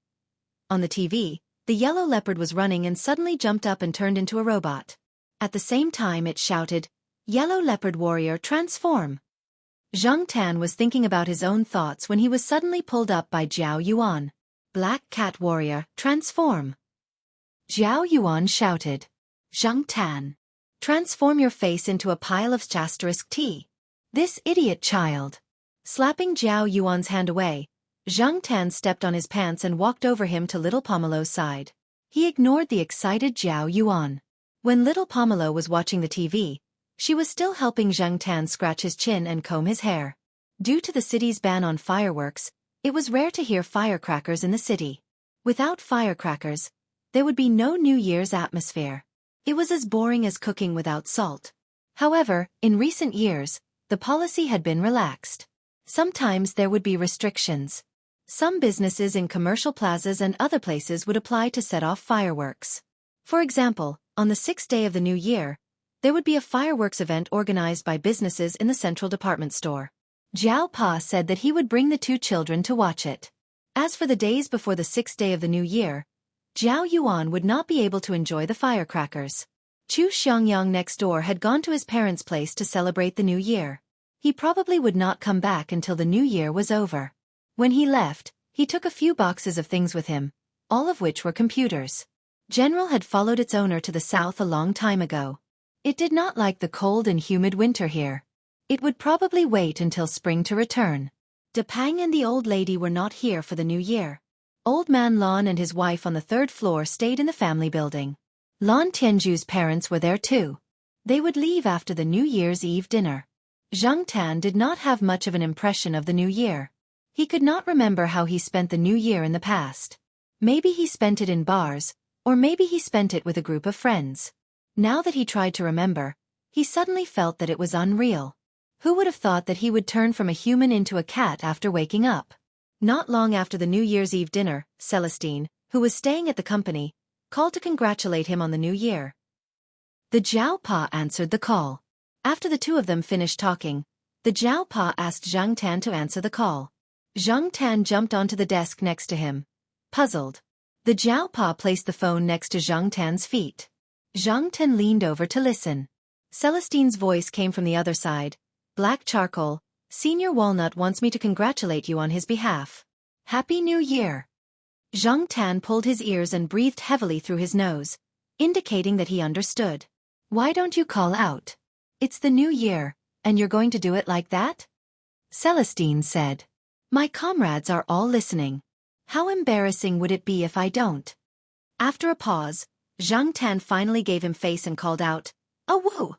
On the TV, the yellow leopard was running and suddenly jumped up and turned into a robot. At the same time it shouted, "Yellow Leopard Warrior, transform!" Zhang Tan was thinking about his own thoughts when he was suddenly pulled up by Zhao Yuan. "Black Cat Warrior, transform!" Zhao Yuan shouted. "Zhang Tan, transform your face into a pile of *T. This idiot child." Slapping Zhao Yuan's hand away, Zhang Tan stepped on his pants and walked over him to little Pomelo's side. He ignored the excited Zhao Yuan. When little Pomelo was watching the TV, she was still helping Zhang Tan scratch his chin and comb his hair. Due to the city's ban on fireworks, it was rare to hear firecrackers in the city. Without firecrackers, there would be no New Year's atmosphere. It was as boring as cooking without salt. However, in recent years, the policy had been relaxed. Sometimes there would be restrictions. Some businesses in commercial plazas and other places would apply to set off fireworks. For example, on the 6th day of the new year, there would be a fireworks event organized by businesses in the central department store. Zhao Pa said that he would bring the 2 children to watch it. As for the days before the 6th day of the new year, Zhao Yuan would not be able to enjoy the firecrackers. Chu Xiangyang next door had gone to his parents' place to celebrate the new year. He probably would not come back until the new year was over. When he left, he took a few boxes of things with him, all of which were computers. General had followed its owner to the south a long time ago. It did not like the cold and humid winter here. It would probably wait until spring to return. Depang and the old lady were not here for the new year. Old man Lon and his wife on the 3rd floor stayed in the family building. Lon Tianju's parents were there too. They would leave after the New Year's Eve dinner. Zhang Tan did not have much of an impression of the new year. He could not remember how he spent the new year in the past. Maybe he spent it in bars, or maybe he spent it with a group of friends. Now that he tried to remember, he suddenly felt that it was unreal. Who would have thought that he would turn from a human into a cat after waking up? Not long after the New Year's Eve dinner, Celestine, who was staying at the company, called to congratulate him on the new year. The Zhao Pa answered the call. After the 2 of them finished talking, the Zhao Pa asked Zhang Tan to answer the call. Zhang Tan jumped onto the desk next to him. Puzzled. The Zhao Pa placed the phone next to Zhang Tan's feet. Zhang Tan leaned over to listen. Celestine's voice came from the other side. "Black Charcoal, Senior Walnut wants me to congratulate you on his behalf. Happy New Year." Zhang Tan pulled his ears and breathed heavily through his nose, indicating that he understood. "Why don't you call out? It's the new year, and you're going to do it like that?" Celestine said. "My comrades are all listening. How embarrassing would it be if I don't?" After a pause, Zhang Tan finally gave him face and called out, "Oh woo!"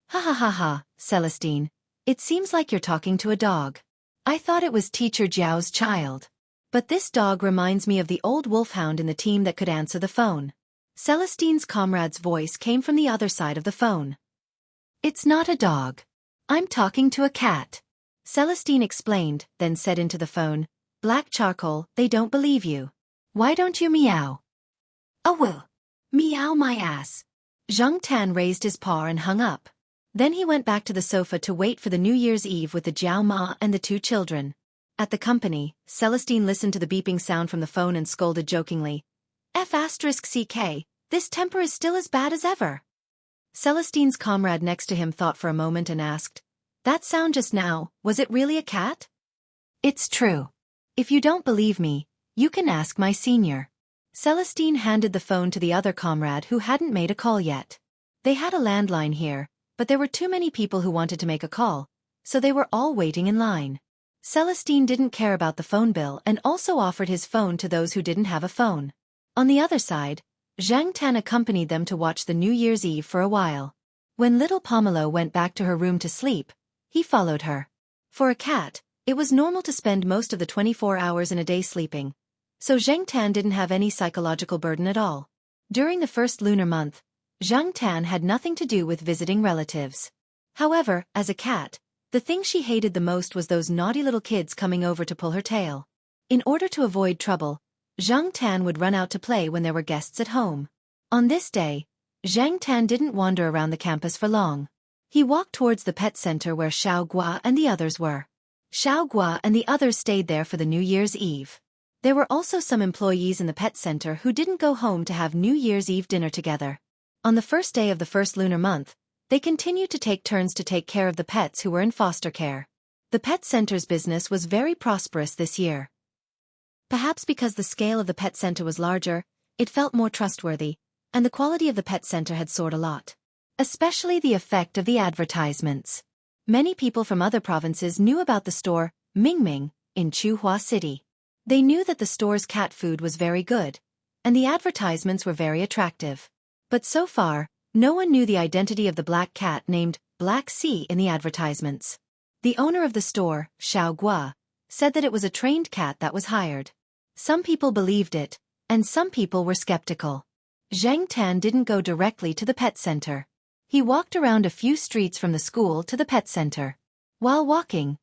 "Ha ha ha ha, Celestine. It seems like you're talking to a dog. I thought it was Teacher Zhao's child. But this dog reminds me of the old wolfhound in the team that could answer the phone." Celestine's comrade's voice came from the other side of the phone. "It's not a dog. I'm talking to a cat." Celestine explained, then said into the phone, "Black Charcoal, they don't believe you. Why don't you meow?" "Oh well. Meow my ass." Zhang Tan raised his paw and hung up. Then he went back to the sofa to wait for the New Year's Eve with the Zhao Ma and the 2 children. At the company, Celestine listened to the beeping sound from the phone and scolded jokingly, "F***CK, this temper is still as bad as ever." Celestine's comrade next to him thought for a moment and asked, "That sound just now, was it really a cat?" "It's true. If you don't believe me, you can ask my senior." Celestine handed the phone to the other comrade who hadn't made a call yet. They had a landline here, but there were too many people who wanted to make a call, so they were all waiting in line. Celestine didn't care about the phone bill and also offered his phone to those who didn't have a phone. On the other side, Zhang Tan accompanied them to watch the New Year's Eve for a while. When little Pomelo went back to her room to sleep, he followed her. For a cat, it was normal to spend most of the 24 hours in a day sleeping, so Zhang Tan didn't have any psychological burden at all. During the first lunar month, Zhang Tan had nothing to do with visiting relatives. However, as a cat, the thing she hated the most was those naughty little kids coming over to pull her tail. In order to avoid trouble, Zhang Tan would run out to play when there were guests at home. On this day, Zhang Tan didn't wander around the campus for long. He walked towards the pet center where Xiao Gua and the others were. Xiao Gua and the others stayed there for the New Year's Eve. There were also some employees in the pet center who didn't go home to have New Year's Eve dinner together. On the first day of the first lunar month, they continued to take turns to take care of the pets who were in foster care. The pet center's business was very prosperous this year. Perhaps because the scale of the pet center was larger, it felt more trustworthy, and the quality of the pet center had soared a lot. Especially the effect of the advertisements. Many people from other provinces knew about the store, Mingming, in Chuhua City. They knew that the store's cat food was very good, and the advertisements were very attractive. But so far, no one knew the identity of the black cat named Black Sea in the advertisements. The owner of the store, Xiao Gua, said that it was a trained cat that was hired. Some people believed it, and some people were skeptical. Zhang Tan didn't go directly to the pet center. He walked around a few streets from the school to the pet center. While walking,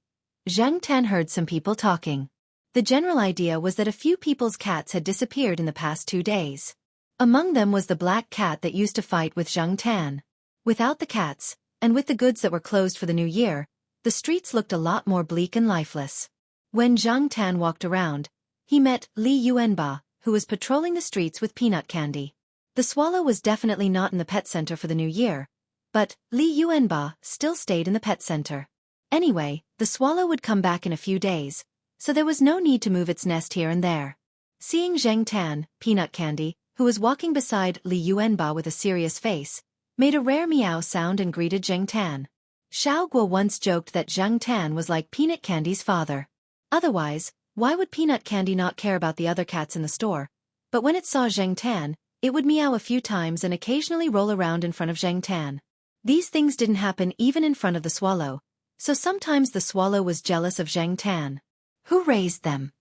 Zhang Tan heard some people talking. The general idea was that a few people's cats had disappeared in the past 2 days. Among them was the black cat that used to fight with Zhang Tan. Without the cats, and with the goods that were closed for the new year, the streets looked a lot more bleak and lifeless. When Zhang Tan walked around, he met Li Yuanba, who was patrolling the streets with peanut candy. The swallow was definitely not in the pet center for the new year, but Li Yuanba still stayed in the pet center. Anyway, the swallow would come back in a few days, so there was no need to move its nest here and there. Seeing Zhang Tan, peanut candy, who was walking beside Li Yuanba with a serious face, made a rare meow sound and greeted Zhang Tan. Xiao Guo once joked that Zhang Tan was like peanut candy's father. Otherwise, why would peanut candy not care about the other cats in the store? But when it saw Zhang Tan, it would meow a few times and occasionally roll around in front of Zhang Tan. These things didn't happen even in front of the swallow, so sometimes the swallow was jealous of Zhang Tan. Who raised them?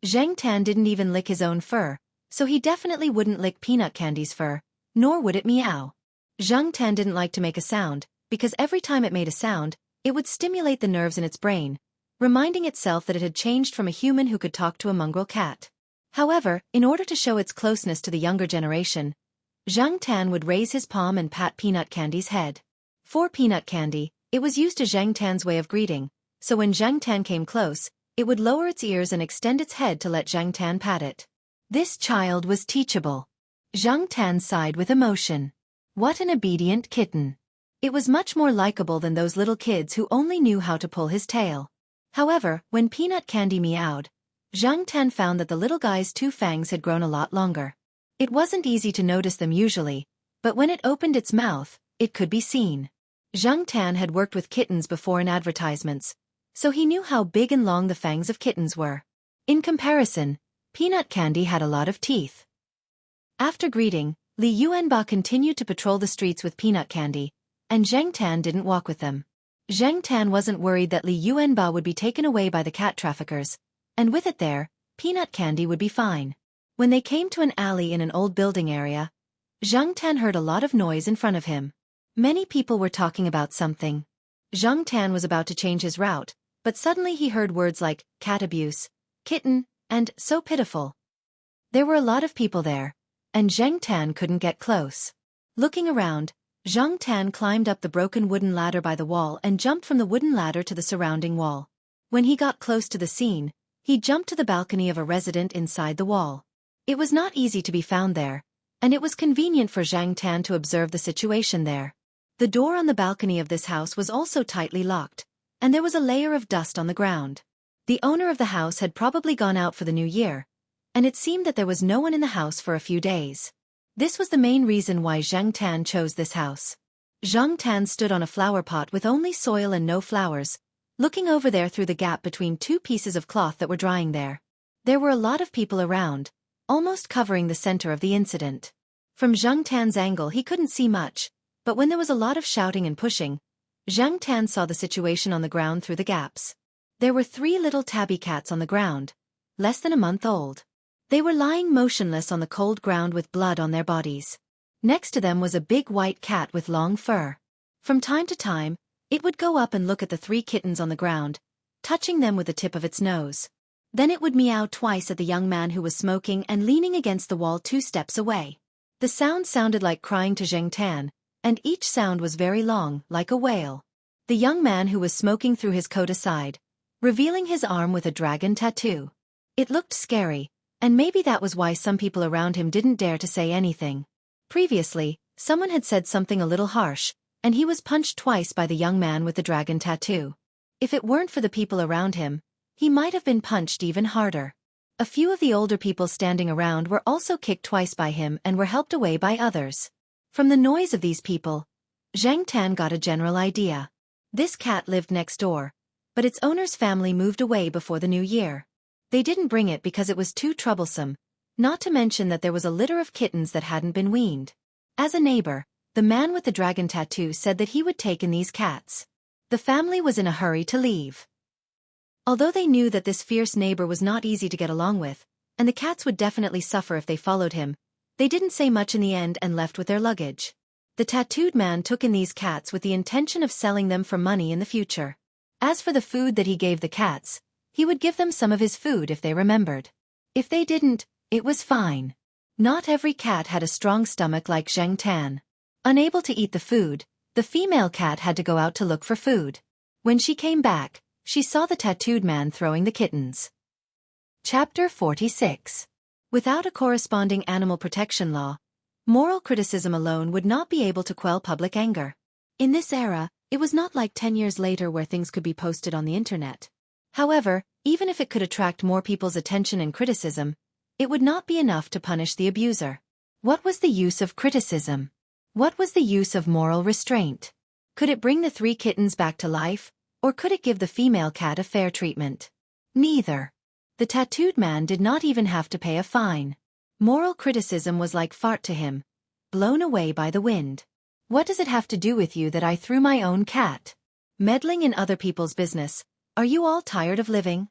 Zhang Tan didn't even lick his own fur, so he definitely wouldn't lick peanut candy's fur, nor would it meow. Zhang Tan didn't like to make a sound, because every time it made a sound, it would stimulate the nerves in its brain, reminding itself that it had changed from a human who could talk to a mongrel cat. However, in order to show its closeness to the younger generation, Zhang Tan would raise his palm and pat peanut candy's head. For peanut candy, it was used to Zhang Tan's way of greeting, so when Zhang Tan came close, it would lower its ears and extend its head to let Zhang Tan pat it. This child was teachable. Zhang Tan sighed with emotion. What an obedient kitten. It was much more likable than those little kids who only knew how to pull his tail. However, when peanut candy meowed, Zhang Tan found that the little guy's 2 fangs had grown a lot longer. It wasn't easy to notice them usually, but when it opened its mouth, it could be seen. Zhang Tan had worked with kittens before in advertisements, so he knew how big and long the fangs of kittens were. In comparison, peanut candy had a lot of teeth. After greeting, Li Yuanba continued to patrol the streets with peanut candy, and Zhang Tan didn't walk with them. Zhang Tan wasn't worried that Li Yuanba would be taken away by the cat traffickers, and with it there, peanut candy would be fine. When they came to an alley in an old building area, Zhang Tan heard a lot of noise in front of him. Many people were talking about something. Zhang Tan was about to change his route, but suddenly he heard words like cat abuse, kitten, and so pitiful. There were a lot of people there, and Zhang Tan couldn't get close. Looking around, Zhang Tan climbed up the broken wooden ladder by the wall and jumped from the wooden ladder to the surrounding wall. When he got close to the scene, he jumped to the balcony of a resident inside the wall. It was not easy to be found there, and it was convenient for Zhang Tan to observe the situation there. The door on the balcony of this house was also tightly locked, and there was a layer of dust on the ground. The owner of the house had probably gone out for the new year, and it seemed that there was no one in the house for a few days. This was the main reason why Zhang Tan chose this house. Zhang Tan stood on a flower pot with only soil and no flowers, looking over there through the gap between two pieces of cloth that were drying there. There were a lot of people around, almost covering the center of the incident. From Zhang Tan's angle he couldn't see much, but when there was a lot of shouting and pushing, Zhang Tan saw the situation on the ground through the gaps. There were 3 little tabby cats on the ground, less than a month old. They were lying motionless on the cold ground with blood on their bodies. Next to them was a big white cat with long fur. From time to time, it would go up and look at the 3 kittens on the ground, touching them with the tip of its nose. Then it would meow twice at the young man who was smoking and leaning against the wall 2 steps away. The sound sounded like crying to Zhang Tan, and each sound was very long, like a wail. The young man who was smoking threw his coat aside, revealing his arm with a dragon tattoo. It looked scary, and maybe that was why some people around him didn't dare to say anything. Previously, someone had said something a little harsh, and he was punched twice by the young man with the dragon tattoo. If it weren't for the people around him, he might have been punched even harder. A few of the older people standing around were also kicked twice by him and were helped away by others. From the noise of these people, Zhang Tan got a general idea. This cat lived next door, but its owner's family moved away before the new year. They didn't bring it because it was too troublesome, not to mention that there was a litter of kittens that hadn't been weaned. As a neighbor, the man with the dragon tattoo said that he would take in these cats. The family was in a hurry to leave. Although they knew that this fierce neighbor was not easy to get along with, and the cats would definitely suffer if they followed him, they didn't say much in the end and left with their luggage. The tattooed man took in these cats with the intention of selling them for money in the future. As for the food that he gave the cats, he would give them some of his food if they remembered. If they didn't, it was fine. Not every cat had a strong stomach like Zhang Tan. Unable to eat the food, the female cat had to go out to look for food. When she came back, she saw the tattooed man throwing the kittens. Chapter 46. Without a corresponding animal protection law, moral criticism alone would not be able to quell public anger. In this era, it was not like 10 years later where things could be posted on the internet. However, even if it could attract more people's attention and criticism, it would not be enough to punish the abuser. What was the use of criticism? What was the use of moral restraint? Could it bring the 3 kittens back to life, or could it give the female cat a fair treatment? Neither. The tattooed man did not even have to pay a fine. Moral criticism was like fart to him, blown away by the wind. What does it have to do with you that I threw my own cat? Meddling in other people's business, are you all tired of living?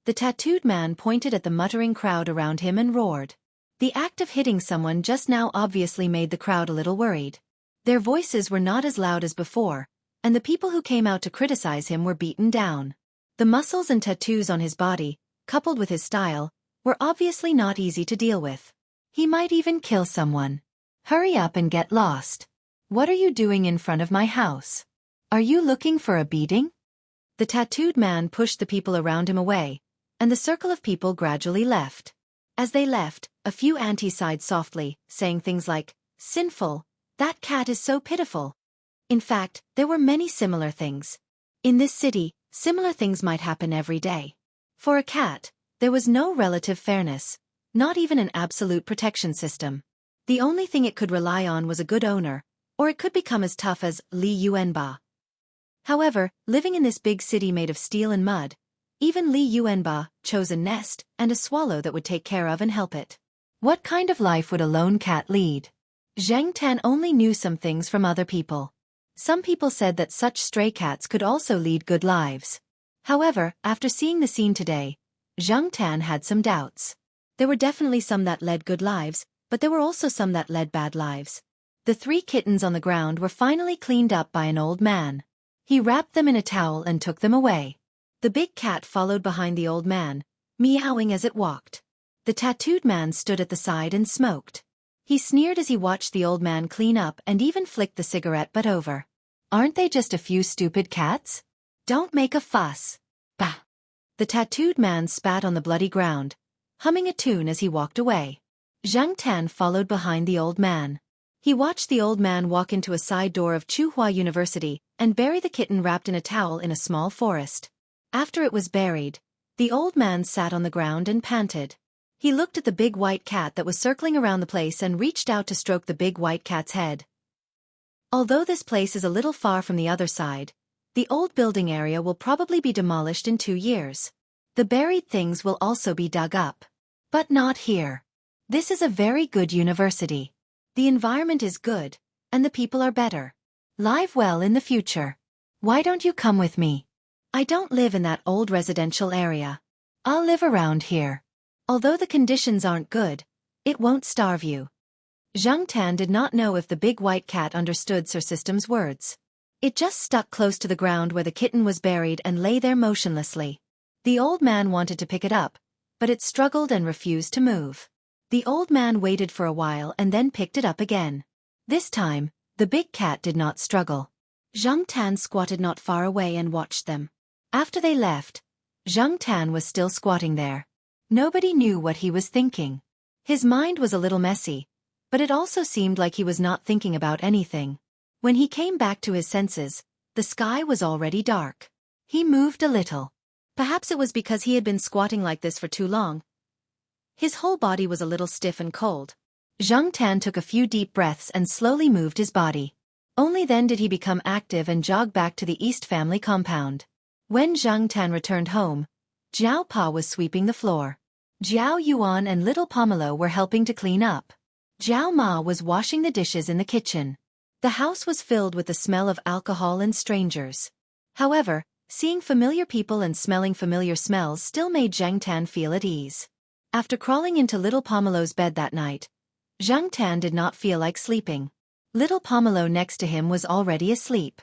The tattooed man pointed at the muttering crowd around him and roared. The act of hitting someone just now obviously made the crowd a little worried. Their voices were not as loud as before, and the people who came out to criticize him were beaten down. The muscles and tattoos on his body, coupled with his style, were obviously not easy to deal with. He might even kill someone. Hurry up and get lost. What are you doing in front of my house? Are you looking for a beating? The tattooed man pushed the people around him away, and the circle of people gradually left. As they left, a few aunties sighed softly, saying things like, "Sinful, that cat is so pitiful." In fact, there were many similar things. In this city, similar things might happen every day. For a cat, there was no relative fairness, not even an absolute protection system. The only thing it could rely on was a good owner, or it could become as tough as Li Yuanba. However, living in this big city made of steel and mud, even Li Yuanba chose a nest and a swallow that would take care of and help it. What kind of life would a lone cat lead? Zhang Tan only knew some things from other people. Some people said that such stray cats could also lead good lives. However, after seeing the scene today, Zhang Tan had some doubts. There were definitely some that led good lives, but there were also some that led bad lives. The 3 kittens on the ground were finally cleaned up by an old man. He wrapped them in a towel and took them away. The big cat followed behind the old man, meowing as it walked. The tattooed man stood at the side and smoked. He sneered as he watched the old man clean up and even flicked the cigarette butt over. Aren't they just a few stupid cats? Don't make a fuss. Bah! The tattooed man spat on the bloody ground, humming a tune as he walked away. Zhang Tan followed behind the old man. He watched the old man walk into a side door of Tsinghua University and bury the kitten wrapped in a towel in a small forest. After it was buried, the old man sat on the ground and panted. He looked at the big white cat that was circling around the place and reached out to stroke the big white cat's head. Although this place is a little far from the other side, the old building area will probably be demolished in 2 years. The buried things will also be dug up. But not here. This is a very good university. The environment is good, and the people are better. Live well in the future. Why don't you come with me? I don't live in that old residential area. I'll live around here. Although the conditions aren't good, it won't starve you. Zhang Tan did not know if the big white cat understood Sir System's words. It just stuck close to the ground where the kitten was buried and lay there motionlessly. The old man wanted to pick it up, but it struggled and refused to move. The old man waited for a while and then picked it up again. This time, the big cat did not struggle. Zhang Tan squatted not far away and watched them. After they left, Zhang Tan was still squatting there. Nobody knew what he was thinking. His mind was a little messy, but it also seemed like he was not thinking about anything. When he came back to his senses, the sky was already dark. He moved a little. Perhaps it was because he had been squatting like this for too long. His whole body was a little stiff and cold. Zhang Tan took a few deep breaths and slowly moved his body. Only then did he become active and jog back to the East family compound. When Zhang Tan returned home, Jiao Pa was sweeping the floor. Jiao Yuan and little Pomelo were helping to clean up. Jiao Ma was washing the dishes in the kitchen. The house was filled with the smell of alcohol and strangers. However, seeing familiar people and smelling familiar smells still made Zhang Tan feel at ease. After crawling into little Pomelo's bed that night, Zhang Tan did not feel like sleeping. Little Pomelo next to him was already asleep.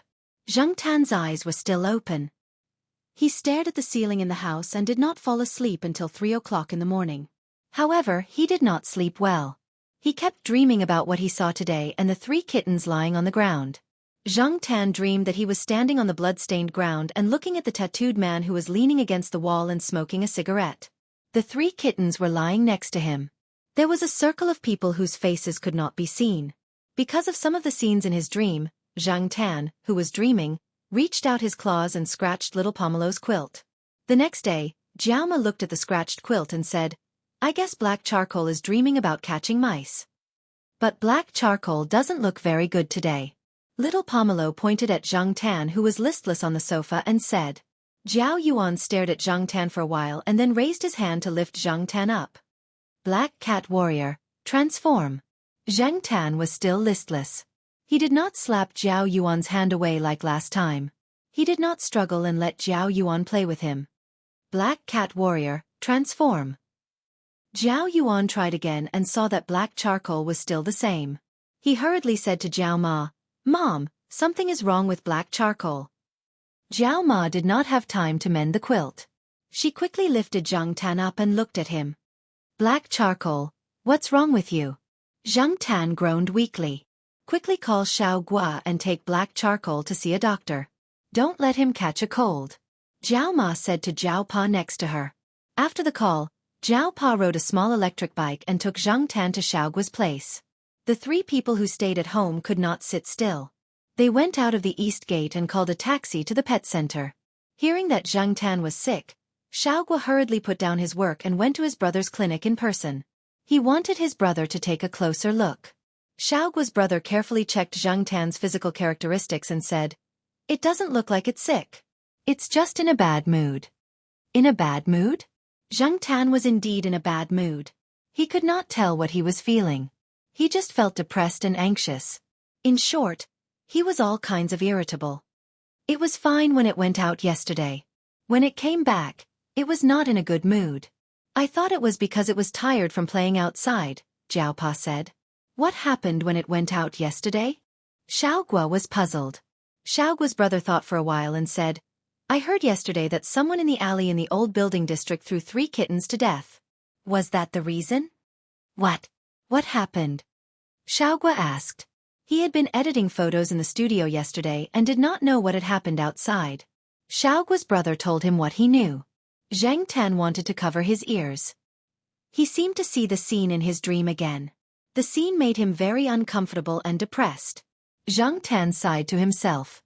Zhang Tan's eyes were still open. He stared at the ceiling in the house and did not fall asleep until 3 o'clock in the morning. However, he did not sleep well. He kept dreaming about what he saw today and the 3 kittens lying on the ground. Zhang Tan dreamed that he was standing on the blood-stained ground and looking at the tattooed man who was leaning against the wall and smoking a cigarette. The 3 kittens were lying next to him. There was a circle of people whose faces could not be seen. Because of some of the scenes in his dream, Zhang Tan, who was dreaming, reached out his claws and scratched little Pomelo's quilt. The next day, Jiaoma looked at the scratched quilt and said, "I guess Black Charcoal is dreaming about catching mice. But Black Charcoal doesn't look very good today." Little Pomelo pointed at Zhang Tan, who was listless on the sofa, and said. Jiao Yuan stared at Zhang Tan for a while and then raised his hand to lift Zhang Tan up. Black Cat Warrior, transform. Zhang Tan was still listless. He did not slap Jiao Yuan's hand away like last time. He did not struggle and let Jiao Yuan play with him. Black Cat Warrior, transform. Jiao Yuan tried again and saw that Black Charcoal was still the same. He hurriedly said to Jiao Ma, "Mom, something is wrong with Black Charcoal." Jiao Ma did not have time to mend the quilt. She quickly lifted Zhang Tan up and looked at him. "Black Charcoal, what's wrong with you?" Zhang Tan groaned weakly. "Quickly call Xiao Gua and take Black Charcoal to see a doctor. Don't let him catch a cold," Jiao Ma said to Jiao Pa next to her. After the call, Jiao Pa rode a small electric bike and took Zhang Tan to Xiao Gua's place. The 3 people who stayed at home could not sit still. They went out of the east gate and called a taxi to the pet center. Hearing that Zhang Tan was sick, Xiao Gua hurriedly put down his work and went to his brother's clinic in person. He wanted his brother to take a closer look. Xiao Gua's brother carefully checked Zhang Tan's physical characteristics and said, "It doesn't look like it's sick. It's just in a bad mood." In a bad mood? Zhang Tan was indeed in a bad mood. He could not tell what he was feeling. He just felt depressed and anxious. In short, he was all kinds of irritable. It was fine when it went out yesterday. When it came back, it was not in a good mood. "I thought it was because it was tired from playing outside," Jiao Pa said. "What happened when it went out yesterday?" Xiao Gua was puzzled. Xiao Gua's brother thought for a while and said, "I heard yesterday that someone in the alley in the old building district threw 3 kittens to death. Was that the reason?" "What? What happened?" Xiao Gua asked. He had been editing photos in the studio yesterday and did not know what had happened outside. Xiao Gua's brother told him what he knew. Zhang Tan wanted to cover his ears. He seemed to see the scene in his dream again. The scene made him very uncomfortable and depressed. Zhang Tan sighed to himself.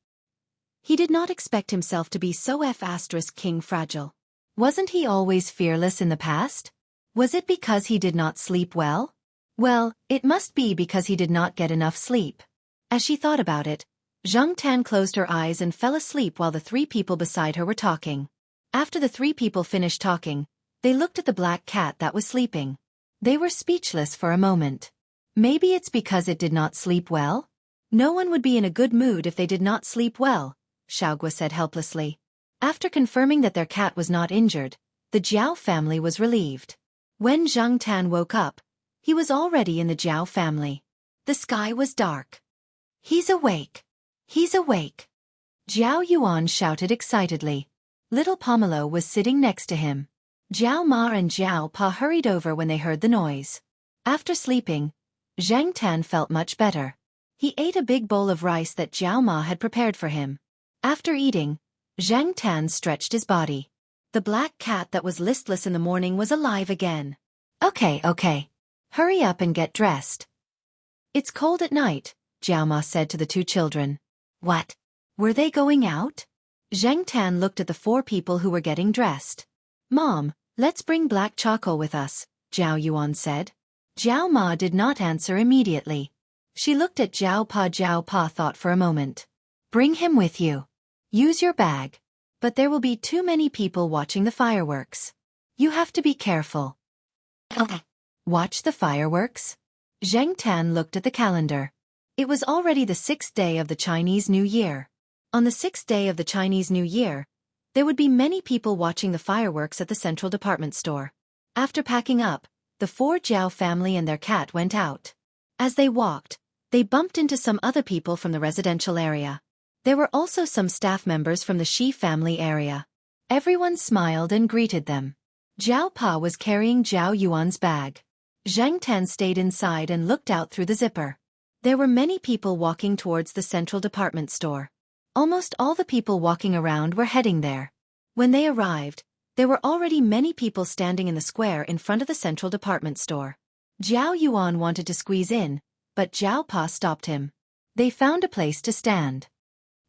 He did not expect himself to be so king fragile. Wasn't he always fearless in the past? Was it because he did not sleep well? Well, it must be because he did not get enough sleep. As she thought about it, Zhang Tan closed her eyes and fell asleep while the three people beside her were talking. After the three people finished talking, they looked at the black cat that was sleeping. They were speechless for a moment. Maybe it's because it did not sleep well? No one would be in a good mood if they did not sleep well, Xiaogua said helplessly. After confirming that their cat was not injured, the Jiao family was relieved. When Zhang Tan woke up, he was already in the Jiao family. The sky was dark. He's awake. He's awake. Jiao Yuan shouted excitedly. Little Pomelo was sitting next to him. Jiao Ma and Jiao Pa hurried over when they heard the noise. After sleeping, Zhang Tan felt much better. He ate a big bowl of rice that Jiao Ma had prepared for him. After eating, Zhang Tan stretched his body. The black cat that was listless in the morning was alive again. Okay. Hurry up and get dressed. It's cold at night, Jiao Ma said to the two children. What? Were they going out? Zhang Tan looked at the four people who were getting dressed. Mom, let's bring black charcoal with us, Jiao Yuan said. Jiao Ma did not answer immediately. She looked at Jiao Pa thought for a moment. Bring him with you. Use your bag. But there will be too many people watching the fireworks. You have to be careful. Okay. Watch the fireworks? Zhang Tan looked at the calendar. It was already the 6th day of the Chinese New Year. On the 6th day of the Chinese New Year, there would be many people watching the fireworks at the central department store. After packing up, the four Jiao family and their cat went out. As they walked, they bumped into some other people from the residential area. There were also some staff members from the Shi family area. Everyone smiled and greeted them. Jiao Pa was carrying Jiao Yuan's bag. Zhang Tan stayed inside and looked out through the zipper. There were many people walking towards the central department store. Almost all the people walking around were heading there. When they arrived, there were already many people standing in the square in front of the central department store. Jiao Yuan wanted to squeeze in, but Jiao Pa stopped him. They found a place to stand.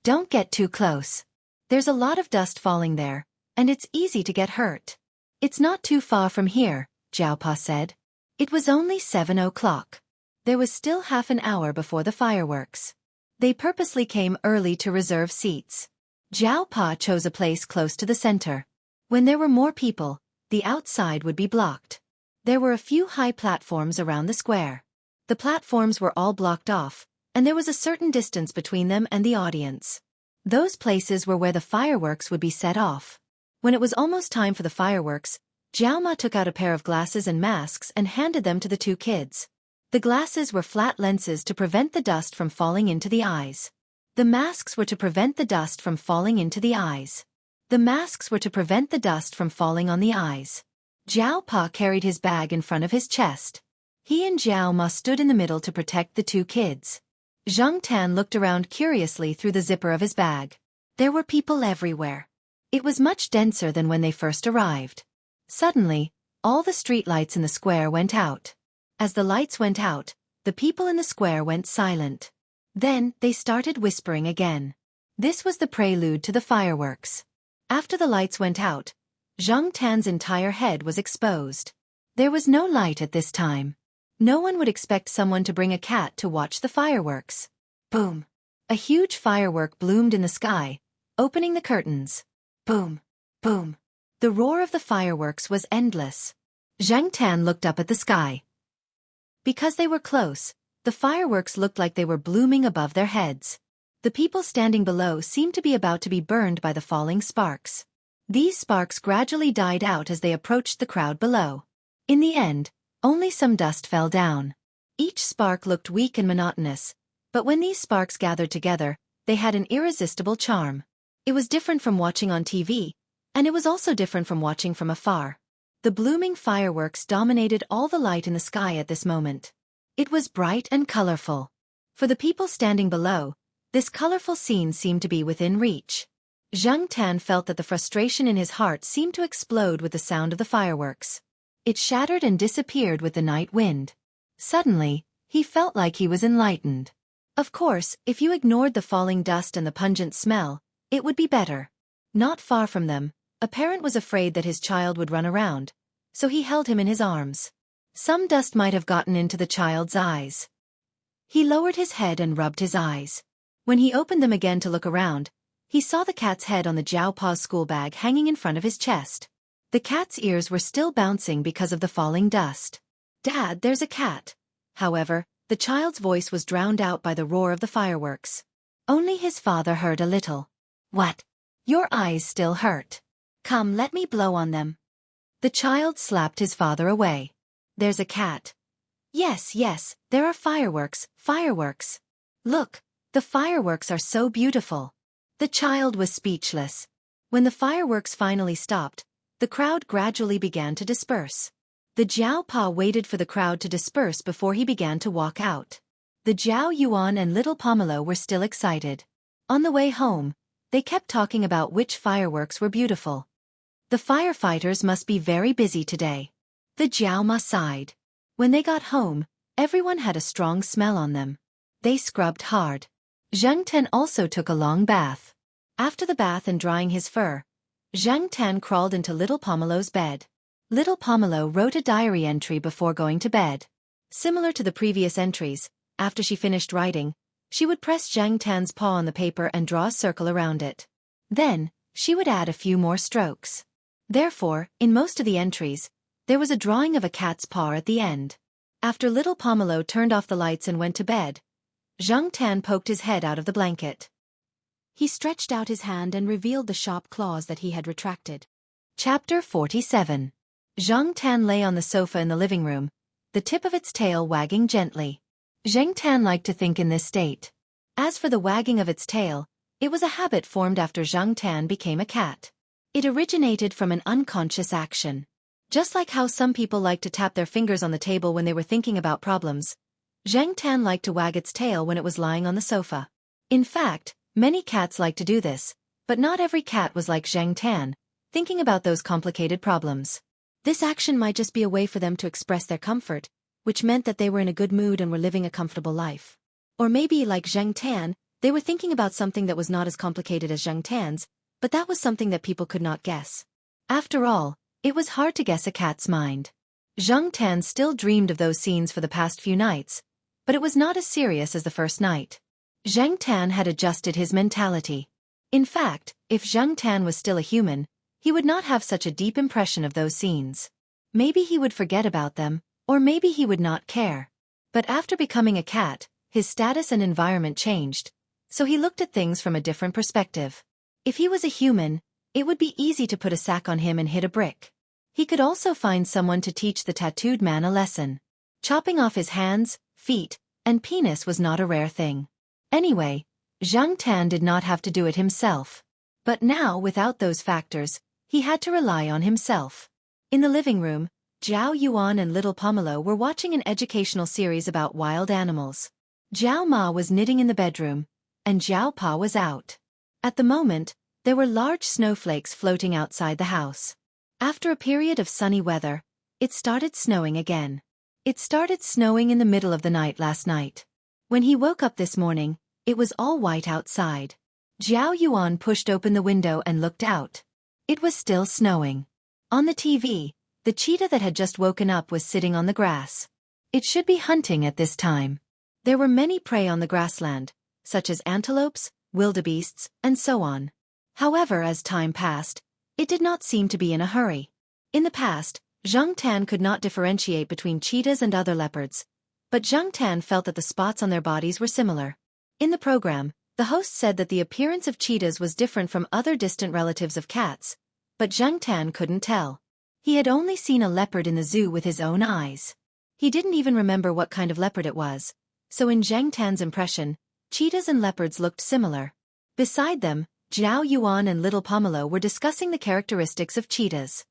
Don't get too close. There's a lot of dust falling there, and it's easy to get hurt. It's not too far from here, Jiao Pa said. It was only 7 o'clock. There was still half an hour before the fireworks. They purposely came early to reserve seats. Jiao Pa chose a place close to the center. When there were more people, the outside would be blocked. There were a few high platforms around the square. The platforms were all blocked off, and there was a certain distance between them and the audience. Those places were where the fireworks would be set off. When it was almost time for the fireworks, Jiao Ma took out a pair of glasses and masks and handed them to the two kids. The glasses were flat lenses to prevent the dust from falling into the eyes. The masks were to prevent the dust from falling into the eyes. The masks were to prevent the dust from falling on the eyes. Jiao Pa carried his bag in front of his chest. He and Jiao Ma stood in the middle to protect the two kids. Zhang Tan looked around curiously through the zipper of his bag. There were people everywhere. It was much denser than when they first arrived. Suddenly, all the street lights in the square went out. As the lights went out, the people in the square went silent. Then, they started whispering again. This was the prelude to the fireworks. After the lights went out, Zhang Tan's entire head was exposed. There was no light at this time. No one would expect someone to bring a cat to watch the fireworks. Boom! A huge firework bloomed in the sky, opening the curtains. Boom! Boom! The roar of the fireworks was endless. Zhang Tan looked up at the sky. Because they were close, the fireworks looked like they were blooming above their heads. The people standing below seemed to be about to be burned by the falling sparks. These sparks gradually died out as they approached the crowd below. In the end, only some dust fell down. Each spark looked weak and monotonous, but when these sparks gathered together, they had an irresistible charm. It was different from watching on TV, and it was also different from watching from afar. The blooming fireworks dominated all the light in the sky at this moment. It was bright and colorful. For the people standing below, this colorful scene seemed to be within reach. Zhang Tan felt that the frustration in his heart seemed to explode with the sound of the fireworks. It shattered and disappeared with the night wind. Suddenly, he felt like he was enlightened. Of course, if you ignored the falling dust and the pungent smell, it would be better. Not far from them, a parent was afraid that his child would run around, so he held him in his arms. Some dust might have gotten into the child's eyes. He lowered his head and rubbed his eyes. When he opened them again to look around, he saw the cat's head on the Xiaopa's school bag hanging in front of his chest. The cat's ears were still bouncing because of the falling dust. "Dad, there's a cat." However, the child's voice was drowned out by the roar of the fireworks. Only his father heard a little. "What? Your eyes still hurt. Come, let me blow on them." The child slapped his father away. "There's a cat." Yes, yes, there are fireworks, fireworks. Look, the fireworks are so beautiful." The child was speechless. When the fireworks finally stopped, the crowd gradually began to disperse. The Xiaopa waited for the crowd to disperse before he began to walk out. The Zhao Yuan and little Pomelo were still excited. On the way home, they kept talking about which fireworks were beautiful. "The firefighters must be very busy today." The Zhao Ma sighed. When they got home, everyone had a strong smell on them. They scrubbed hard. Zhang Ten also took a long bath. After the bath and drying his fur, Zhang Ten crawled into little Pomelo's bed. Little Pomelo wrote a diary entry before going to bed. Similar to the previous entries, after she finished writing, she would press Zhang Ten's paw on the paper and draw a circle around it. Then, she would add a few more strokes. Therefore, in most of the entries, there was a drawing of a cat's paw at the end. After little Pomelo turned off the lights and went to bed, Zhang Tan poked his head out of the blanket. He stretched out his hand and revealed the sharp claws that he had retracted. Chapter 47. Zhang Tan lay on the sofa in the living room, the tip of its tail wagging gently. Zhang Tan liked to think in this state. As for the wagging of its tail, it was a habit formed after Zhang Tan became a cat. It originated from an unconscious action. Just like how some people like to tap their fingers on the table when they were thinking about problems, Zhang Tan liked to wag its tail when it was lying on the sofa. In fact, many cats like to do this, but not every cat was like Zhang Tan, thinking about those complicated problems. This action might just be a way for them to express their comfort, which meant that they were in a good mood and were living a comfortable life. Or maybe, like Zhang Tan, they were thinking about something that was not as complicated as Zhang Tan's, but that was something that people could not guess. After all, it was hard to guess a cat's mind. Zhang Tan still dreamed of those scenes for the past few nights, but it was not as serious as the first night. Zhang Tan had adjusted his mentality. In fact, if Zhang Tan was still a human, he would not have such a deep impression of those scenes. Maybe he would forget about them, or maybe he would not care. But after becoming a cat, his status and environment changed, so he looked at things from a different perspective. If he was a human, it would be easy to put a sack on him and hit a brick. He could also find someone to teach the tattooed man a lesson. Chopping off his hands, feet, and penis was not a rare thing. Anyway, Zhang Tan did not have to do it himself. But now, without those factors, he had to rely on himself. In the living room, Zhao Yuan and little Pomelo were watching an educational series about wild animals. Zhao Ma was knitting in the bedroom, and Zhao Pa was out. At the moment, there were large snowflakes floating outside the house. After a period of sunny weather, it started snowing again. It started snowing in the middle of the night last night. When he woke up this morning, it was all white outside. Zhao Yuan pushed open the window and looked out. It was still snowing. On the TV, the cheetah that had just woken up was sitting on the grass. It should be hunting at this time. There were many prey on the grassland, such as antelopes, wildebeests, and so on. However, as time passed, it did not seem to be in a hurry. In the past, Zhang Tan could not differentiate between cheetahs and other leopards, but Zhang Tan felt that the spots on their bodies were similar. In the program, the host said that the appearance of cheetahs was different from other distant relatives of cats, but Zhang Tan couldn't tell. He had only seen a leopard in the zoo with his own eyes. He didn't even remember what kind of leopard it was, so in Zhang Tan's impression, cheetahs and leopards looked similar. Beside them, Zhao Yuan and little Pomelo were discussing the characteristics of cheetahs.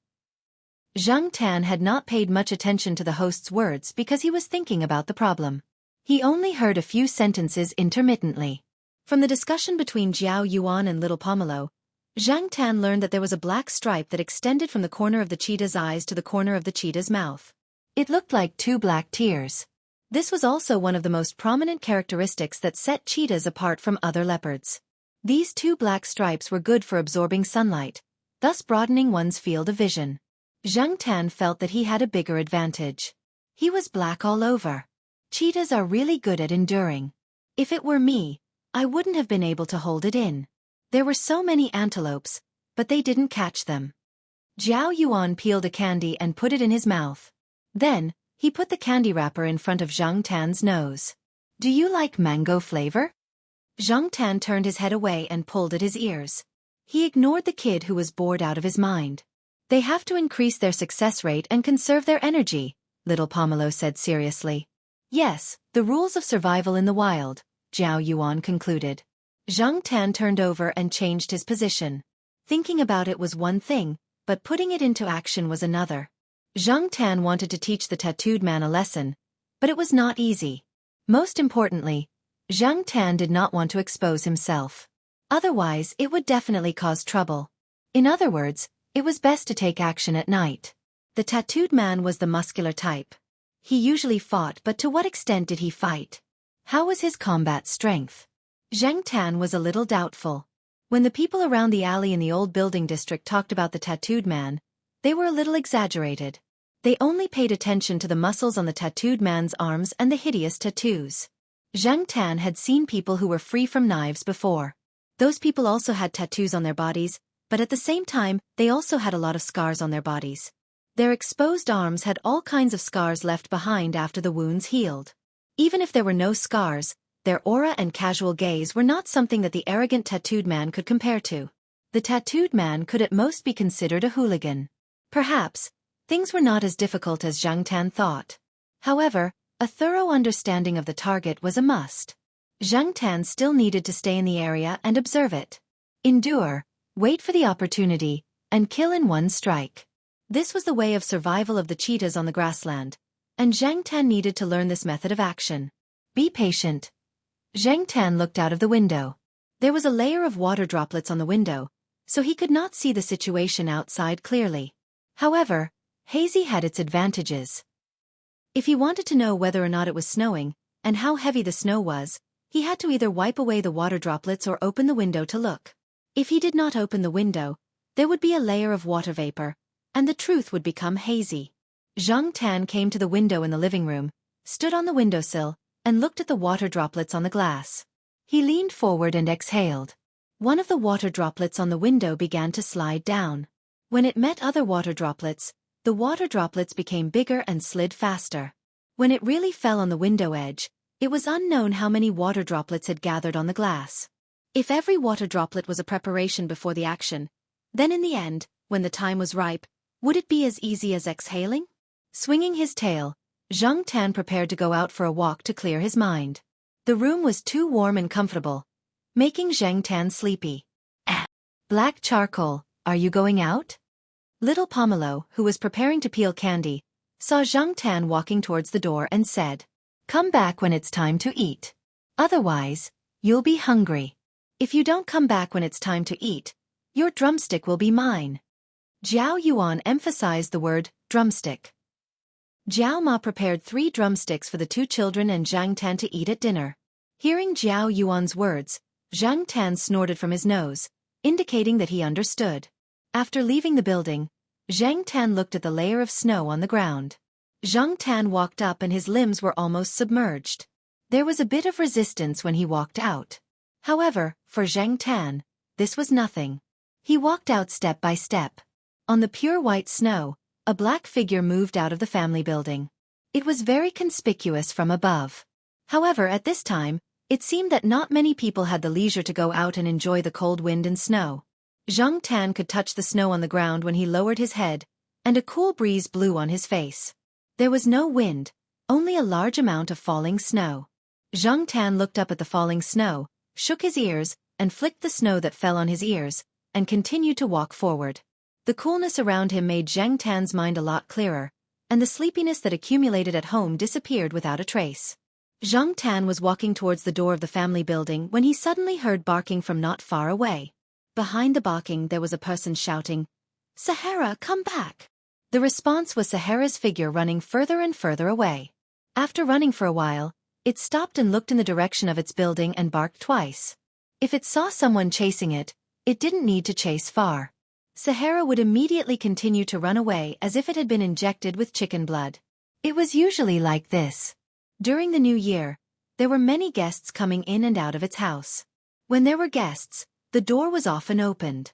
Zhang Tan had not paid much attention to the host's words because he was thinking about the problem. He only heard a few sentences intermittently. From the discussion between Zhao Yuan and little Pomelo, Zhang Tan learned that there was a black stripe that extended from the corner of the cheetah's eyes to the corner of the cheetah's mouth. It looked like two black tears. This was also one of the most prominent characteristics that set cheetahs apart from other leopards. These two black stripes were good for absorbing sunlight, thus broadening one's field of vision. Zhang Tan felt that he had a bigger advantage. He was black all over. Cheetahs are really good at enduring. If it were me, I wouldn't have been able to hold it in. There were so many antelopes, but they didn't catch them. Zhao Yuan peeled a candy and put it in his mouth. Then, he put the candy wrapper in front of Zhang Tan's nose. Do you like mango flavor? Zhang Tan turned his head away and pulled at his ears. He ignored the kid who was bored out of his mind. They have to increase their success rate and conserve their energy, little Pomelo said seriously. Yes, the rules of survival in the wild, Zhao Yuan concluded. Zhang Tan turned over and changed his position. Thinking about it was one thing, but putting it into action was another. Zhang Tan wanted to teach the tattooed man a lesson, but it was not easy. Most importantly, Zhang Tan did not want to expose himself. Otherwise, it would definitely cause trouble. In other words, it was best to take action at night. The tattooed man was the muscular type. He usually fought, but to what extent did he fight? How was his combat strength? Zhang Tan was a little doubtful. When the people around the alley in the old building district talked about the tattooed man, they were a little exaggerated. They only paid attention to the muscles on the tattooed man's arms and the hideous tattoos. Zhang Tan had seen people who were free from knives before. Those people also had tattoos on their bodies, but at the same time, they also had a lot of scars on their bodies. Their exposed arms had all kinds of scars left behind after the wounds healed. Even if there were no scars, their aura and casual gaze were not something that the arrogant tattooed man could compare to. The tattooed man could at most be considered a hooligan. Perhaps, things were not as difficult as Zhang Tan thought. However, a thorough understanding of the target was a must. Zhang Tan still needed to stay in the area and observe it. Endure, wait for the opportunity, and kill in one strike. This was the way of survival of the cheetahs on the grassland, and Zhang Tan needed to learn this method of action. Be patient. Zhang Tan looked out of the window. There was a layer of water droplets on the window, so he could not see the situation outside clearly. However, hazy had its advantages. If he wanted to know whether or not it was snowing, and how heavy the snow was, he had to either wipe away the water droplets or open the window to look. If he did not open the window, there would be a layer of water vapor, and the truth would become hazy. Zhang Tan came to the window in the living room, stood on the windowsill, and looked at the water droplets on the glass. He leaned forward and exhaled. One of the water droplets on the window began to slide down. When it met other water droplets, the water droplets became bigger and slid faster. When it really fell on the window edge, it was unknown how many water droplets had gathered on the glass. If every water droplet was a preparation before the action, then in the end, when the time was ripe, would it be as easy as exhaling? Swinging his tail, Zhang Tan prepared to go out for a walk to clear his mind. The room was too warm and comfortable, making Zhang Tan sleepy. Black charcoal, are you going out? Little Pomelo, who was preparing to peel candy, saw Zhang Tan walking towards the door and said, "Come back when it's time to eat. Otherwise, you'll be hungry. If you don't come back when it's time to eat, your drumstick will be mine." Zhao Yuan emphasized the word, drumstick. Zhao Ma prepared 3 drumsticks for the 2 children and Zhang Tan to eat at dinner. Hearing Zhao Yuan's words, Zhang Tan snorted from his nose, indicating that he understood. After leaving the building, Zhang Tan looked at the layer of snow on the ground. Zhang Tan walked up and his limbs were almost submerged. There was a bit of resistance when he walked out. However, for Zhang Tan, this was nothing. He walked out step by step. On the pure white snow, a black figure moved out of the family building. It was very conspicuous from above. However, at this time, it seemed that not many people had the leisure to go out and enjoy the cold wind and snow. Zhang Tan could touch the snow on the ground when he lowered his head, and a cool breeze blew on his face. There was no wind, only a large amount of falling snow. Zhang Tan looked up at the falling snow, shook his ears, and flicked the snow that fell on his ears, and continued to walk forward. The coolness around him made Zhang Tan's mind a lot clearer, and the sleepiness that accumulated at home disappeared without a trace. Zhang Tan was walking towards the door of the family building when he suddenly heard barking from not far away. Behind the barking there was a person shouting, "Sahara, come back!" The response was Sahara's figure running further and further away. After running for a while, it stopped and looked in the direction of its building and barked twice. If it saw someone chasing it, it didn't need to chase far. Sahara would immediately continue to run away as if it had been injected with chicken blood. It was usually like this. During the new year, there were many guests coming in and out of its house. When there were guests, the door was often opened.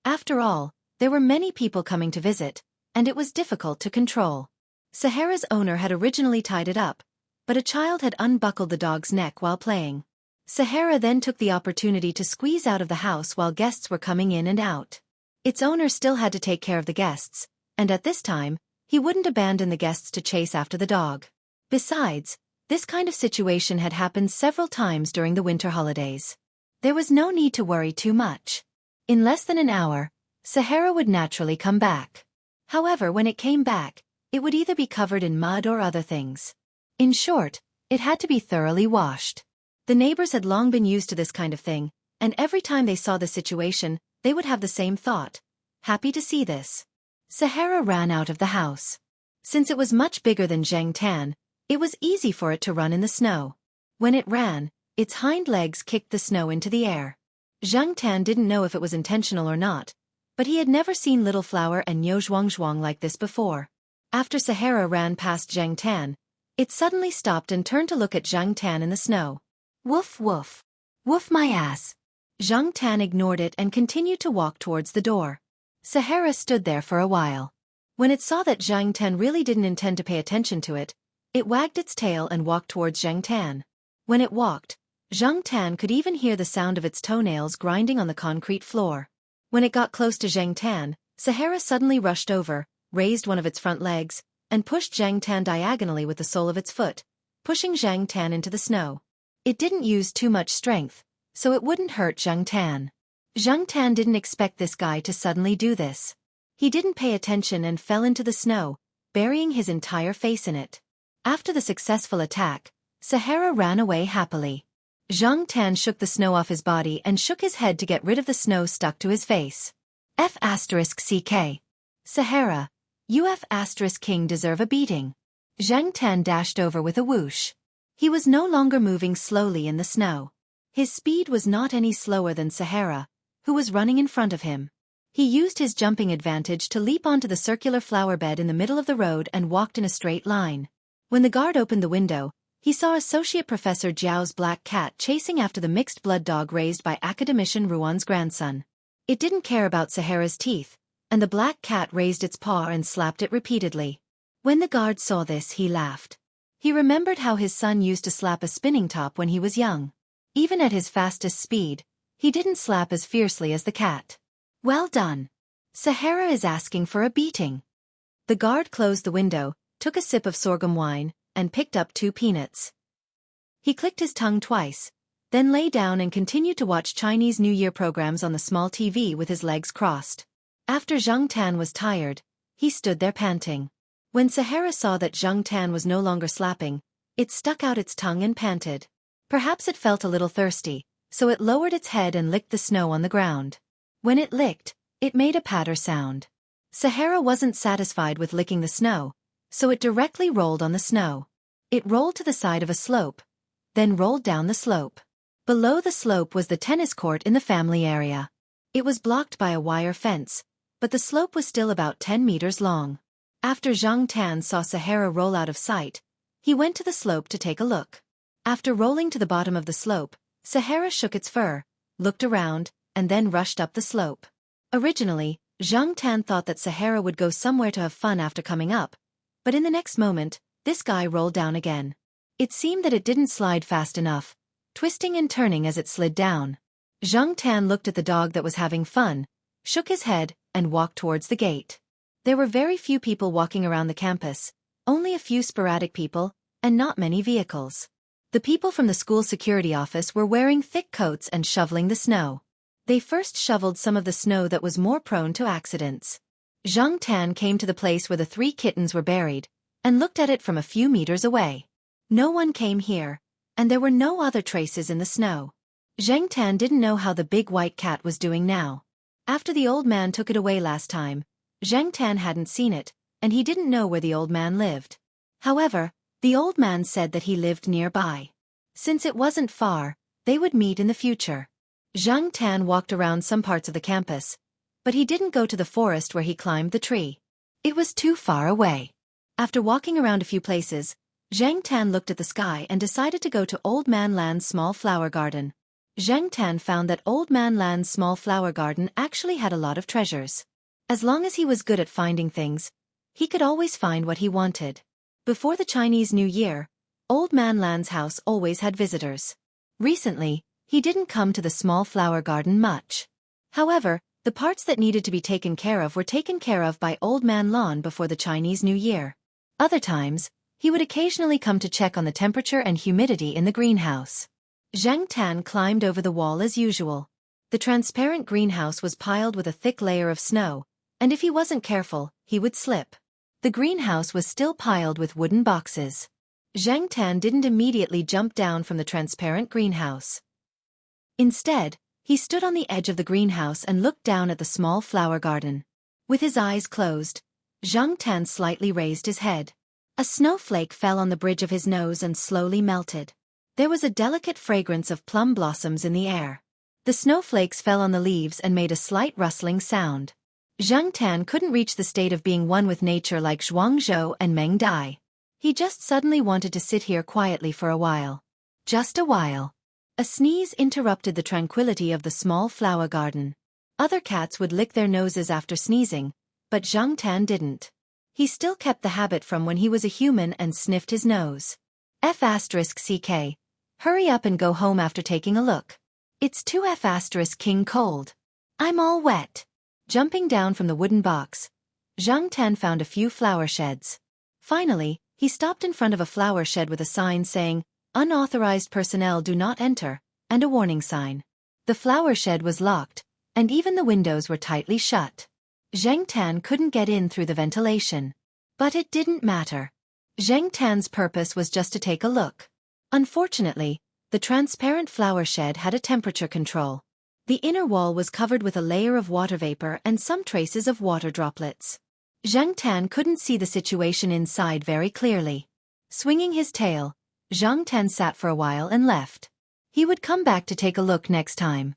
After all, there were many people coming to visit, and it was difficult to control. Sahara's owner had originally tied it up, but a child had unbuckled the dog's neck while playing. Sahara then took the opportunity to squeeze out of the house while guests were coming in and out. Its owner still had to take care of the guests, and at this time, he wouldn't abandon the guests to chase after the dog. Besides, this kind of situation had happened several times during the winter holidays. There was no need to worry too much. In less than an hour, Sahara would naturally come back. However, when it came back, it would either be covered in mud or other things. In short, it had to be thoroughly washed. The neighbors had long been used to this kind of thing, and every time they saw the situation, they would have the same thought. Happy to see this. Sahara ran out of the house. Since it was much bigger than Zhang Tan, it was easy for it to run in the snow. When it ran, its hind legs kicked the snow into the air. Zhang Tan didn't know if it was intentional or not, but he had never seen Little Flower and Niu Zhuangzhuang like this before. After Sahara ran past Zhang Tan, it suddenly stopped and turned to look at Zhang Tan in the snow. Woof woof. Woof my ass. Zhang Tan ignored it and continued to walk towards the door. Sahara stood there for a while. When it saw that Zhang Tan really didn't intend to pay attention to it, it wagged its tail and walked towards Zhang Tan. When it walked, Zhang Tan could even hear the sound of its toenails grinding on the concrete floor. When it got close to Zhang Tan, Sahara suddenly rushed over, raised one of its front legs, and pushed Zhang Tan diagonally with the sole of its foot, pushing Zhang Tan into the snow. It didn't use too much strength, so it wouldn't hurt Zhang Tan. Zhang Tan didn't expect this guy to suddenly do this. He didn't pay attention and fell into the snow, burying his entire face in it. After the successful attack, Sahara ran away happily. Zhang Tan shook the snow off his body and shook his head to get rid of the snow stuck to his face. F***ck. Sahara, you F***king deserve a beating. Zhang Tan dashed over with a whoosh. He was no longer moving slowly in the snow. His speed was not any slower than Sahara, who was running in front of him. He used his jumping advantage to leap onto the circular flower bed in the middle of the road and walked in a straight line. When the guard opened the window, he saw Associate Professor Jiao's black cat chasing after the mixed-blood dog raised by Academician Ruan's grandson. It didn't care about Sahara's teeth, and the black cat raised its paw and slapped it repeatedly. When the guard saw this, he laughed. He remembered how his son used to slap a spinning top when he was young. Even at his fastest speed, he didn't slap as fiercely as the cat. Well done. Sahara is asking for a beating. The guard closed the window, took a sip of sorghum wine, and picked up 2 peanuts. He clicked his tongue twice, then lay down and continued to watch Chinese New Year programs on the small TV with his legs crossed. After Zhang Tan was tired, he stood there panting. When Sahara saw that Zhang Tan was no longer slapping, it stuck out its tongue and panted. Perhaps it felt a little thirsty, so it lowered its head and licked the snow on the ground. When it licked, it made a patter sound. Sahara wasn't satisfied with licking the snow, so it directly rolled on the snow. It rolled to the side of a slope, then rolled down the slope. Below the slope was the tennis court in the family area. It was blocked by a wire fence, but the slope was still about 10 meters long. After Zhang Tan saw Sahara roll out of sight, he went to the slope to take a look. After rolling to the bottom of the slope, Sahara shook its fur, looked around, and then rushed up the slope. Originally, Zhang Tan thought that Sahara would go somewhere to have fun after coming up, but in the next moment, this guy rolled down again. It seemed that it didn't slide fast enough, twisting and turning as it slid down. Zhang Tan looked at the dog that was having fun, shook his head, and walked towards the gate. There were very few people walking around the campus, only a few sporadic people, and not many vehicles. The people from the school security office were wearing thick coats and shoveling the snow. They first shoveled some of the snow that was more prone to accidents. Zhang Tan came to the place where the 3 kittens were buried, and looked at it from a few meters away. No one came here, and there were no other traces in the snow. Zhang Tan didn't know how the big white cat was doing now. After the old man took it away last time, Zhang Tan hadn't seen it, and he didn't know where the old man lived. However, the old man said that he lived nearby. Since it wasn't far, they would meet in the future. Zhang Tan walked around some parts of the campus, but he didn't go to the forest where he climbed the tree. It was too far away. After walking around a few places, Zhang Tan looked at the sky and decided to go to Old Man Land's small flower garden. Zhang Tan found that Old Man Land's small flower garden actually had a lot of treasures. As long as he was good at finding things, he could always find what he wanted. Before the Chinese New Year, Old Man Land's house always had visitors. Recently, he didn't come to the small flower garden much. However, the parts that needed to be taken care of were taken care of by Old Man Lan before the Chinese New Year. Other times, he would occasionally come to check on the temperature and humidity in the greenhouse. Zhang Tan climbed over the wall as usual. The transparent greenhouse was piled with a thick layer of snow, and if he wasn't careful, he would slip. The greenhouse was still piled with wooden boxes. Zhang Tan didn't immediately jump down from the transparent greenhouse. Instead, he stood on the edge of the greenhouse and looked down at the small flower garden. With his eyes closed, Zhang Tan slightly raised his head. A snowflake fell on the bridge of his nose and slowly melted. There was a delicate fragrance of plum blossoms in the air. The snowflakes fell on the leaves and made a slight rustling sound. Zhang Tan couldn't reach the state of being one with nature like Zhuangzhou and Meng Dai. He just suddenly wanted to sit here quietly for a while. Just a while. A sneeze interrupted the tranquility of the small flower garden. Other cats would lick their noses after sneezing, but Zhang Tan didn't. He still kept the habit from when he was a human and sniffed his nose. F***ck. Hurry up and go home after taking a look. It's too F***king cold. I'm all wet. Jumping down from the wooden box, Zhang Tan found a few flower sheds. Finally, he stopped in front of a flower shed with a sign saying, "Unauthorized personnel do not enter," and a warning sign. The flower shed was locked, and even the windows were tightly shut. Zhang Tan couldn't get in through the ventilation. But it didn't matter. Zhang Tan's purpose was just to take a look. Unfortunately, the transparent flower shed had a temperature control. The inner wall was covered with a layer of water vapor and some traces of water droplets. Zhang Tan couldn't see the situation inside very clearly. Swinging his tail, Zhang Tan sat for a while and left. He would come back to take a look next time.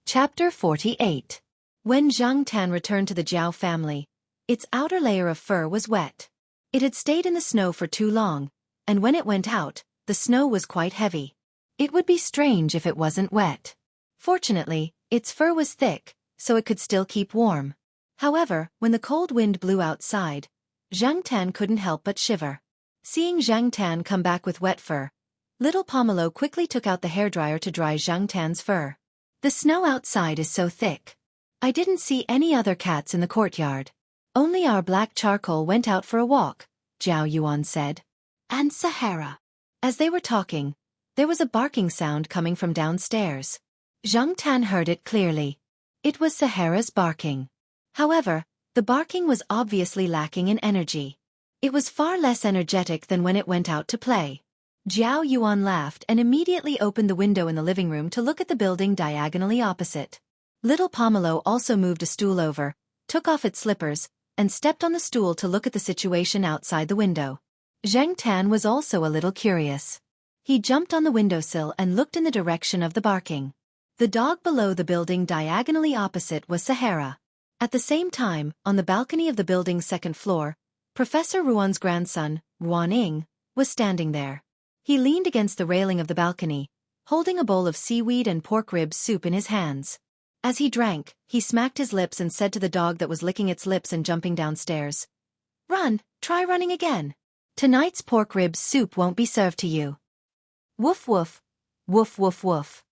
Chapter 48. When Zhang Tan returned to the Jiao family, its outer layer of fur was wet. It had stayed in the snow for too long, and when it went out, the snow was quite heavy. It would be strange if it wasn't wet. Fortunately, its fur was thick, so it could still keep warm. However, when the cold wind blew outside, Zhang Tan couldn't help but shiver. Seeing Zhang Tan come back with wet fur, little Pomelo quickly took out the hairdryer to dry Zhang Tan's fur. The snow outside is so thick. I didn't see any other cats in the courtyard. Only our black charcoal went out for a walk, Zhao Yuan said. And Sahara. As they were talking, there was a barking sound coming from downstairs. Zhang Tan heard it clearly. It was Sahara's barking. However, the barking was obviously lacking in energy. It was far less energetic than when it went out to play. Zhao Yuan laughed and immediately opened the window in the living room to look at the building diagonally opposite. Little Pomelo also moved a stool over, took off its slippers, and stepped on the stool to look at the situation outside the window. Zhang Tan was also a little curious. He jumped on the windowsill and looked in the direction of the barking. The dog below the building diagonally opposite was Sahara. At the same time, on the balcony of the building's second floor, Professor Ruan's grandson, Ruan Ying, was standing there. He leaned against the railing of the balcony, holding a bowl of seaweed and pork rib soup in his hands. As he drank, he smacked his lips and said to the dog that was licking its lips and jumping downstairs, "Run, try running again. Tonight's pork rib soup won't be served to you." Woof woof, woof woof woof.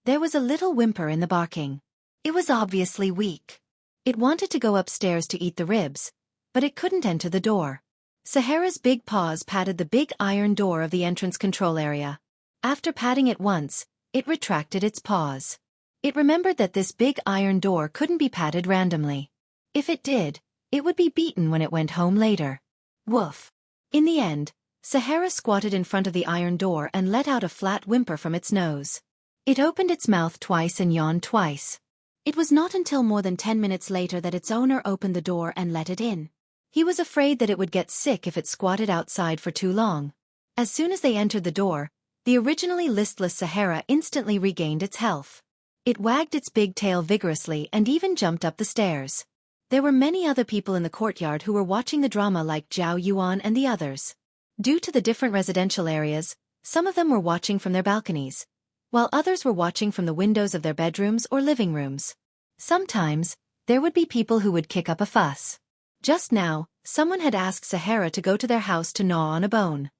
There was a little whimper in the barking. It was obviously weak. It wanted to go upstairs to eat the ribs, but it couldn't enter the door. Sahara's big paws patted the big iron door of the entrance control area. After patting it once, it retracted its paws. It remembered that this big iron door couldn't be patted randomly. If it did, it would be beaten when it went home later. Woof. In the end, Sahara squatted in front of the iron door and let out a flat whimper from its nose. It opened its mouth twice and yawned twice. It was not until more than 10 minutes later that its owner opened the door and let it in. He was afraid that it would get sick if it squatted outside for too long. As soon as they entered the door, the originally listless Sahara instantly regained its health. It wagged its big tail vigorously and even jumped up the stairs. There were many other people in the courtyard who were watching the drama like Zhao Yuan and the others. Due to the different residential areas, some of them were watching from their balconies, while others were watching from the windows of their bedrooms or living rooms. Sometimes, there would be people who would kick up a fuss. Just now, someone had asked Sahara to go to their house to gnaw on a bone.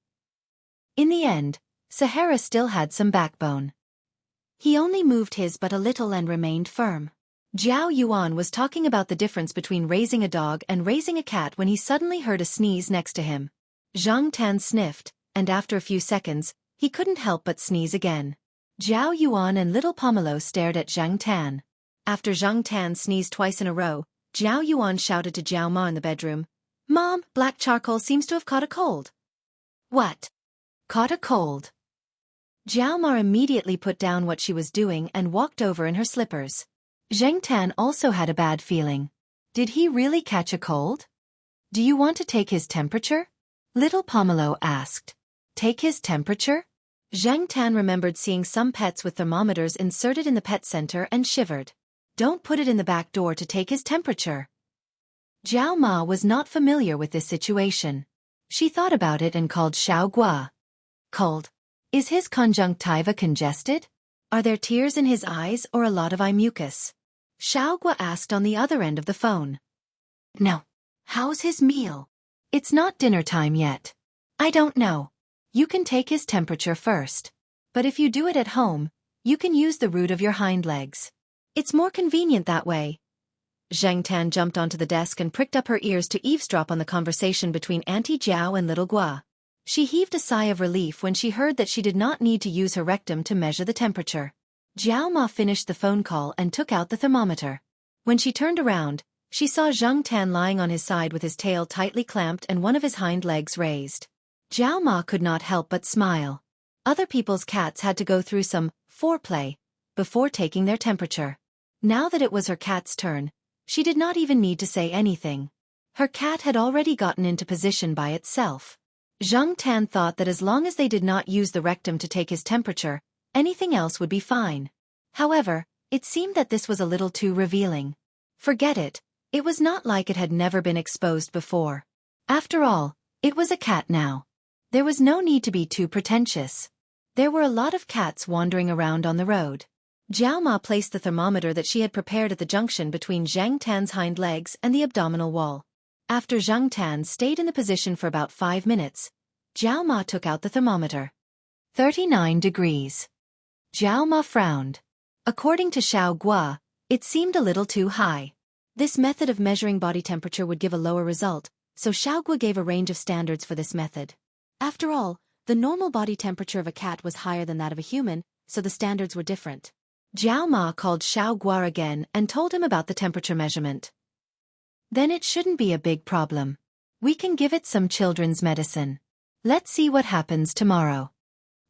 In the end, Sahara still had some backbone. He only moved his but a little and remained firm. Zhao Yuan was talking about the difference between raising a dog and raising a cat when he suddenly heard a sneeze next to him. Zhang Tan sniffed, and after a few seconds, he couldn't help but sneeze again. Zhao Yuan and little Pomelo stared at Zhang Tan. After Zhang Tan sneezed twice in a row, Zhao Yuan shouted to Zhao Ma in the bedroom, "Mom, black charcoal seems to have caught a cold." "What? Caught a cold?" Zhao Ma immediately put down what she was doing and walked over in her slippers. Zhang Tan also had a bad feeling. Did he really catch a cold? "Do you want to take his temperature?" Little Pomelo asked. Take his temperature? Zhang Tan remembered seeing some pets with thermometers inserted in the pet center and shivered. Don't put it in the back door to take his temperature. Zhao Ma was not familiar with this situation. She thought about it and called Xiao Gua. Cold. Is his conjunctiva congested? Are there tears in his eyes or a lot of eye mucus? Xiao Gua asked on the other end of the phone. No. How's his meal? It's not dinner time yet. I don't know. You can take his temperature first. But if you do it at home, you can use the root of your hind legs. It's more convenient that way. Zhang Tan jumped onto the desk and pricked up her ears to eavesdrop on the conversation between Auntie Zhao and Little Gua. She heaved a sigh of relief when she heard that she did not need to use her rectum to measure the temperature. Zhao Ma finished the phone call and took out the thermometer. When she turned around, she saw Zhang Tan lying on his side with his tail tightly clamped and one of his hind legs raised. Zhao Ma could not help but smile. Other people's cats had to go through some foreplay before taking their temperature. Now that it was her cat's turn, she did not even need to say anything. Her cat had already gotten into position by itself. Zhang Tan thought that as long as they did not use the rectum to take his temperature, anything else would be fine. However, it seemed that this was a little too revealing. Forget it. It was not like it had never been exposed before. After all, it was a cat now. There was no need to be too pretentious. There were a lot of cats wandering around on the road. Zhao Ma placed the thermometer that she had prepared at the junction between Zhang Tan's hind legs and the abdominal wall. After Zhang Tan stayed in the position for about 5 minutes, Zhao Ma took out the thermometer. 39 degrees. Zhao Ma frowned. According to Xiao Gua, it seemed a little too high. This method of measuring body temperature would give a lower result, so Xiao Gua gave a range of standards for this method. After all, the normal body temperature of a cat was higher than that of a human, so the standards were different. Zhao Ma called Xiao Gua again and told him about the temperature measurement. Then it shouldn't be a big problem. We can give it some children's medicine. Let's see what happens tomorrow.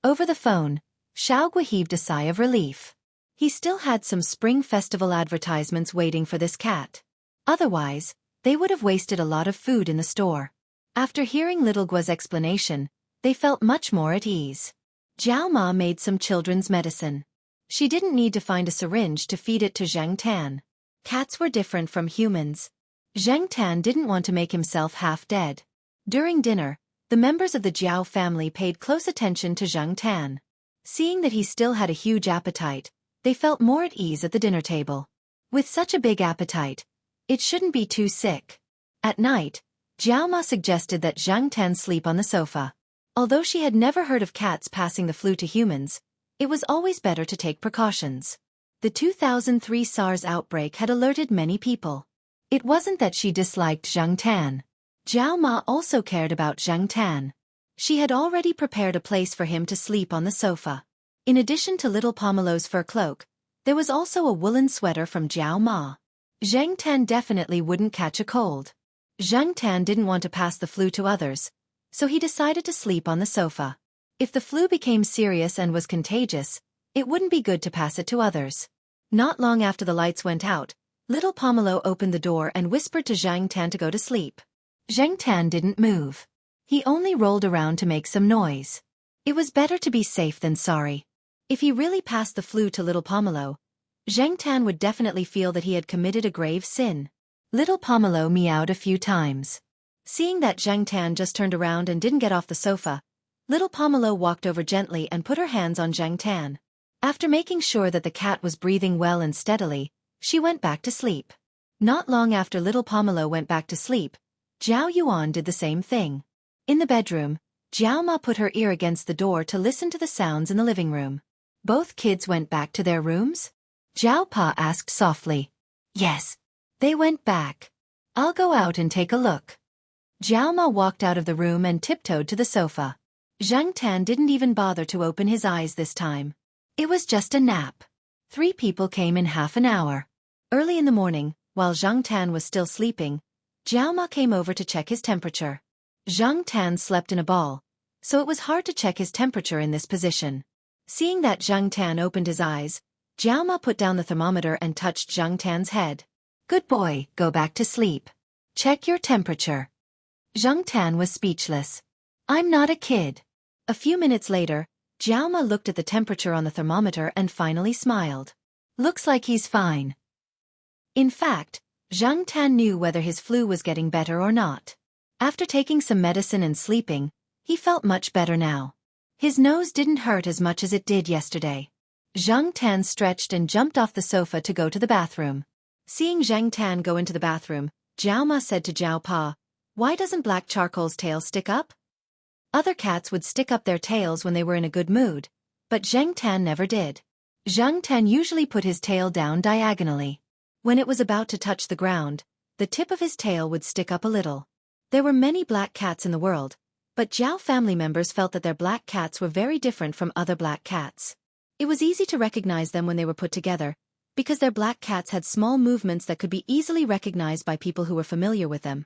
Over the phone, Xiao Gua heaved a sigh of relief. He still had some spring festival advertisements waiting for this cat. Otherwise, they would have wasted a lot of food in the store. After hearing Little Gua's explanation, they felt much more at ease. Zhao Ma made some children's medicine. She didn't need to find a syringe to feed it to Zhang Tan. Cats were different from humans. Zhang Tan didn't want to make himself half dead. During dinner, the members of the Jiao family paid close attention to Zhang Tan. Seeing that he still had a huge appetite, they felt more at ease at the dinner table. With such a big appetite, it shouldn't be too sick. At night, Zhao Ma suggested that Zhang Tan sleep on the sofa. Although she had never heard of cats passing the flu to humans, it was always better to take precautions. The 2003 SARS outbreak had alerted many people. It wasn't that she disliked Zhang Tan. Zhao Ma also cared about Zhang Tan. She had already prepared a place for him to sleep on the sofa. In addition to little Pomelo's fur cloak, there was also a woolen sweater from Zhao Ma. Zhang Tan definitely wouldn't catch a cold. Zhang Tan didn't want to pass the flu to others, so he decided to sleep on the sofa. If the flu became serious and was contagious, it wouldn't be good to pass it to others. Not long after the lights went out, little Pomelo opened the door and whispered to Zhang Tan to go to sleep. Zhang Tan didn't move. He only rolled around to make some noise. It was better to be safe than sorry. If he really passed the flu to little Pomelo, Zhang Tan would definitely feel that he had committed a grave sin. Little Pomelo meowed a few times. Seeing that Zhang Tan just turned around and didn't get off the sofa, little Pomelo walked over gently and put her hands on Zhang Tan. After making sure that the cat was breathing well and steadily, she went back to sleep. Not long after little Pomelo went back to sleep, Zhao Yuan did the same thing. In the bedroom, Zhao Ma put her ear against the door to listen to the sounds in the living room. Both kids went back to their rooms? Zhao Pa asked softly. Yes. They went back. I'll go out and take a look. Zhao Ma walked out of the room and tiptoed to the sofa. Zhang Tan didn't even bother to open his eyes this time. It was just a nap. 3 people came in half an hour. Early in the morning, while Zhang Tan was still sleeping, Zhao Ma came over to check his temperature. Zhang Tan slept in a ball, so it was hard to check his temperature in this position. Seeing that Zhang Tan opened his eyes, Zhao Ma put down the thermometer and touched Zhang Tan's head. Good boy, go back to sleep. Check your temperature. Zhang Tan was speechless. I'm not a kid. A few minutes later, Zhao Ma looked at the temperature on the thermometer and finally smiled. Looks like he's fine. In fact, Zhang Tan knew whether his flu was getting better or not. After taking some medicine and sleeping, he felt much better now. His nose didn't hurt as much as it did yesterday. Zhang Tan stretched and jumped off the sofa to go to the bathroom. Seeing Zhang Tan go into the bathroom, Zhao Ma said to Zhao Pa, "Why doesn't Black Charcoal's tail stick up?" Other cats would stick up their tails when they were in a good mood, but Zhang Tan never did. Zhang Tan usually put his tail down diagonally. When it was about to touch the ground, the tip of his tail would stick up a little. There were many black cats in the world, but Zhao family members felt that their black cats were very different from other black cats. It was easy to recognize them when they were put together, because their black cats had small movements that could be easily recognized by people who were familiar with them.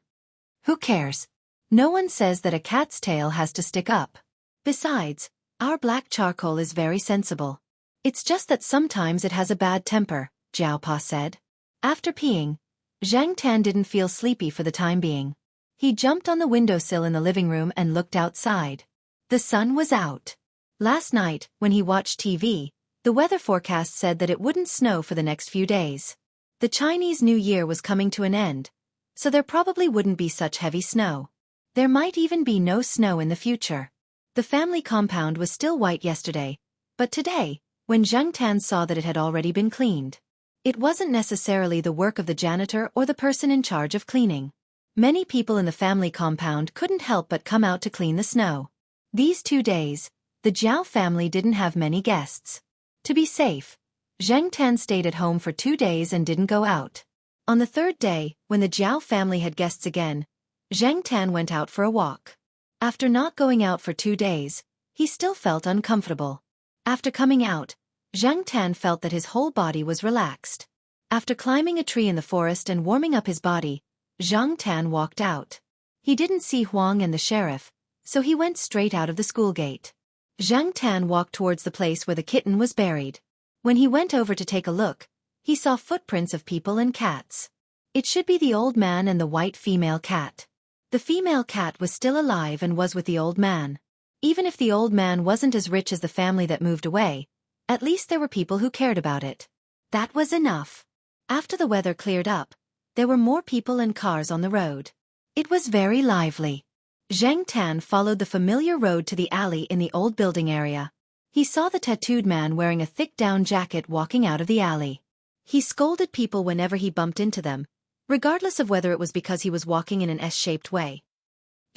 Who cares? No one says that a cat's tail has to stick up. Besides, our Black Charcoal is very sensible. It's just that sometimes it has a bad temper, Zhao Pa said. After peeing, Zhang Tan didn't feel sleepy for the time being. He jumped on the windowsill in the living room and looked outside. The sun was out. Last night, when he watched TV, the weather forecast said that it wouldn't snow for the next few days. The Chinese New Year was coming to an end, so there probably wouldn't be such heavy snow. There might even be no snow in the future. The family compound was still white yesterday, but today, when Zhang Tan saw that it had already been cleaned, it wasn't necessarily the work of the janitor or the person in charge of cleaning. Many people in the family compound couldn't help but come out to clean the snow. These 2 days, the Zhao family didn't have many guests. To be safe, Zhang Tan stayed at home for 2 days and didn't go out. On the 3rd day, when the Zhao family had guests again, Zhang Tan went out for a walk. After not going out for 2 days, he still felt uncomfortable. After coming out, Zhang Tan felt that his whole body was relaxed. After climbing a tree in the forest and warming up his body, Zhang Tan walked out. He didn't see Huang and the sheriff, so he went straight out of the school gate. Zhang Tan walked towards the place where the kitten was buried. When he went over to take a look, he saw footprints of people and cats. It should be the old man and the white female cat. The female cat was still alive and was with the old man. Even if the old man wasn't as rich as the family that moved away, at least there were people who cared about it. That was enough. After the weather cleared up, there were more people and cars on the road. It was very lively. Zhang Tan followed the familiar road to the alley in the old building area. He saw the tattooed man wearing a thick down jacket walking out of the alley. He scolded people whenever he bumped into them, regardless of whether it was because he was walking in an S-shaped way.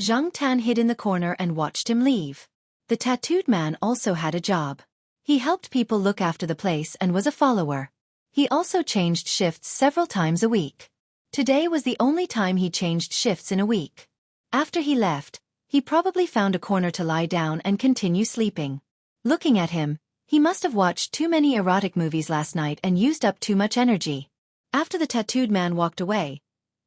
Zhang Tan hid in the corner and watched him leave. The tattooed man also had a job. He helped people look after the place and was a follower. He also changed shifts several times a week. Today was the only time he changed shifts in a week. After he left, he probably found a corner to lie down and continue sleeping. Looking at him, he must have watched too many erotic movies last night and used up too much energy. After the tattooed man walked away,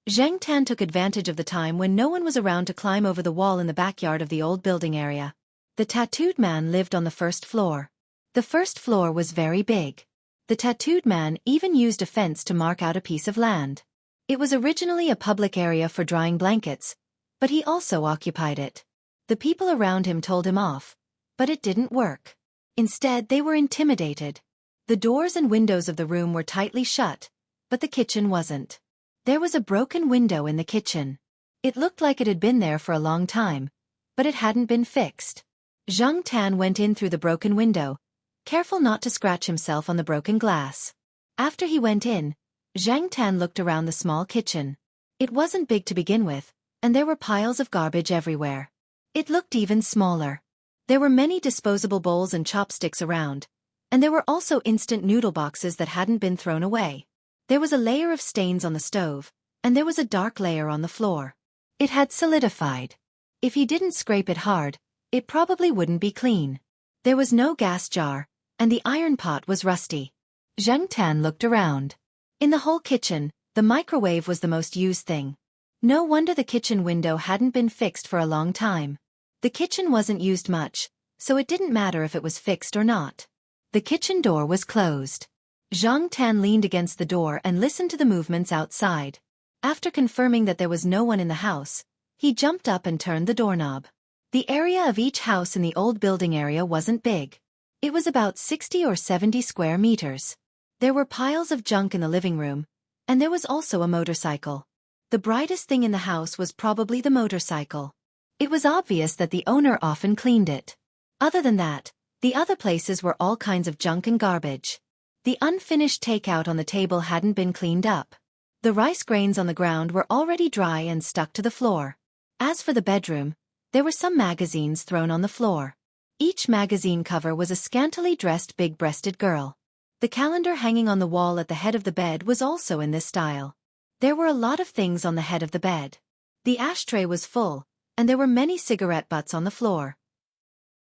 Zhang Tan took advantage of the time when no one was around to climb over the wall in the backyard of the old building area. The tattooed man lived on the 1st floor. The 1st floor was very big. The tattooed man even used a fence to mark out a piece of land. It was originally a public area for drying blankets, but he also occupied it. The people around him told him off, but it didn't work. Instead, they were intimidated. The doors and windows of the room were tightly shut, but the kitchen wasn't. There was a broken window in the kitchen. It looked like it had been there for a long time, but it hadn't been fixed. Zhang Tan went in through the broken window, careful not to scratch himself on the broken glass. After he went in, Zhang Tan looked around the small kitchen. It wasn't big to begin with, and there were piles of garbage everywhere. It looked even smaller. There were many disposable bowls and chopsticks around, and there were also instant noodle boxes that hadn't been thrown away. There was a layer of stains on the stove, and there was a dark layer on the floor. It had solidified. If he didn't scrape it hard, it probably wouldn't be clean. There was no gas jar, and the iron pot was rusty. Zhang Tan looked around. In the whole kitchen, the microwave was the most used thing. No wonder the kitchen window hadn't been fixed for a long time. The kitchen wasn't used much, so it didn't matter if it was fixed or not. The kitchen door was closed. Zhang Tan leaned against the door and listened to the movements outside. After confirming that there was no one in the house, he jumped up and turned the doorknob. The area of each house in the old building area wasn't big. It was about 60 or 70 square meters. There were piles of junk in the living room, and there was also a motorcycle. The brightest thing in the house was probably the motorcycle. It was obvious that the owner often cleaned it. Other than that, the other places were all kinds of junk and garbage. The unfinished takeout on the table hadn't been cleaned up. The rice grains on the ground were already dry and stuck to the floor. As for the bedroom, there were some magazines thrown on the floor. Each magazine cover was a scantily dressed big-breasted girl. The calendar hanging on the wall at the head of the bed was also in this style. There were a lot of things on the head of the bed. The ashtray was full, and there were many cigarette butts on the floor.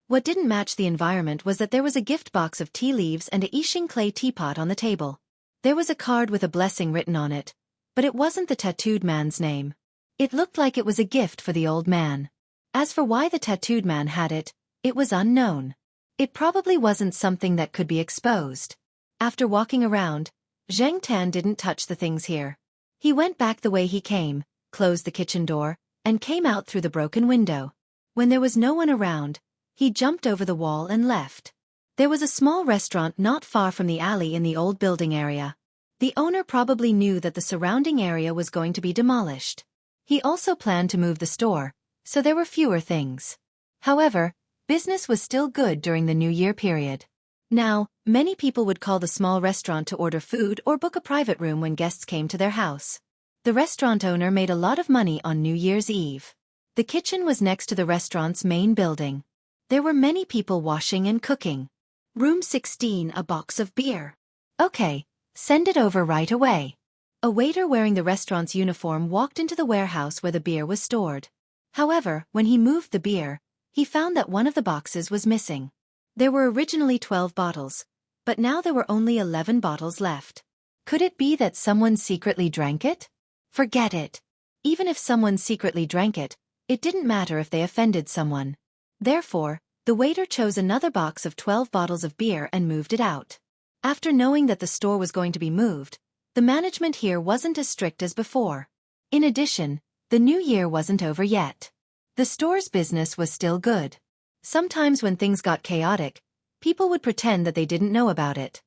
What didn't match the environment was that there was a gift box of tea leaves and a Yixing clay teapot on the table. There was a card with a blessing written on it, but it wasn't the tattooed man's name. It looked like it was a gift for the old man. As for why the tattooed man had it, it was unknown. It probably wasn't something that could be exposed. After walking around, Zhang Tan didn't touch the things here. He went back the way he came, closed the kitchen door, and came out through the broken window. When there was no one around, he jumped over the wall and left. There was a small restaurant not far from the alley in the old building area. The owner probably knew that the surrounding area was going to be demolished. He also planned to move the store, so there were fewer things. However, business was still good during the New Year period. Now, many people would call the small restaurant to order food or book a private room when guests came to their house. The restaurant owner made a lot of money on New Year's Eve. The kitchen was next to the restaurant's main building. There were many people washing and cooking. Room 16, a box of beer. Okay, send it over right away. A waiter wearing the restaurant's uniform walked into the warehouse where the beer was stored. However, when he moved the beer, he found that one of the boxes was missing. There were originally 12 bottles, but now there were only 11 bottles left. Could it be that someone secretly drank it? Forget it. Even if someone secretly drank it, it didn't matter if they offended someone. Therefore, the waiter chose another box of 12 bottles of beer and moved it out. After knowing that the store was going to be moved, the management here wasn't as strict as before. In addition, the new year wasn't over yet. The store's business was still good. Sometimes when things got chaotic, people would pretend that they didn't know about it.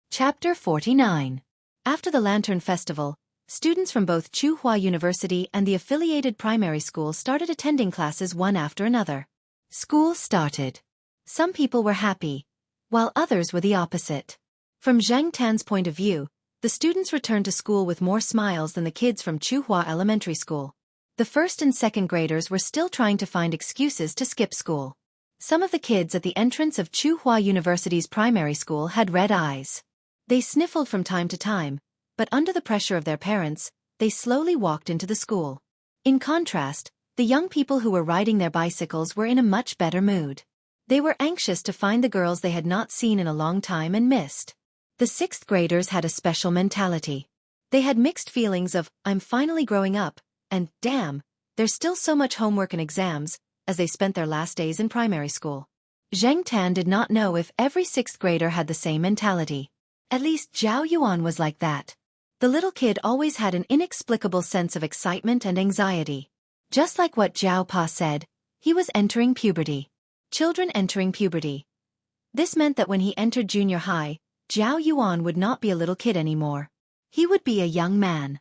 Chapter 49. After the Lantern Festival, students from both Tsinghua University and the affiliated primary school started attending classes one after another. School started. Some people were happy, while others were the opposite. From Zhang Tan's point of view, the students returned to school with more smiles than the kids from Tsinghua Elementary School. The first and second graders were still trying to find excuses to skip school. Some of the kids at the entrance of Tsinghua University's primary school had red eyes. They sniffled from time to time, but under the pressure of their parents, they slowly walked into the school. In contrast, the young people who were riding their bicycles were in a much better mood. They were anxious to find the girls they had not seen in a long time and missed. The sixth graders had a special mentality. They had mixed feelings of, I'm finally growing up, and, damn, there's still so much homework and exams, as they spent their last days in primary school. Zhang Tan did not know if every sixth grader had the same mentality. At least Zhao Yuan was like that. The little kid always had an inexplicable sense of excitement and anxiety. Just like what Zhao Pa said, he was entering puberty. Children entering puberty. This meant that when he entered junior high, Zhao Yuan would not be a little kid anymore. He would be a young man.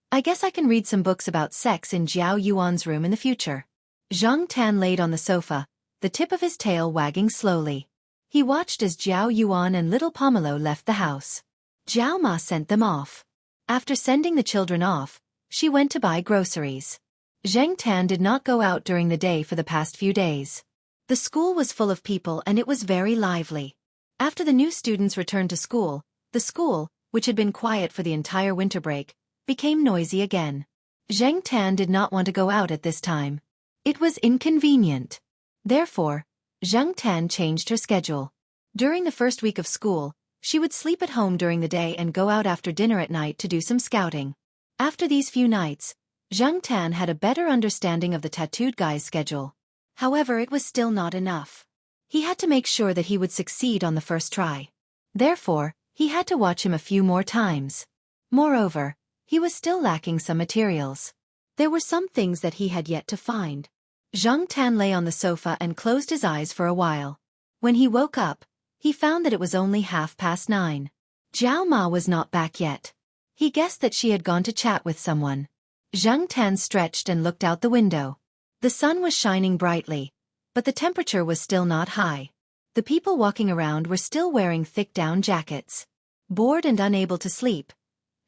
I guess I can read some books about sex in Jiao Yuan's room in the future. Zhang Tan laid on the sofa, the tip of his tail wagging slowly. He watched as Jiao Yuan and little Pomelo left the house. Jiao Ma sent them off. After sending the children off, she went to buy groceries. Zhang Tan did not go out during the day for the past few days. The school was full of people and it was very lively. After the new students returned to school, the school, which had been quiet for the entire winter break, became noisy again. Zhang Tan did not want to go out at this time. It was inconvenient. Therefore, Zhang Tan changed her schedule. During the first week of school, she would sleep at home during the day and go out after dinner at night to do some scouting. After these few nights, Zhang Tan had a better understanding of the tattooed guy's schedule. However, it was still not enough. He had to make sure that he would succeed on the first try. Therefore, he had to watch him a few more times. Moreover, he was still lacking some materials. There were some things that he had yet to find. Zhang Tan lay on the sofa and closed his eyes for a while. When he woke up, he found that it was only 9:30. Jiao Ma was not back yet. He guessed that she had gone to chat with someone. Zhang Tan stretched and looked out the window. The sun was shining brightly, but the temperature was still not high. The people walking around were still wearing thick down jackets. Bored and unable to sleep,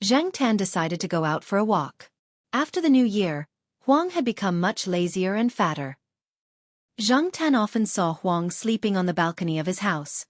Zhang Tan decided to go out for a walk. After the new year, Huang had become much lazier and fatter. Zhang Tan often saw Huang sleeping on the balcony of his house.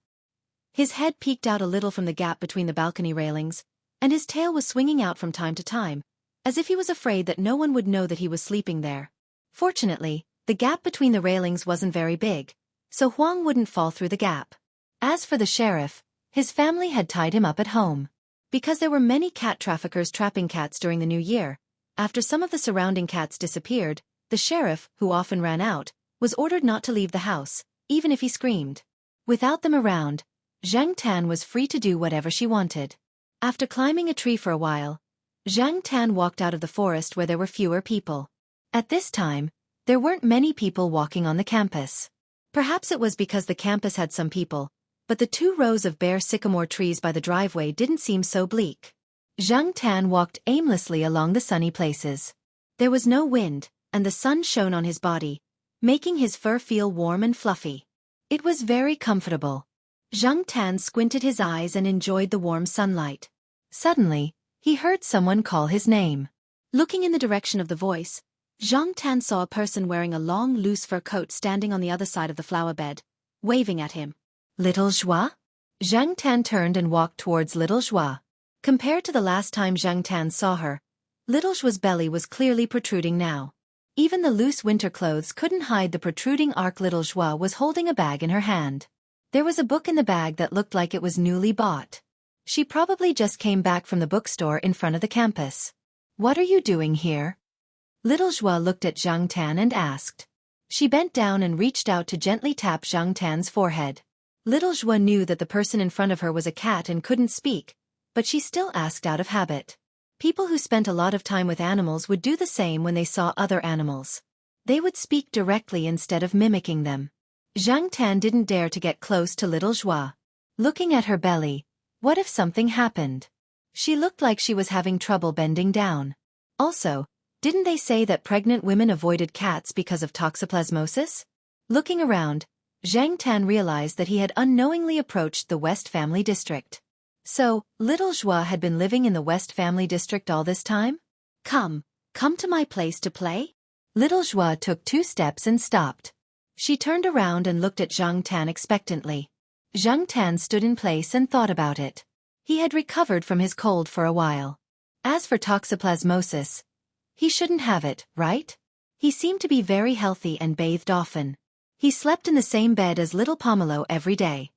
His head peeked out a little from the gap between the balcony railings, and his tail was swinging out from time to time, as if he was afraid that no one would know that he was sleeping there. Fortunately, the gap between the railings wasn't very big, so Huang wouldn't fall through the gap. As for the sheriff, his family had tied him up at home. Because there were many cat traffickers trapping cats during the new year, after some of the surrounding cats disappeared, the sheriff, who often ran out, was ordered not to leave the house, even if he screamed. Without them around, Zhang Tan was free to do whatever she wanted. After climbing a tree for a while, Zhang Tan walked out of the forest where there were fewer people. At this time, there weren't many people walking on the campus. Perhaps it was because the campus had some people, but the 2 rows of bare sycamore trees by the driveway didn't seem so bleak. Zhang Tan walked aimlessly along the sunny places. There was no wind, and the sun shone on his body, making his fur feel warm and fluffy. It was very comfortable. Zhang Tan squinted his eyes and enjoyed the warm sunlight. Suddenly, he heard someone call his name. Looking in the direction of the voice, Zhang Tan saw a person wearing a long loose fur coat standing on the other side of the flower bed, waving at him. Little Joie? Zhang Tan turned and walked towards Little Joie. Compared to the last time Zhang Tan saw her, Little Joie's belly was clearly protruding now. Even the loose winter clothes couldn't hide the protruding arc. Little Joie was holding a bag in her hand. There was a book in the bag that looked like it was newly bought. She probably just came back from the bookstore in front of the campus. What are you doing here? Little Joie looked at Zhang Tan and asked. She bent down and reached out to gently tap Zhang Tan's forehead. Little Joie knew that the person in front of her was a cat and couldn't speak, but she still asked out of habit. People who spent a lot of time with animals would do the same when they saw other animals. They would speak directly instead of mimicking them. Zhang Tan didn't dare to get close to Little Joie. Looking at her belly, what if something happened? She looked like she was having trouble bending down. Also, didn't they say that pregnant women avoided cats because of toxoplasmosis? Looking around, Zhang Tan realized that he had unknowingly approached the West Family District. So, Little Joie had been living in the West Family District all this time? Come to my place to play? Little Joie took 2 steps and stopped. She turned around and looked at Zhang Tan expectantly. Zhang Tan stood in place and thought about it. He had recovered from his cold for a while. As for toxoplasmosis, he shouldn't have it, right? He seemed to be very healthy and bathed often. He slept in the same bed as little Pomelo every day.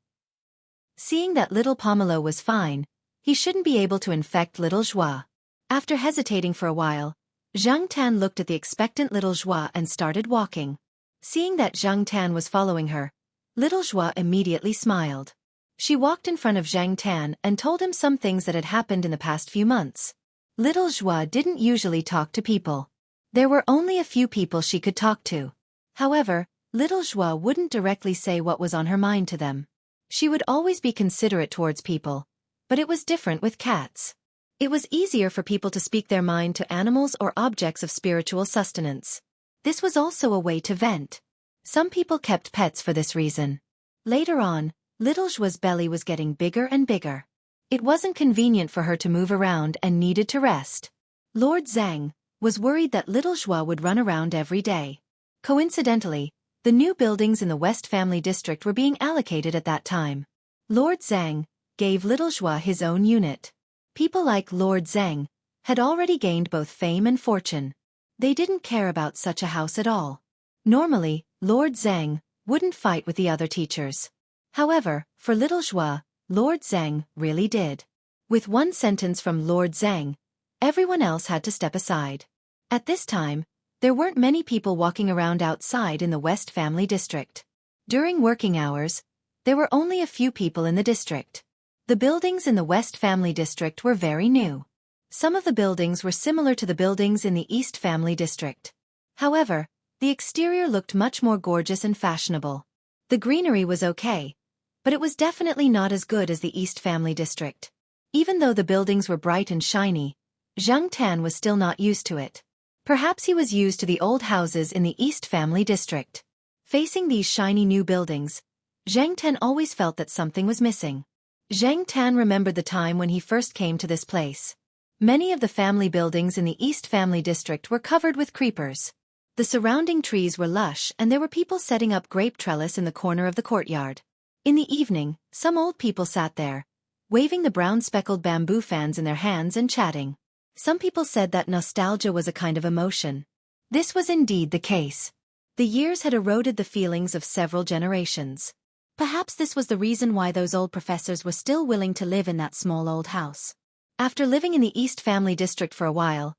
Seeing that little Pomelo was fine, he shouldn't be able to infect Little Joie. After hesitating for a while, Zhang Tan looked at the expectant Little Joie and started walking. Seeing that Zhang Tan was following her, Little Joie immediately smiled. She walked in front of Zhang Tan and told him some things that had happened in the past few months. Little Joie didn't usually talk to people. There were only a few people she could talk to. However, Little Joie wouldn't directly say what was on her mind to them. She would always be considerate towards people, but it was different with cats. It was easier for people to speak their mind to animals or objects of spiritual sustenance. This was also a way to vent. Some people kept pets for this reason. Later on, little Zhua's belly was getting bigger and bigger. It wasn't convenient for her to move around and needed to rest. Lord Zhang was worried that little Zhua would run around every day. Coincidentally, the new buildings in the West Family District were being allocated at that time. Lord Zhang gave little Zhua his own unit. People like Lord Zhang had already gained both fame and fortune. They didn't care about such a house at all. Normally, Lord Zhang wouldn't fight with the other teachers. However, for little Zhua, Lord Zhang really did. With one sentence from Lord Zhang, everyone else had to step aside. At this time, there weren't many people walking around outside in the West Family District. During working hours, there were only a few people in the district. The buildings in the West Family District were very new. Some of the buildings were similar to the buildings in the East Family District. However, the exterior looked much more gorgeous and fashionable. The greenery was okay, but it was definitely not as good as the East Family District. Even though the buildings were bright and shiny, Zhang Tan was still not used to it. Perhaps he was used to the old houses in the East Family District. Facing these shiny new buildings, Zhang Tan always felt that something was missing. Zhang Tan remembered the time when he first came to this place. Many of the family buildings in the East Family District were covered with creepers. The surrounding trees were lush and there were people setting up grape trellis in the corner of the courtyard. In the evening, some old people sat there, waving the brown speckled bamboo fans in their hands and chatting. Some people said that nostalgia was a kind of emotion. This was indeed the case. The years had eroded the feelings of several generations. Perhaps this was the reason why those old professors were still willing to live in that small old house. After living in the East Family District for a while,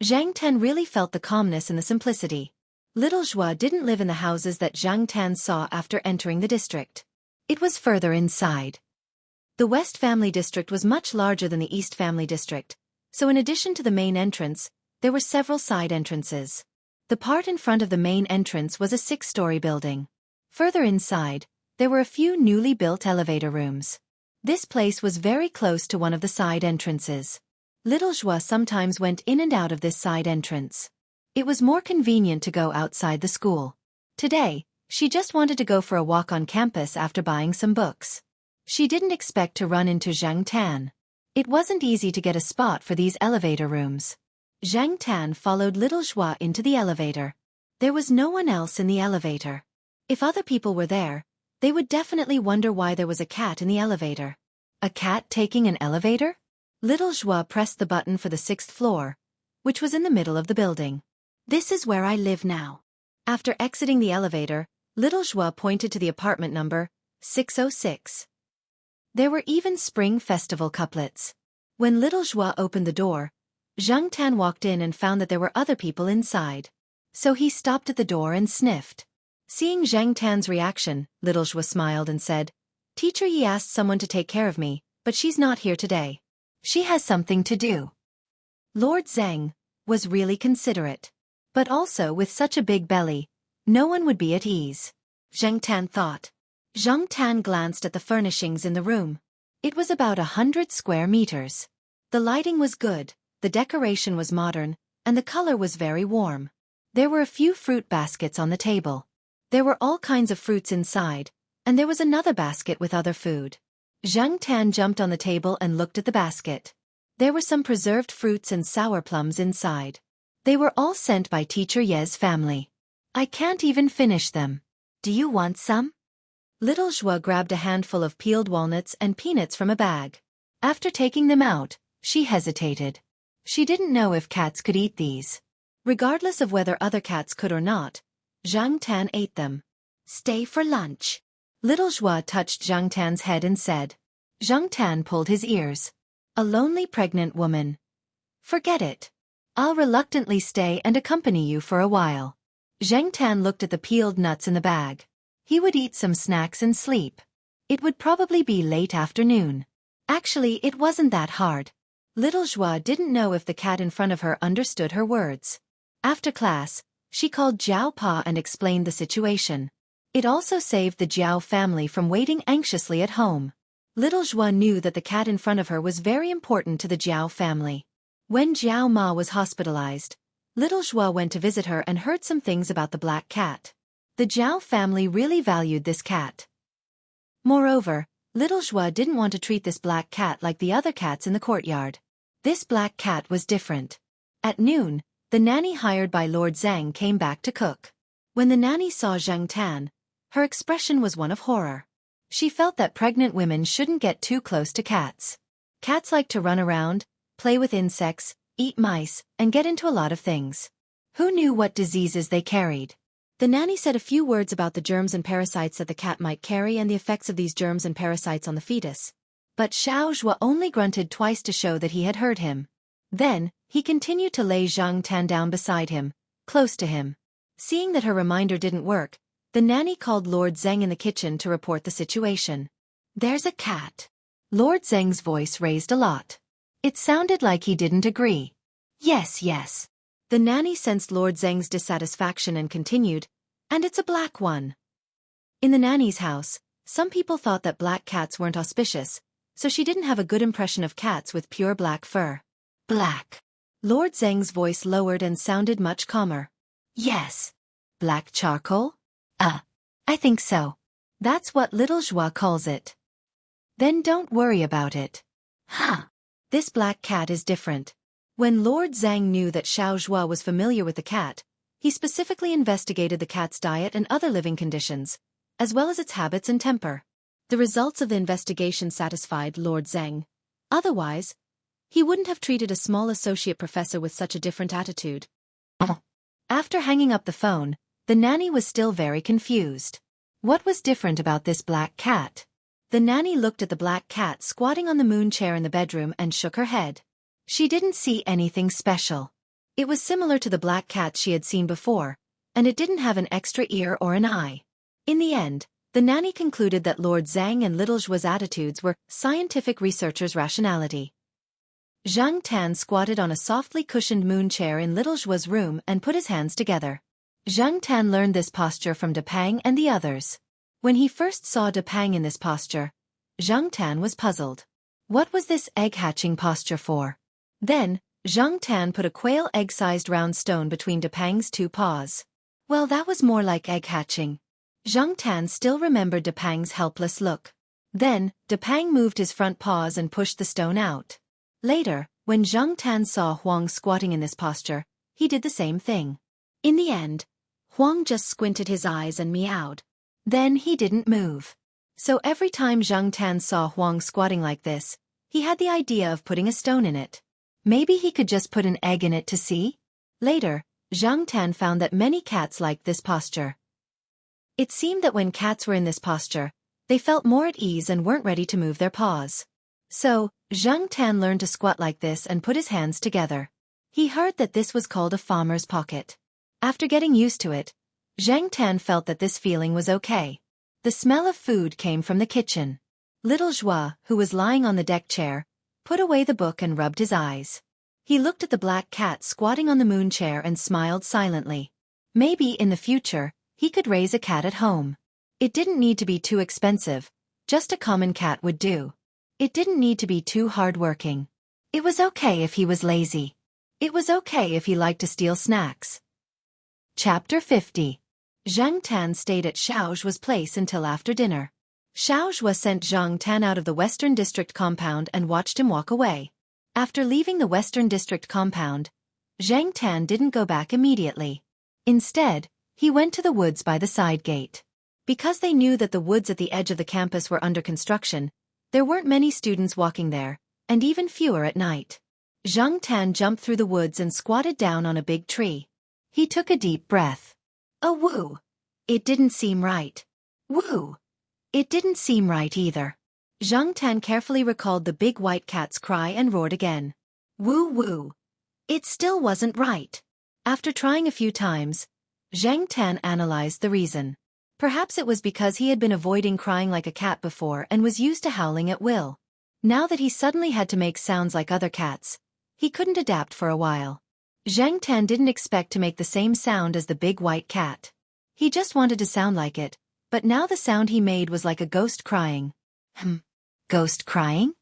Zhang Tan really felt the calmness and the simplicity. Little Zhua didn't live in the houses that Zhang Tan saw after entering the district. It was further inside. The West Family District was much larger than the East Family District, so in addition to the main entrance, there were several side entrances. The part in front of the main entrance was a 6-story building. Further inside, there were a few newly built elevator rooms. This place was very close to one of the side entrances. Little Zhua sometimes went in and out of this side entrance. It was more convenient to go outside the school. Today, she just wanted to go for a walk on campus after buying some books. She didn't expect to run into Zhang Tan. It wasn't easy to get a spot for these elevator rooms. Zhang Tan followed little Zhua into the elevator. There was no one else in the elevator. If other people were there, they would definitely wonder why there was a cat in the elevator. A cat taking an elevator? Little Zhua pressed the button for the 6th floor, which was in the middle of the building. This is where I live now. After exiting the elevator, little Zhua pointed to the apartment number 606. There were even Spring Festival couplets. When little Zhua opened the door, Zhang Tan walked in and found that there were other people inside. So he stopped at the door and sniffed. Seeing Zhang Tan's reaction, little Zhua smiled and said, "Teacher Yi asked someone to take care of me, but she's not here today. She has something to do." Lord Zhang was really considerate. But also with such a big belly, no one would be at ease. Zhang Tan thought. Zhang Tan glanced at the furnishings in the room. It was about 100 square meters. The lighting was good, the decoration was modern, and the color was very warm. There were a few fruit baskets on the table. There were all kinds of fruits inside, and there was another basket with other food. Zhang Tan jumped on the table and looked at the basket. There were some preserved fruits and sour plums inside. They were all sent by Teacher Ye's family. I can't even finish them. Do you want some? Little Zhua grabbed a handful of peeled walnuts and peanuts from a bag. After taking them out, she hesitated. She didn't know if cats could eat these. Regardless of whether other cats could or not, Zhang Tan ate them. Stay for lunch. Little Zhua touched Zhang Tan's head and said. Zhang Tan pulled his ears. A lonely pregnant woman. Forget it. I'll reluctantly stay and accompany you for a while. Zhang Tan looked at the peeled nuts in the bag. He would eat some snacks and sleep. It would probably be late afternoon. Actually, it wasn't that hard. Little Zhua didn't know if the cat in front of her understood her words. After class, she called Jiao Pa and explained the situation. It also saved the Jiao family from waiting anxiously at home. Little Zhua knew that the cat in front of her was very important to the Jiao family. When Jiao Ma was hospitalized, Little Zhua went to visit her and heard some things about the black cat. The Jiao family really valued this cat. Moreover, Little Zhua didn't want to treat this black cat like the other cats in the courtyard. This black cat was different. At noon, the nanny hired by Lord Zhang came back to cook. When the nanny saw Zhang Tan, her expression was one of horror. She felt that pregnant women shouldn't get too close to cats. Cats like to run around, play with insects, eat mice, and get into a lot of things. Who knew what diseases they carried? The nanny said a few words about the germs and parasites that the cat might carry and the effects of these germs and parasites on the fetus. But Xiao Zhua only grunted twice to show that he had heard him. Then, he continued to lay Zhang Tan down beside him, close to him. Seeing that her reminder didn't work, the nanny called Lord Zheng in the kitchen to report the situation. "There's a cat." Lord Zheng's voice raised a lot. It sounded like he didn't agree. Yes. The nanny sensed Lord Zheng's dissatisfaction and continued, "And it's a black one." In the nanny's house, some people thought that black cats weren't auspicious, so she didn't have a good impression of cats with pure black fur. "Black." Lord Zheng's voice lowered and sounded much calmer. "Yes." "Black charcoal?" I think so. That's what Little Zhua calls it." "Then don't worry about it." "Huh. This black cat is different." When Lord Zhang knew that Xiao Zhua was familiar with the cat, he specifically investigated the cat's diet and other living conditions, as well as its habits and temper. The results of the investigation satisfied Lord Zhang. Otherwise, he wouldn't have treated a small associate professor with such a different attitude. After hanging up the phone, the nanny was still very confused. What was different about this black cat? The nanny looked at the black cat squatting on the moon chair in the bedroom and shook her head. She didn't see anything special. It was similar to the black cat she had seen before, and it didn't have an extra ear or an eye. In the end, the nanny concluded that Lord Zhang and Little Zhua's attitudes were scientific researchers' rationality. Zhang Tan squatted on a softly cushioned moon chair in Little Zhua's room and put his hands together. Zhang Tan learned this posture from De Pang and the others. When he first saw De Pang in this posture, Zhang Tan was puzzled. What was this egg-hatching posture for? Then, Zhang Tan put a quail egg-sized round stone between De Pang's two paws. Well, that was more like egg-hatching. Zhang Tan still remembered De Pang's helpless look. Then, De Pang moved his front paws and pushed the stone out. Later, when Zhang Tan saw Huang squatting in this posture, he did the same thing. In the end, Huang just squinted his eyes and meowed. Then he didn't move. So every time Zhang Tan saw Huang squatting like this, he had the idea of putting a stone in it. Maybe he could just put an egg in it to see? Later, Zhang Tan found that many cats liked this posture. It seemed that when cats were in this posture, they felt more at ease and weren't ready to move their paws. So, Zhang Tan learned to squat like this and put his hands together. He heard that this was called a farmer's pocket. After getting used to it, Zhang Tan felt that this feeling was okay. The smell of food came from the kitchen. Little Zhua, who was lying on the deck chair, put away the book and rubbed his eyes. He looked at the black cat squatting on the moon chair and smiled silently. Maybe in the future, he could raise a cat at home. It didn't need to be too expensive, just a common cat would do. It didn't need to be too hard-working. It was okay if he was lazy. It was okay if he liked to steal snacks. Chapter 50. Zhang Tan stayed at Xiao Zhua's place until after dinner. Xiao Zhua sent Zhang Tan out of the Western District compound and watched him walk away. After leaving the Western District compound, Zhang Tan didn't go back immediately. Instead, he went to the woods by the side gate. Because they knew that the woods at the edge of the campus were under construction, there weren't many students walking there, and even fewer at night. Zhang Tan jumped through the woods and squatted down on a big tree. He took a deep breath. Oh, woo! It didn't seem right. Woo! It didn't seem right either. Zhang Tan carefully recalled the big white cat's cry and roared again. Woo woo! It still wasn't right. After trying a few times, Zhang Tan analyzed the reason. Perhaps it was because he had been avoiding crying like a cat before and was used to howling at will. Now that he suddenly had to make sounds like other cats, he couldn't adapt for a while. Zhang Tan didn't expect to make the same sound as the big white cat. He just wanted to sound like it, but now the sound he made was like a ghost crying. Ghost crying?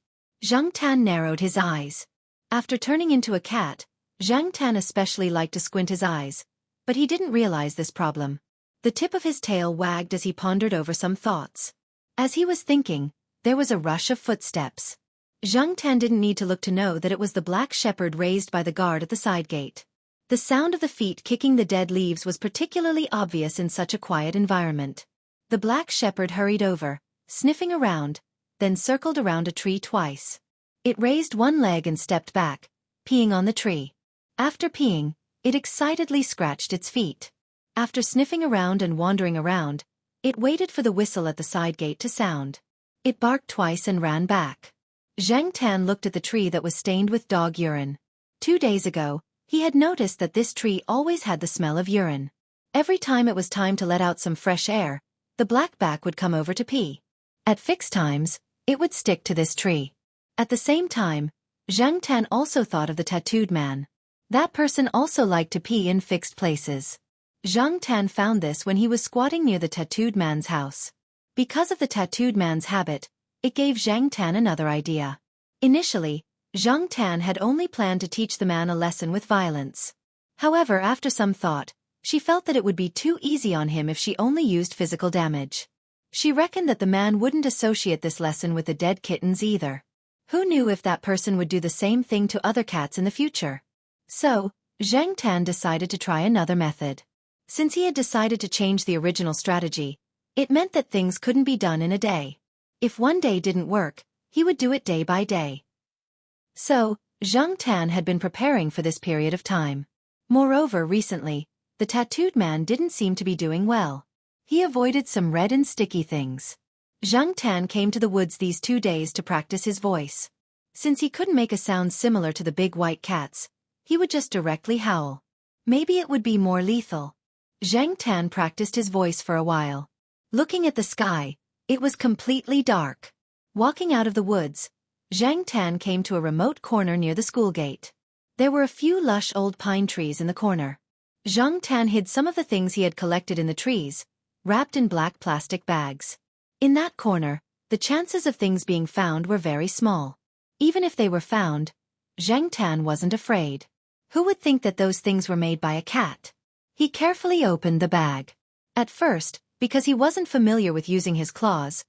Zhang Tan narrowed his eyes. After turning into a cat, Zhang Tan especially liked to squint his eyes, but he didn't realize this problem. The tip of his tail wagged as he pondered over some thoughts. As he was thinking, there was a rush of footsteps. Zhang Tan didn't need to look to know that it was the black shepherd raised by the guard at the side gate. The sound of the feet kicking the dead leaves was particularly obvious in such a quiet environment. The black shepherd hurried over, sniffing around, then circled around a tree twice. It raised one leg and stepped back, peeing on the tree. After peeing, it excitedly scratched its feet. After sniffing around and wandering around, it waited for the whistle at the side gate to sound. It barked twice and ran back. Zhang Tan looked at the tree that was stained with dog urine. 2 days ago, he had noticed that this tree always had the smell of urine. Every time it was time to let out some fresh air, the blackback would come over to pee. At fixed times, it would stick to this tree. At the same time, Zhang Tan also thought of the tattooed man. That person also liked to pee in fixed places. Zhang Tan found this when he was squatting near the tattooed man's house. Because of the tattooed man's habit, it gave Zhang Tan another idea. Initially, Zhang Tan had only planned to teach the man a lesson with violence. However, after some thought, she felt that it would be too easy on him if she only used physical damage. She reckoned that the man wouldn't associate this lesson with the dead kittens either. Who knew if that person would do the same thing to other cats in the future? So, Zhang Tan decided to try another method. Since he had decided to change the original strategy, it meant that things couldn't be done in a day. If one day didn't work, he would do it day by day. So, Zhang Tan had been preparing for this period of time. Moreover, recently, the tattooed man didn't seem to be doing well. He avoided some red and sticky things. Zhang Tan came to the woods these 2 days to practice his voice. Since he couldn't make a sound similar to the big white cats, he would just directly howl. Maybe it would be more lethal. Zhang Tan practiced his voice for a while. Looking at the sky, it was completely dark. Walking out of the woods, Zhang Tan came to a remote corner near the school gate. There were a few lush old pine trees in the corner. Zhang Tan hid some of the things he had collected in the trees, wrapped in black plastic bags. In that corner, the chances of things being found were very small. Even if they were found, Zhang Tan wasn't afraid. Who would think that those things were made by a cat? He carefully opened the bag. At first, because he wasn't familiar with using his claws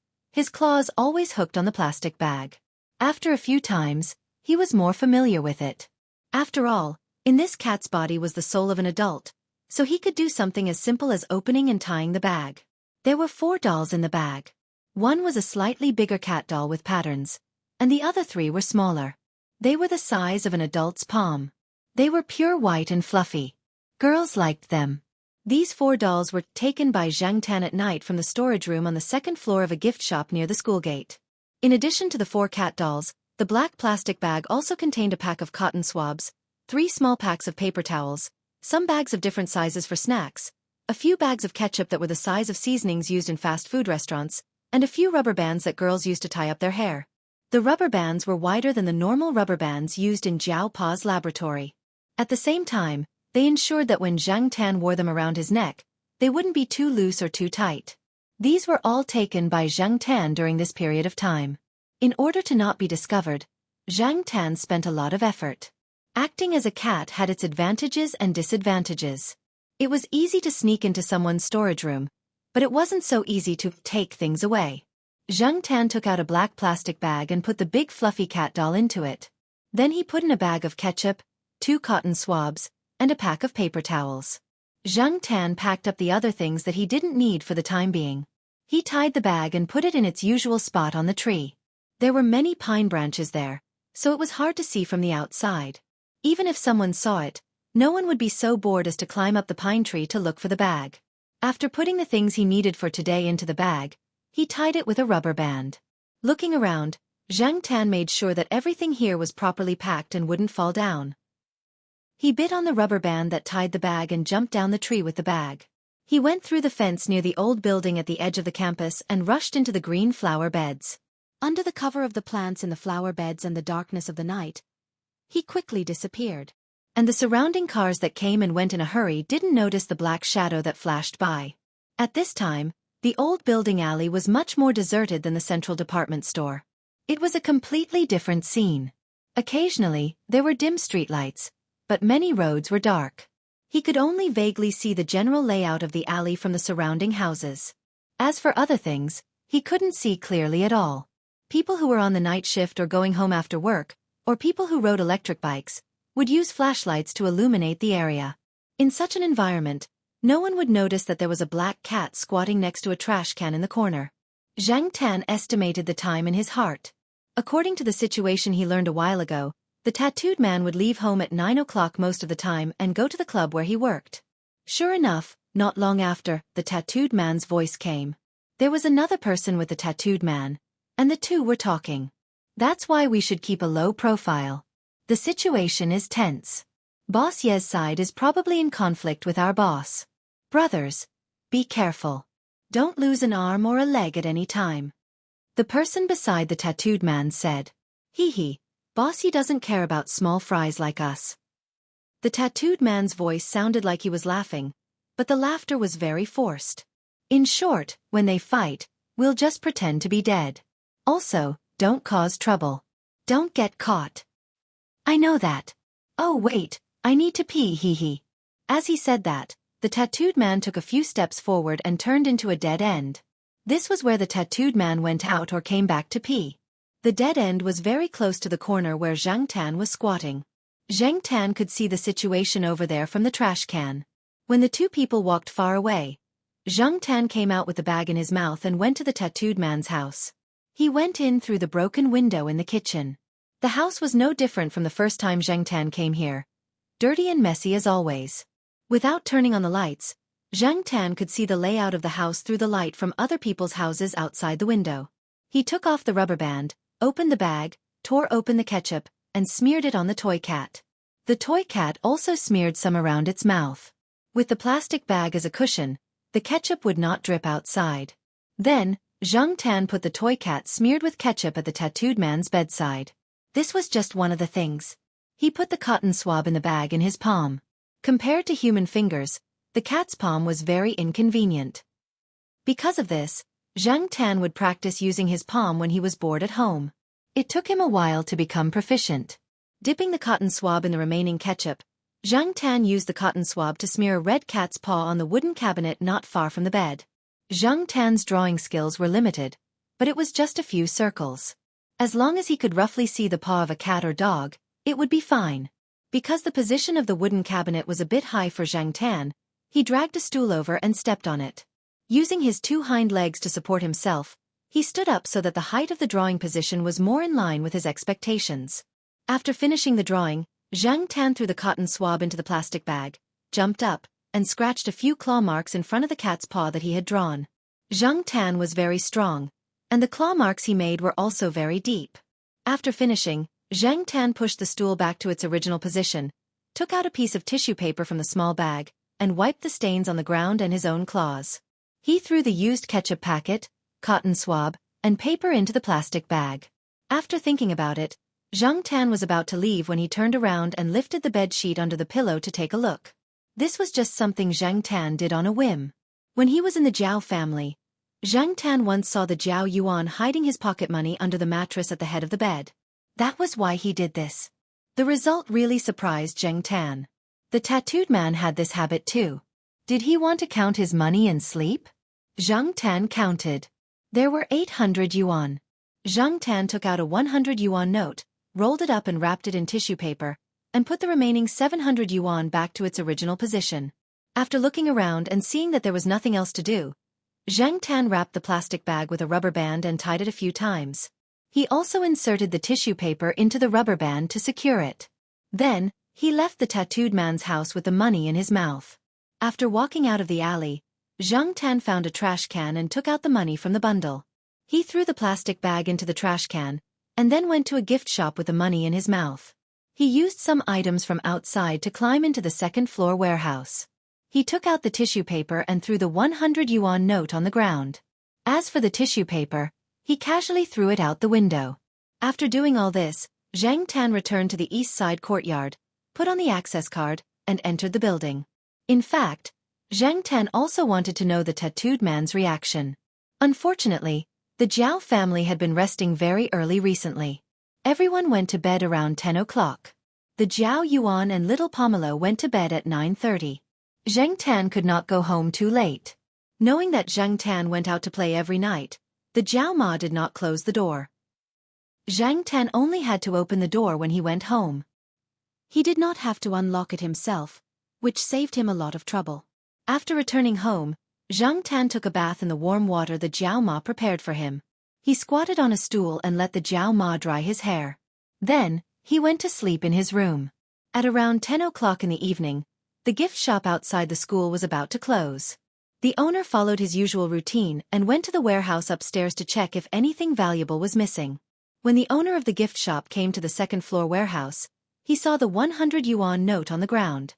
always hooked on the plastic bag. After a few times, he was more familiar with it. After all, in this cat's body was the soul of an adult, so he could do something as simple as opening and tying the bag. There were 4 dolls in the bag. One was a slightly bigger cat doll with patterns, and the other 3 were smaller. They were the size of an adult's palm. They were pure white and fluffy. Girls liked them. These 4 dolls were taken by Zhang Tan at night from the storage room on the 2nd floor of a gift shop near the school gate. In addition to the 4 cat dolls, the black plastic bag also contained a pack of cotton swabs, 3 small packs of paper towels, some bags of different sizes for snacks, a few bags of ketchup that were the size of seasonings used in fast food restaurants, and a few rubber bands that girls used to tie up their hair. The rubber bands were wider than the normal rubber bands used in Jiao Pa's laboratory. At the same time, they ensured that when Zhang Tan wore them around his neck, they wouldn't be too loose or too tight. These were all taken by Zhang Tan during this period of time. In order to not be discovered, Zhang Tan spent a lot of effort. Acting as a cat had its advantages and disadvantages. It was easy to sneak into someone's storage room, but it wasn't so easy to take things away. Zhang Tan took out a black plastic bag and put the big fluffy cat doll into it. Then he put in a bag of ketchup, 2 cotton swabs, and a pack of paper towels. Zhang Tan packed up the other things that he didn't need for the time being. He tied the bag and put it in its usual spot on the tree. There were many pine branches there, so it was hard to see from the outside. Even if someone saw it, no one would be so bored as to climb up the pine tree to look for the bag. After putting the things he needed for today into the bag, he tied it with a rubber band. Looking around, Zhang Tan made sure that everything here was properly packed and wouldn't fall down. He bit on the rubber band that tied the bag and jumped down the tree with the bag. He went through the fence near the old building at the edge of the campus and rushed into the green flower beds. Under the cover of the plants in the flower beds and the darkness of the night, he quickly disappeared. And the surrounding cars that came and went in a hurry didn't notice the black shadow that flashed by. At this time, the old building alley was much more deserted than the central department store. It was a completely different scene. Occasionally, there were dim streetlights, but many roads were dark. He could only vaguely see the general layout of the alley from the surrounding houses. As for other things, he couldn't see clearly at all. People who were on the night shift or going home after work, or people who rode electric bikes, would use flashlights to illuminate the area. In such an environment, no one would notice that there was a black cat squatting next to a trash can in the corner. Zhang Tan estimated the time in his heart. According to the situation he learned a while ago, the tattooed man would leave home at 9 o'clock most of the time and go to the club where he worked. Sure enough, not long after, the tattooed man's voice came. There was another person with the tattooed man, and the two were talking. That's why we should keep a low profile. The situation is tense. Boss Ye's side is probably in conflict with our boss. Brothers, be careful. Don't lose an arm or a leg at any time. The person beside the tattooed man said. Hee, Bossy doesn't care about small fries like us. The tattooed man's voice sounded like he was laughing, but the laughter was very forced. In short, when they fight, we'll just pretend to be dead. Also, don't cause trouble. Don't get caught. I know that. Oh wait, I need to pee hee. As he said that, the tattooed man took a few steps forward and turned into a dead end. This was where the tattooed man went out or came back to pee. The dead end was very close to the corner where Zhang Tan was squatting. Zhang Tan could see the situation over there from the trash can. When the two people walked far away, Zhang Tan came out with the bag in his mouth and went to the tattooed man's house. He went in through the broken window in the kitchen. The house was no different from the first time Zhang Tan came here. Dirty and messy as always. Without turning on the lights, Zhang Tan could see the layout of the house through the light from other people's houses outside the window. He took off the rubber band, opened the bag, tore open the ketchup, and smeared it on the toy cat. The toy cat also smeared some around its mouth. With the plastic bag as a cushion, the ketchup would not drip outside. Then, Zhang Tan put the toy cat smeared with ketchup at the tattooed man's bedside. This was just one of the things. He put the cotton swab in the bag in his palm. Compared to human fingers, the cat's palm was very inconvenient. Because of this, Zhang Tan would practice using his palm when he was bored at home. It took him a while to become proficient. Dipping the cotton swab in the remaining ketchup, Zhang Tan used the cotton swab to smear a red cat's paw on the wooden cabinet not far from the bed. Zhang Tan's drawing skills were limited, but it was just a few circles. As long as he could roughly see the paw of a cat or dog, it would be fine. Because the position of the wooden cabinet was a bit high for Zhang Tan, he dragged a stool over and stepped on it. Using his two hind legs to support himself, he stood up so that the height of the drawing position was more in line with his expectations. After finishing the drawing, Zhang Tan threw the cotton swab into the plastic bag, jumped up, and scratched a few claw marks in front of the cat's paw that he had drawn. Zhang Tan was very strong, and the claw marks he made were also very deep. After finishing, Zhang Tan pushed the stool back to its original position, took out a piece of tissue paper from the small bag, and wiped the stains on the ground and his own claws. He threw the used ketchup packet, cotton swab, and paper into the plastic bag. After thinking about it, Zhang Tan was about to leave when he turned around and lifted the bed sheet under the pillow to take a look. This was just something Zhang Tan did on a whim. When he was in the Jiao family, Zhang Tan once saw the Jiao Yuan hiding his pocket money under the mattress at the head of the bed. That was why he did this. The result really surprised Zhang Tan. The tattooed man had this habit too. Did he want to count his money and sleep? Zhang Tan counted. There were 800 yuan. Zhang Tan took out a 100 yuan note, rolled it up and wrapped it in tissue paper, and put the remaining 700 yuan back to its original position. After looking around and seeing that there was nothing else to do, Zhang Tan wrapped the plastic bag with a rubber band and tied it a few times. He also inserted the tissue paper into the rubber band to secure it. Then, he left the tattooed man's house with the money in his mouth. After walking out of the alley, Zhang Tan found a trash can and took out the money from the bundle. He threw the plastic bag into the trash can, and then went to a gift shop with the money in his mouth. He used some items from outside to climb into the second-floor warehouse. He took out the tissue paper and threw the 100 yuan note on the ground. As for the tissue paper, he casually threw it out the window. After doing all this, Zhang Tan returned to the east side courtyard, put on the access card, and entered the building. In fact, Zhang Tan also wanted to know the tattooed man's reaction. Unfortunately, The Jiao family had been resting very early recently. Everyone went to bed around 10 o'clock. The Jiao Yuan and little Pomelo went to bed at 9:30. Zheng Tan could not go home too late. Knowing that Zheng Tan went out to play every night, the Jiao Ma did not close the door. Zheng Tan only had to open the door when he went home. He did not have to unlock it himself, which saved him a lot of trouble. After returning home, Zheng Tan took a bath in the warm water the Jiao Ma prepared for him. He squatted on a stool and let the Jiao Ma dry his hair. Then, he went to sleep in his room. At around 10 o'clock in the evening, the gift shop outside the school was about to close. The owner followed his usual routine and went to the warehouse upstairs to check if anything valuable was missing. When the owner of the gift shop came to the second-floor warehouse, he saw the 100 yuan note on the ground.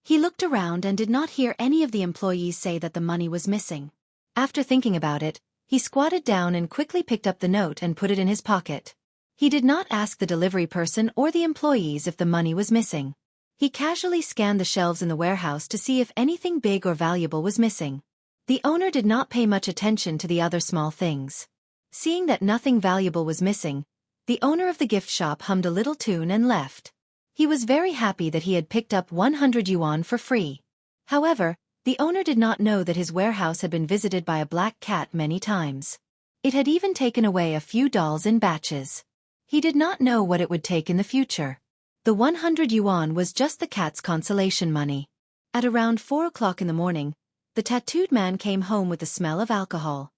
He looked around and did not hear any of the employees say that the money was missing. After thinking about it, he squatted down and quickly picked up the note and put it in his pocket. He did not ask the delivery person or the employees if the money was missing. He casually scanned the shelves in the warehouse to see if anything big or valuable was missing. The owner did not pay much attention to the other small things. Seeing that nothing valuable was missing, the owner of the gift shop hummed a little tune and left. He was very happy that he had picked up 100 yuan for free. However, the owner did not know that his warehouse had been visited by a black cat many times. It had even taken away a few dolls in batches. He did not know what it would take in the future. The 100 yuan was just the cat's consolation money. At around 4 o'clock in the morning, the tattooed man came home with the smell of alcohol.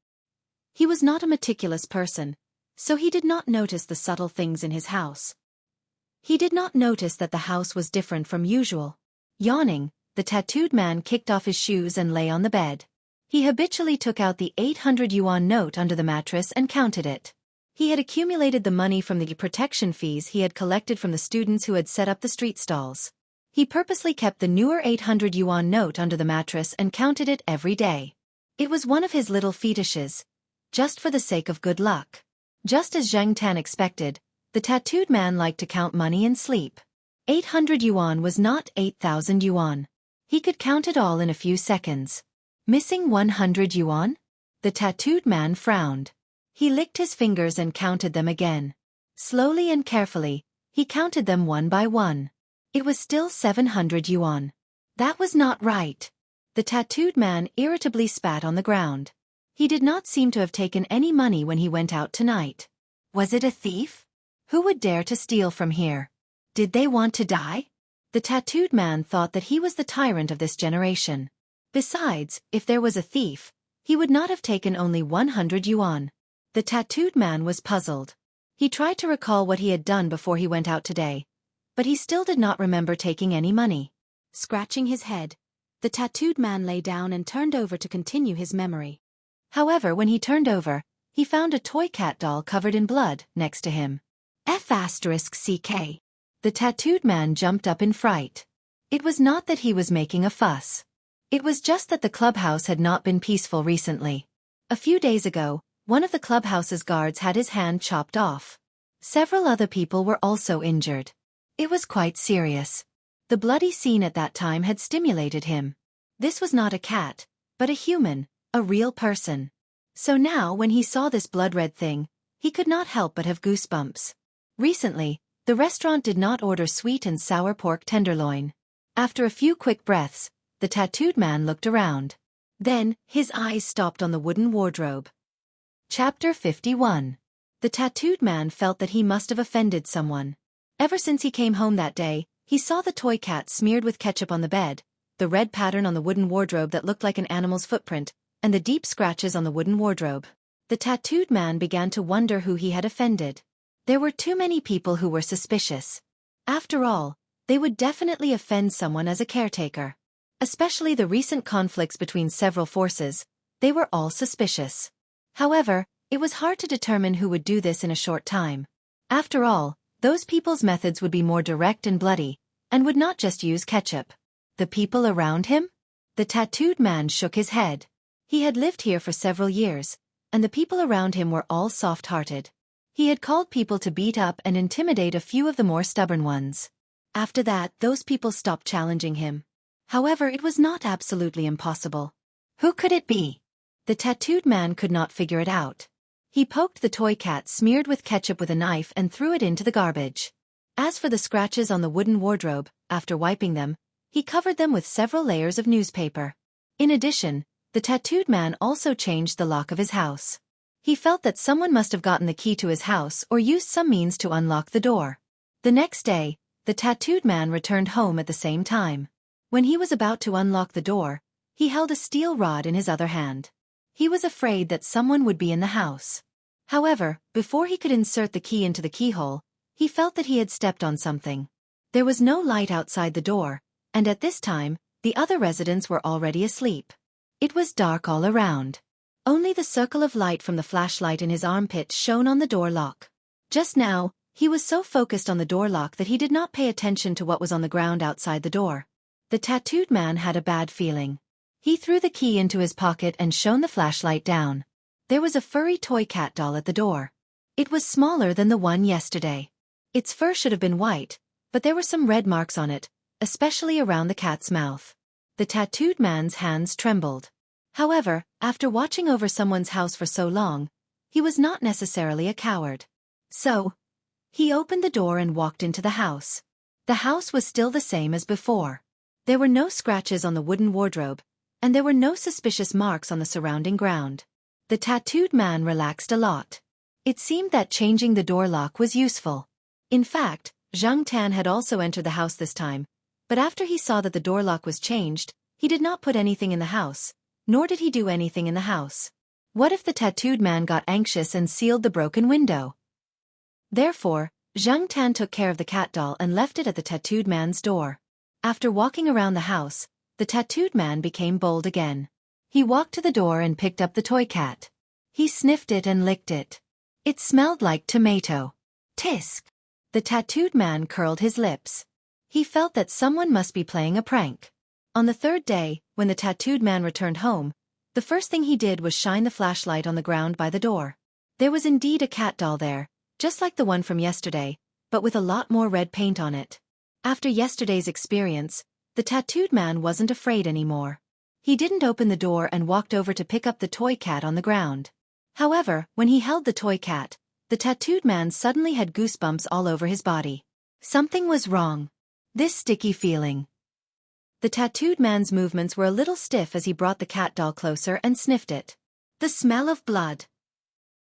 He was not a meticulous person, so he did not notice the subtle things in his house. He did not notice that the house was different from usual. Yawning, the tattooed man kicked off his shoes and lay on the bed. He habitually took out the 800 yuan note under the mattress and counted it. He had accumulated the money from the protection fees he had collected from the students who had set up the street stalls. He purposely kept the newer 800 yuan note under the mattress and counted it every day. It was one of his little fetishes, just for the sake of good luck. Just as Zheng Tan expected, the tattooed man liked to count money and sleep. 800 yuan was not 8,000 yuan. He could count it all in a few seconds. Missing 100 yuan? The tattooed man frowned. He licked his fingers and counted them again. Slowly and carefully, he counted them one by one. It was still 700 yuan. That was not right. The tattooed man irritably spat on the ground. He did not seem to have taken any money when he went out tonight. Was it a thief? Who would dare to steal from here? Did they want to die? The tattooed man thought that he was the tyrant of this generation. Besides, if there was a thief, he would not have taken only 100 yuan. The tattooed man was puzzled. He tried to recall what he had done before he went out today, but he still did not remember taking any money. Scratching his head, the tattooed man lay down and turned over to continue his memory. However, when he turned over, he found a toy cat doll covered in blood next to him. F***CK. The tattooed man jumped up in fright. It was not that he was making a fuss. It was just that the clubhouse had not been peaceful recently. A few days ago, one of the clubhouse's guards had his hand chopped off. Several other people were also injured. It was quite serious. The bloody scene at that time had stimulated him. This was not a cat, but a human, a real person. So now when he saw this blood-red thing, he could not help but have goosebumps. Recently, the restaurant did not order sweet and sour pork tenderloin. After a few quick breaths, the tattooed man looked around. Then, his eyes stopped on the wooden wardrobe. Chapter 51. The tattooed man felt that he must have offended someone. Ever since he came home that day, he saw the toy cat smeared with ketchup on the bed, the red pattern on the wooden wardrobe that looked like an animal's footprint, and the deep scratches on the wooden wardrobe. The tattooed man began to wonder who he had offended. There were too many people who were suspicious. After all, they would definitely offend someone as a caretaker. Especially the recent conflicts between several forces, they were all suspicious. However, it was hard to determine who would do this in a short time. After all, those people's methods would be more direct and bloody, and would not just use ketchup. The people around him? The tattooed man shook his head. He had lived here for several years, and the people around him were all soft-hearted. He had called people to beat up and intimidate a few of the more stubborn ones. After that, those people stopped challenging him. However, it was not absolutely impossible. Who could it be? The tattooed man could not figure it out. He poked the toy cat smeared with ketchup with a knife and threw it into the garbage. As for the scratches on the wooden wardrobe, after wiping them, he covered them with several layers of newspaper. In addition, the tattooed man also changed the lock of his house. He felt that someone must have gotten the key to his house or used some means to unlock the door. The next day, the tattooed man returned home at the same time. When he was about to unlock the door, he held a steel rod in his other hand. He was afraid that someone would be in the house. However, before he could insert the key into the keyhole, he felt that he had stepped on something. There was no light outside the door, and at this time, the other residents were already asleep. It was dark all around. Only the circle of light from the flashlight in his armpit shone on the door lock. Just now, he was so focused on the door lock that he did not pay attention to what was on the ground outside the door. The tattooed man had a bad feeling. He threw the key into his pocket and shone the flashlight down. There was a furry toy cat doll at the door. It was smaller than the one yesterday. Its fur should have been white, but there were some red marks on it, especially around the cat's mouth. The tattooed man's hands trembled. However, after watching over someone's house for so long, he was not necessarily a coward. So, he opened the door and walked into the house. The house was still the same as before. There were no scratches on the wooden wardrobe, and there were no suspicious marks on the surrounding ground. The tattooed man relaxed a lot. It seemed that changing the door lock was useful. In fact, Zhang Tan had also entered the house this time, but after he saw that the door lock was changed, he did not put anything in the house, nor did he do anything in the house. What if the tattooed man got anxious and sealed the broken window? Therefore, Zhang Tan took care of the cat doll and left it at the tattooed man's door. After walking around the house, the tattooed man became bold again. He walked to the door and picked up the toy cat. He sniffed it and licked it. It smelled like tomato. Tisk! The tattooed man curled his lips. He felt that someone must be playing a prank. On the third day, when the tattooed man returned home, the first thing he did was shine the flashlight on the ground by the door. There was indeed a cat doll there, just like the one from yesterday, but with a lot more red paint on it. After yesterday's experience, the tattooed man wasn't afraid anymore. He didn't open the door and walked over to pick up the toy cat on the ground. However, when he held the toy cat, the tattooed man suddenly had goosebumps all over his body. Something was wrong. This sticky feeling. The tattooed man's movements were a little stiff as he brought the cat doll closer and sniffed it. The smell of blood.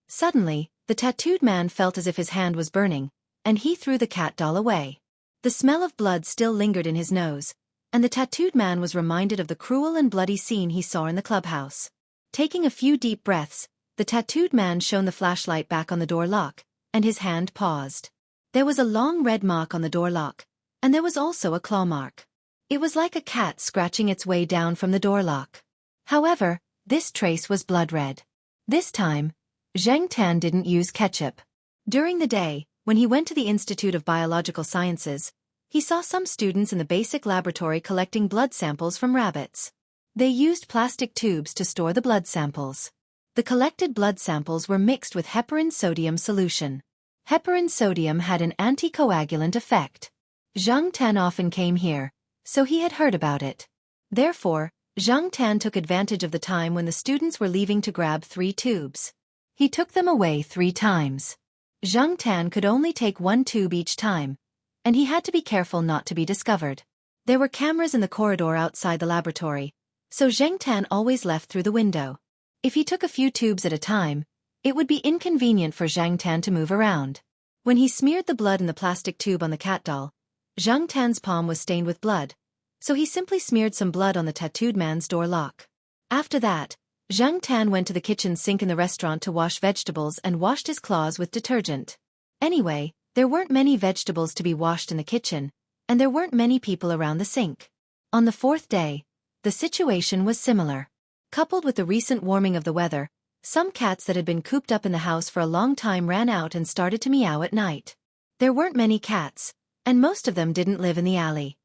Suddenly, the tattooed man felt as if his hand was burning, and he threw the cat doll away. The smell of blood still lingered in his nose, and the tattooed man was reminded of the cruel and bloody scene he saw in the clubhouse. Taking a few deep breaths, the tattooed man shone the flashlight back on the door lock, and his hand paused. There was a long red mark on the door lock, and there was also a claw mark. It was like a cat scratching its way down from the door lock. However, this trace was blood red. This time, Zhang Tan didn't use ketchup. During the day, when he went to the Institute of Biological Sciences, he saw some students in the basic laboratory collecting blood samples from rabbits. They used plastic tubes to store the blood samples. The collected blood samples were mixed with heparin sodium solution. Heparin sodium had an anticoagulant effect. Zhang Tan often came here, so he had heard about it. Therefore, Zhang Tan took advantage of the time when the students were leaving to grab 3 tubes. He took them away 3 times. Zhang Tan could only take 1 tube each time, and he had to be careful not to be discovered. There were cameras in the corridor outside the laboratory, so Zhang Tan always left through the window. If he took a few tubes at a time, it would be inconvenient for Zhang Tan to move around. When he smeared the blood in the plastic tube on the cat doll, Zhang Tan's palm was stained with blood, so he simply smeared some blood on the tattooed man's door lock. After that, Zhang Tan went to the kitchen sink in the restaurant to wash vegetables and washed his claws with detergent. Anyway, there weren't many vegetables to be washed in the kitchen, and there weren't many people around the sink. On the 4th day, the situation was similar. Coupled with the recent warming of the weather, some cats that had been cooped up in the house for a long time ran out and started to meow at night. There weren't many cats, and most of them didn't live in the alley.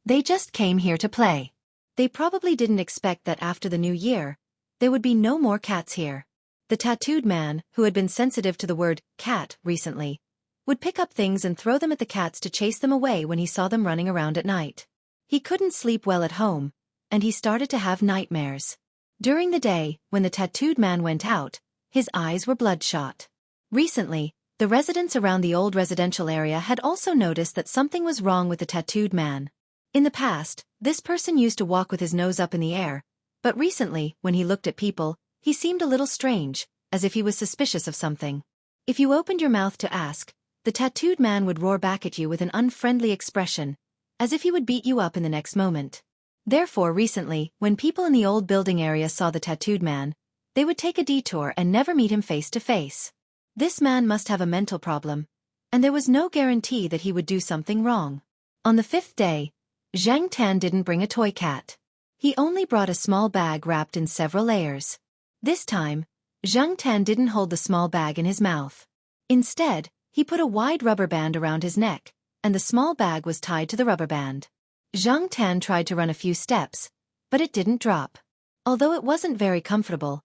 They just came here to play. They probably didn't expect that after the new year, there would be no more cats here. The tattooed man, who had been sensitive to the word cat recently, would pick up things and throw them at the cats to chase them away when he saw them running around at night. He couldn't sleep well at home, and he started to have nightmares. During the day, when the tattooed man went out, His eyes were bloodshot. Recently, the residents around the old residential area had also noticed that something was wrong with the tattooed man. In the past, this person used to walk with his nose up in the air, but recently, when he looked at people, he seemed a little strange, as if he was suspicious of something. If you opened your mouth to ask, the tattooed man would roar back at you with an unfriendly expression, as if he would beat you up in the next moment. Therefore, recently, when people in the old building area saw the tattooed man, they would take a detour and never meet him face to face. This man must have a mental problem, and there was no guarantee that he would do something wrong. On the 5th day, Zhang Tan didn't bring a toy cat. He only brought a small bag wrapped in several layers. This time, Zhang Tan didn't hold the small bag in his mouth. Instead, he put a wide rubber band around his neck, and the small bag was tied to the rubber band. Zhang Tan tried to run a few steps, but it didn't drop. Although it wasn't very comfortable,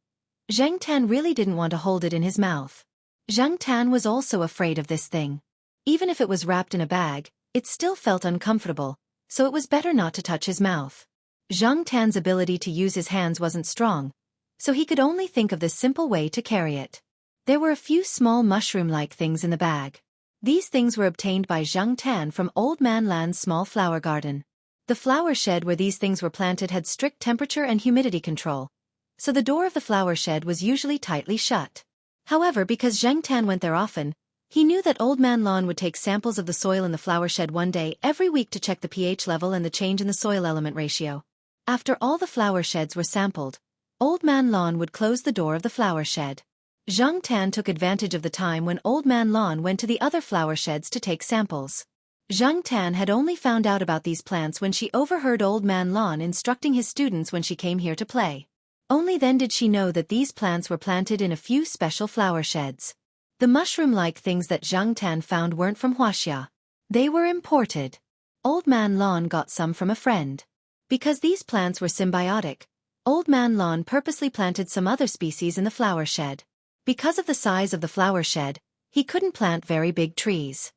Zhang Tan really didn't want to hold it in his mouth. Zhang Tan was also afraid of this thing. Even if it was wrapped in a bag, it still felt uncomfortable, so it was better not to touch his mouth. Zhang Tan's ability to use his hands wasn't strong, so he could only think of this simple way to carry it. There were a few small mushroom-like things in the bag. These things were obtained by Zhang Tan from Old Man Lan's small flower garden. The flower shed where these things were planted had strict temperature and humidity control, so the door of the flower shed was usually tightly shut. However, because Zhang Tan went there often, he knew that Old Man Lan would take samples of the soil in the flower shed one day every week to check the pH level and the change in the soil element ratio. After all the flower sheds were sampled, Old Man Lan would close the door of the flower shed. Zhang Tan took advantage of the time when Old Man Lan went to the other flower sheds to take samples. Zhang Tan had only found out about these plants when she overheard Old Man Lan instructing his students when she came here to play. Only then did she know that these plants were planted in a few special flower sheds. The mushroom-like things that Zhang Tan found weren't from Wuxia. They were imported. Old Man Lan got some from a friend. Because these plants were symbiotic, Old Man Lan purposely planted some other species in the flower shed. Because of the size of the flower shed, he couldn't plant very big trees.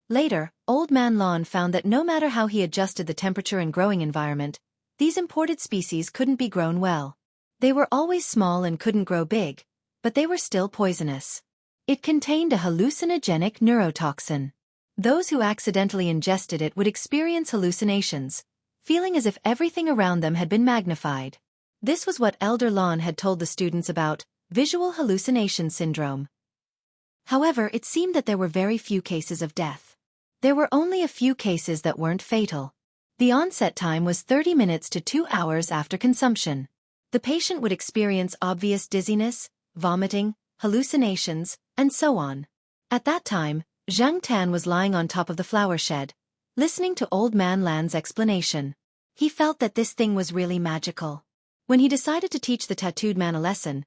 Later, Old Man Lan found that no matter how he adjusted the temperature and growing environment, these imported species couldn't be grown well. They were always small and couldn't grow big, but they were still poisonous. It contained a hallucinogenic neurotoxin. Those who accidentally ingested it would experience hallucinations, feeling as if everything around them had been magnified. This was what Elder Lan had told the students about visual hallucination syndrome. However, it seemed that there were very few cases of death. There were only a few cases that weren't fatal. The onset time was 30 minutes to 2 hours after consumption. The patient would experience obvious dizziness, vomiting, hallucinations, and so on. At that time, Zhang Tan was lying on top of the flower shed, listening to Old Man Lan's explanation. He felt that this thing was really magical. When he decided to teach the tattooed man a lesson,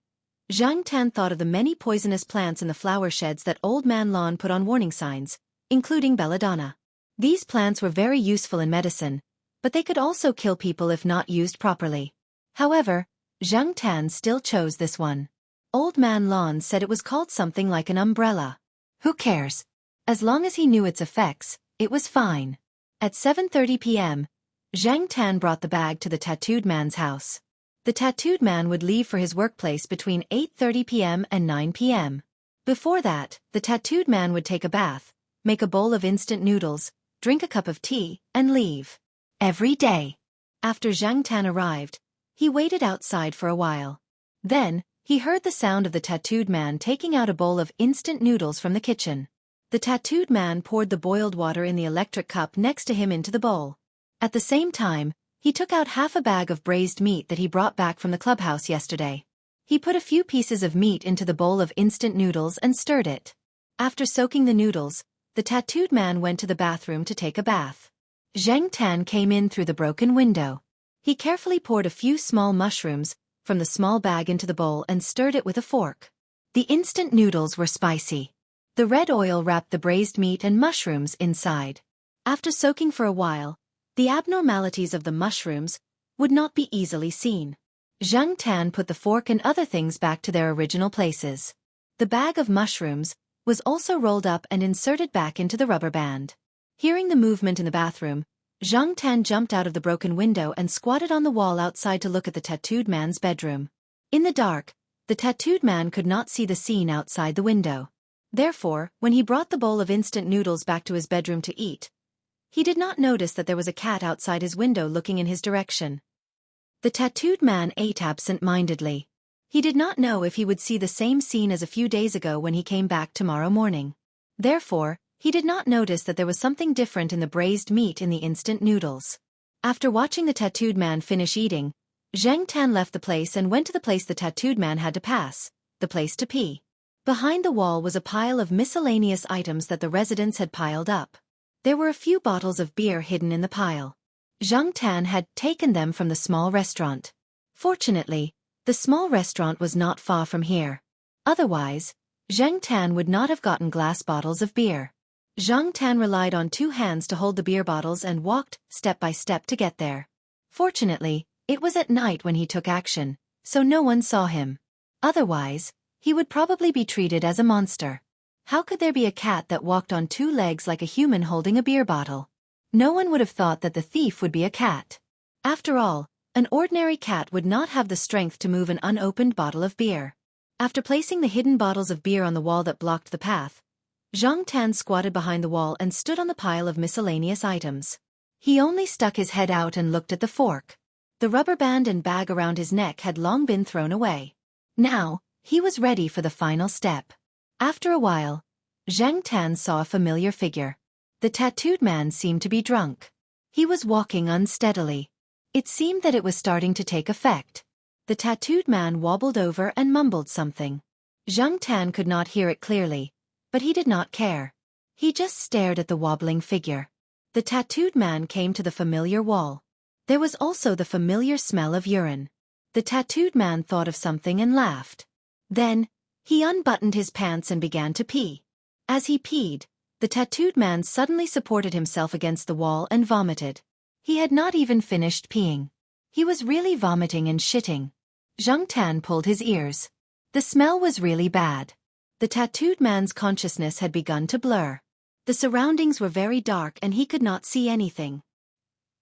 Zhang Tan thought of the many poisonous plants in the flower sheds that Old Man Lan put on warning signs, including belladonna. These plants were very useful in medicine, but they could also kill people if not used properly. However, Zhang Tan still chose this one. Old Man Lan said it was called something like an umbrella. Who cares? As long as he knew its effects, it was fine. At 7:30 p.m., Zhang Tan brought the bag to the tattooed man's house. The tattooed man would leave for his workplace between 8:30 p.m. and 9 p.m. Before that, the tattooed man would take a bath, make a bowl of instant noodles, drink a cup of tea, and leave. Every day. After Zhang Tan arrived, he waited outside for a while. Then, he heard the sound of the tattooed man taking out a bowl of instant noodles from the kitchen. The tattooed man poured the boiled water in the electric cup next to him into the bowl. At the same time, he took out half a bag of braised meat that he brought back from the clubhouse yesterday. He put a few pieces of meat into the bowl of instant noodles and stirred it. After soaking the noodles, the tattooed man went to the bathroom to take a bath. Zhang Tan came in through the broken window. He carefully poured a few small mushrooms from the small bag into the bowl and stirred it with a fork. The instant noodles were spicy. The red oil wrapped the braised meat and mushrooms inside. After soaking for a while, the abnormalities of the mushrooms would not be easily seen. Zhang Tan put the fork and other things back to their original places. The bag of mushrooms was also rolled up and inserted back into the rubber band. Hearing the movement in the bathroom, Zhang Tan jumped out of the broken window and squatted on the wall outside to look at the tattooed man's bedroom. In the dark, The tattooed man could not see the scene outside the window. Therefore, when he brought the bowl of instant noodles back to his bedroom to eat, he did not notice that there was a cat outside his window looking in his direction. The tattooed man ate absent-mindedly. He did not know if he would see the same scene as a few days ago when he came back tomorrow morning. Therefore, he did not notice that there was something different in the braised meat in the instant noodles. After watching the tattooed man finish eating, Zhang Tan left the place and went to the place the tattooed man had to pass, the place to pee. Behind the wall was a pile of miscellaneous items that the residents had piled up. There were a few bottles of beer hidden in the pile. Zhang Tan had taken them from the small restaurant. Fortunately, the small restaurant was not far from here. Otherwise, Zhang Tan would not have gotten glass bottles of beer. Zhang Tan relied on 2 hands to hold the beer bottles and walked step by step to get there. Fortunately, it was at night when he took action, so no one saw him. Otherwise, he would probably be treated as a monster. How could there be a cat that walked on 2 legs like a human holding a beer bottle? No one would have thought that the thief would be a cat. After all, an ordinary cat would not have the strength to move an unopened bottle of beer. After placing the hidden bottles of beer on the wall that blocked the path, Zhang Tan squatted behind the wall and stood on the pile of miscellaneous items. He only stuck his head out and looked at the fork. The rubber band and bag around his neck had long been thrown away. Now, he was ready for the final step. After a while, Zhang Tan saw a familiar figure. The tattooed man seemed to be drunk. He was walking unsteadily. It seemed that it was starting to take effect. The tattooed man wobbled over and mumbled something. Zhang Tan could not hear it clearly, but he did not care. He just stared at the wobbling figure. The tattooed man came to the familiar wall. There was also the familiar smell of urine. The tattooed man thought of something and laughed. Then, he unbuttoned his pants and began to pee. As he peed, the tattooed man suddenly supported himself against the wall and vomited. He had not even finished peeing. He was really vomiting and shitting. Zhang Tan pulled his ears. The smell was really bad. The tattooed man's consciousness had begun to blur. The surroundings were very dark and he could not see anything.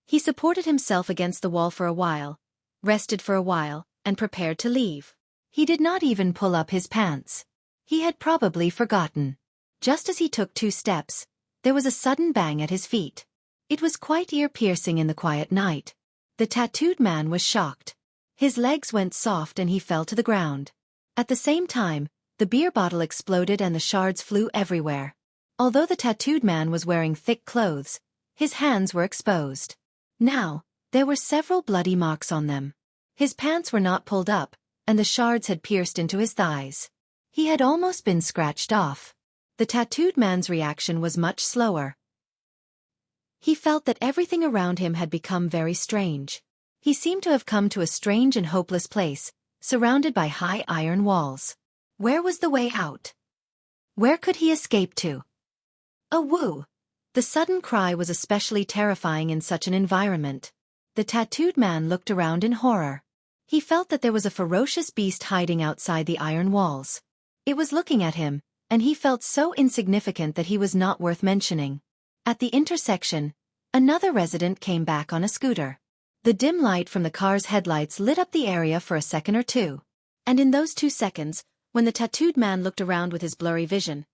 He supported himself against the wall for a while, rested for a while, and prepared to leave. He did not even pull up his pants. He had probably forgotten. Just as he took 2 steps, there was a sudden bang at his feet. It was quite ear-piercing in the quiet night. The tattooed man was shocked. His legs went soft and he fell to the ground. At the same time, the beer bottle exploded and the shards flew everywhere. Although the tattooed man was wearing thick clothes, his hands were exposed. Now, there were several bloody marks on them. His pants were not pulled up, and the shards had pierced into his thighs. He had almost been scratched off. The tattooed man's reaction was much slower. He felt that everything around him had become very strange. He seemed to have come to a strange and hopeless place, surrounded by high iron walls. Where was the way out? Where could he escape to? Oh woo! The sudden cry was especially terrifying in such an environment. The tattooed man looked around in horror. He felt that there was a ferocious beast hiding outside the iron walls. It was looking at him, and he felt so insignificant that he was not worth mentioning. At the intersection, another resident came back on a scooter. The dim light from the car's headlights lit up the area for a second or two. And in those 2 seconds, when the tattooed man looked around with his blurry vision,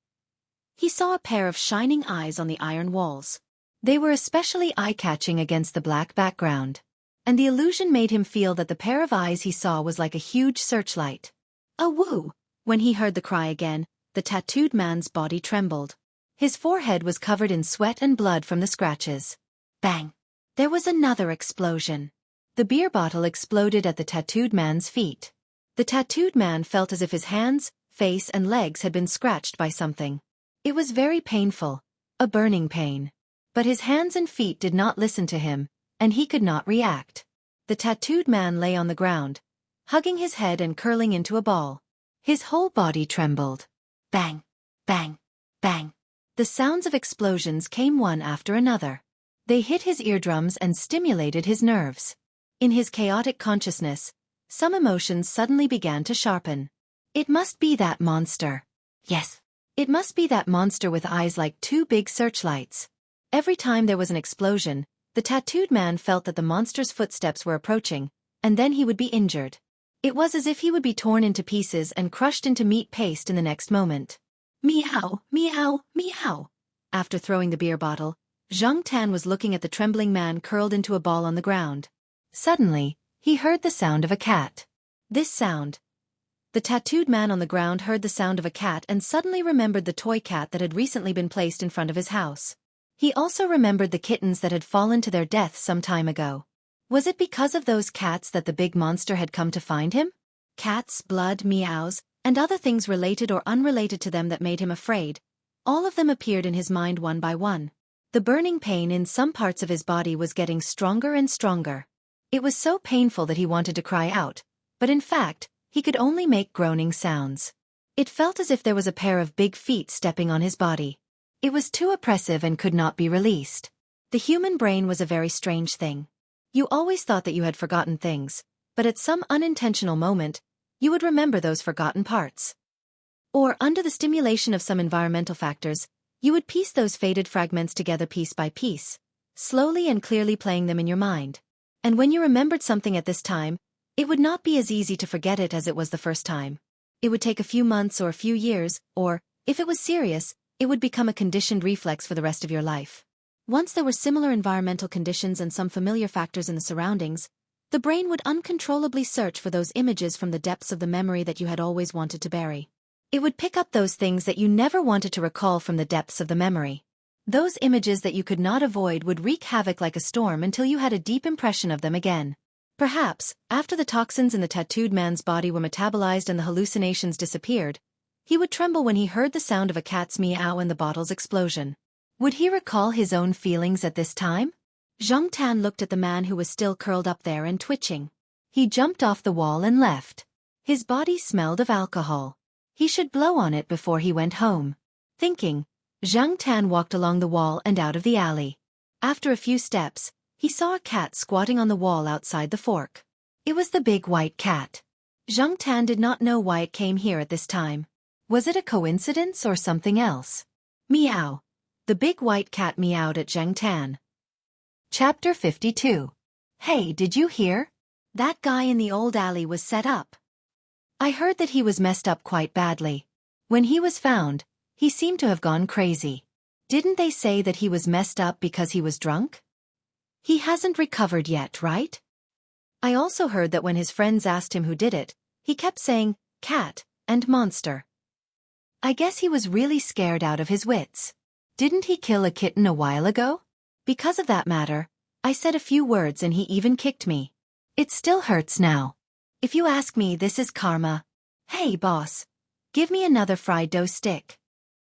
he saw a pair of shining eyes on the iron walls. They were especially eye-catching against the black background. And the illusion made him feel that the pair of eyes he saw was like a huge searchlight. Oh woo! When he heard the cry again, the tattooed man's body trembled. His forehead was covered in sweat and blood from the scratches. Bang! There was another explosion. The beer bottle exploded at the tattooed man's feet. The tattooed man felt as if his hands, face and legs had been scratched by something. It was very painful, a burning pain. But his hands and feet did not listen to him, and he could not react. The tattooed man lay on the ground, hugging his head and curling into a ball. His whole body trembled. Bang! Bang! Bang! The sounds of explosions came one after another. They hit his eardrums and stimulated his nerves. In his chaotic consciousness, some emotions suddenly began to sharpen. It must be that monster. Yes. It must be that monster with eyes like 2 big searchlights. Every time there was an explosion, the tattooed man felt that the monster's footsteps were approaching, and then he would be injured. It was as if he would be torn into pieces and crushed into meat paste in the next moment. Meow, meow, meow. After throwing the beer bottle, Zhang Tan was looking at the trembling man curled into a ball on the ground. Suddenly, he heard the sound of a cat. This sound. The tattooed man on the ground heard the sound of a cat and suddenly remembered the toy cat that had recently been placed in front of his house. He also remembered the kittens that had fallen to their death some time ago. Was it because of those cats that the big monster had come to find him? Cats, blood, meows, and other things related or unrelated to them that made him afraid. All of them appeared in his mind one by one. The burning pain in some parts of his body was getting stronger and stronger. It was so painful that he wanted to cry out, but in fact, he could only make groaning sounds. It felt as if there was a pair of big feet stepping on his body. It was too oppressive and could not be released. The human brain was a very strange thing. You always thought that you had forgotten things, but at some unintentional moment, you would remember those forgotten parts. Or, under the stimulation of some environmental factors, you would piece those faded fragments together piece by piece, slowly and clearly playing them in your mind. And when you remembered something at this time, it would not be as easy to forget it as it was the first time. It would take a few months or a few years, or, if it was serious, it would become a conditioned reflex for the rest of your life. Once there were similar environmental conditions and some familiar factors in the surroundings, the brain would uncontrollably search for those images from the depths of the memory that you had always wanted to bury. It would pick up those things that you never wanted to recall from the depths of the memory. Those images that you could not avoid would wreak havoc like a storm until you had a deep impression of them again. Perhaps, after the toxins in the tattooed man's body were metabolized and the hallucinations disappeared, he would tremble when he heard the sound of a cat's meow and the bottle's explosion. Would he recall his own feelings at this time? Zhang Tan looked at the man who was still curled up there and twitching. He jumped off the wall and left. His body smelled of alcohol. He should blow on it before he went home. Thinking, Zhang Tan walked along the wall and out of the alley. After a few steps, he saw a cat squatting on the wall outside the fork. It was the big white cat. Zhang Tan did not know why it came here at this time. Was it a coincidence or something else? Meow. The big white cat meowed at Zhang Tan. Chapter 52. Hey, did you hear? That guy in the old alley was set up. I heard that he was messed up quite badly. When he was found, he seemed to have gone crazy. Didn't they say that he was messed up because he was drunk? He hasn't recovered yet, right? I also heard that when his friends asked him who did it, he kept saying, cat, and monster. I guess he was really scared out of his wits. Didn't he kill a kitten a while ago? Because of that matter, I said a few words and he even kicked me. It still hurts now. If you ask me, this is karma. Hey, boss. Give me another fried dough stick.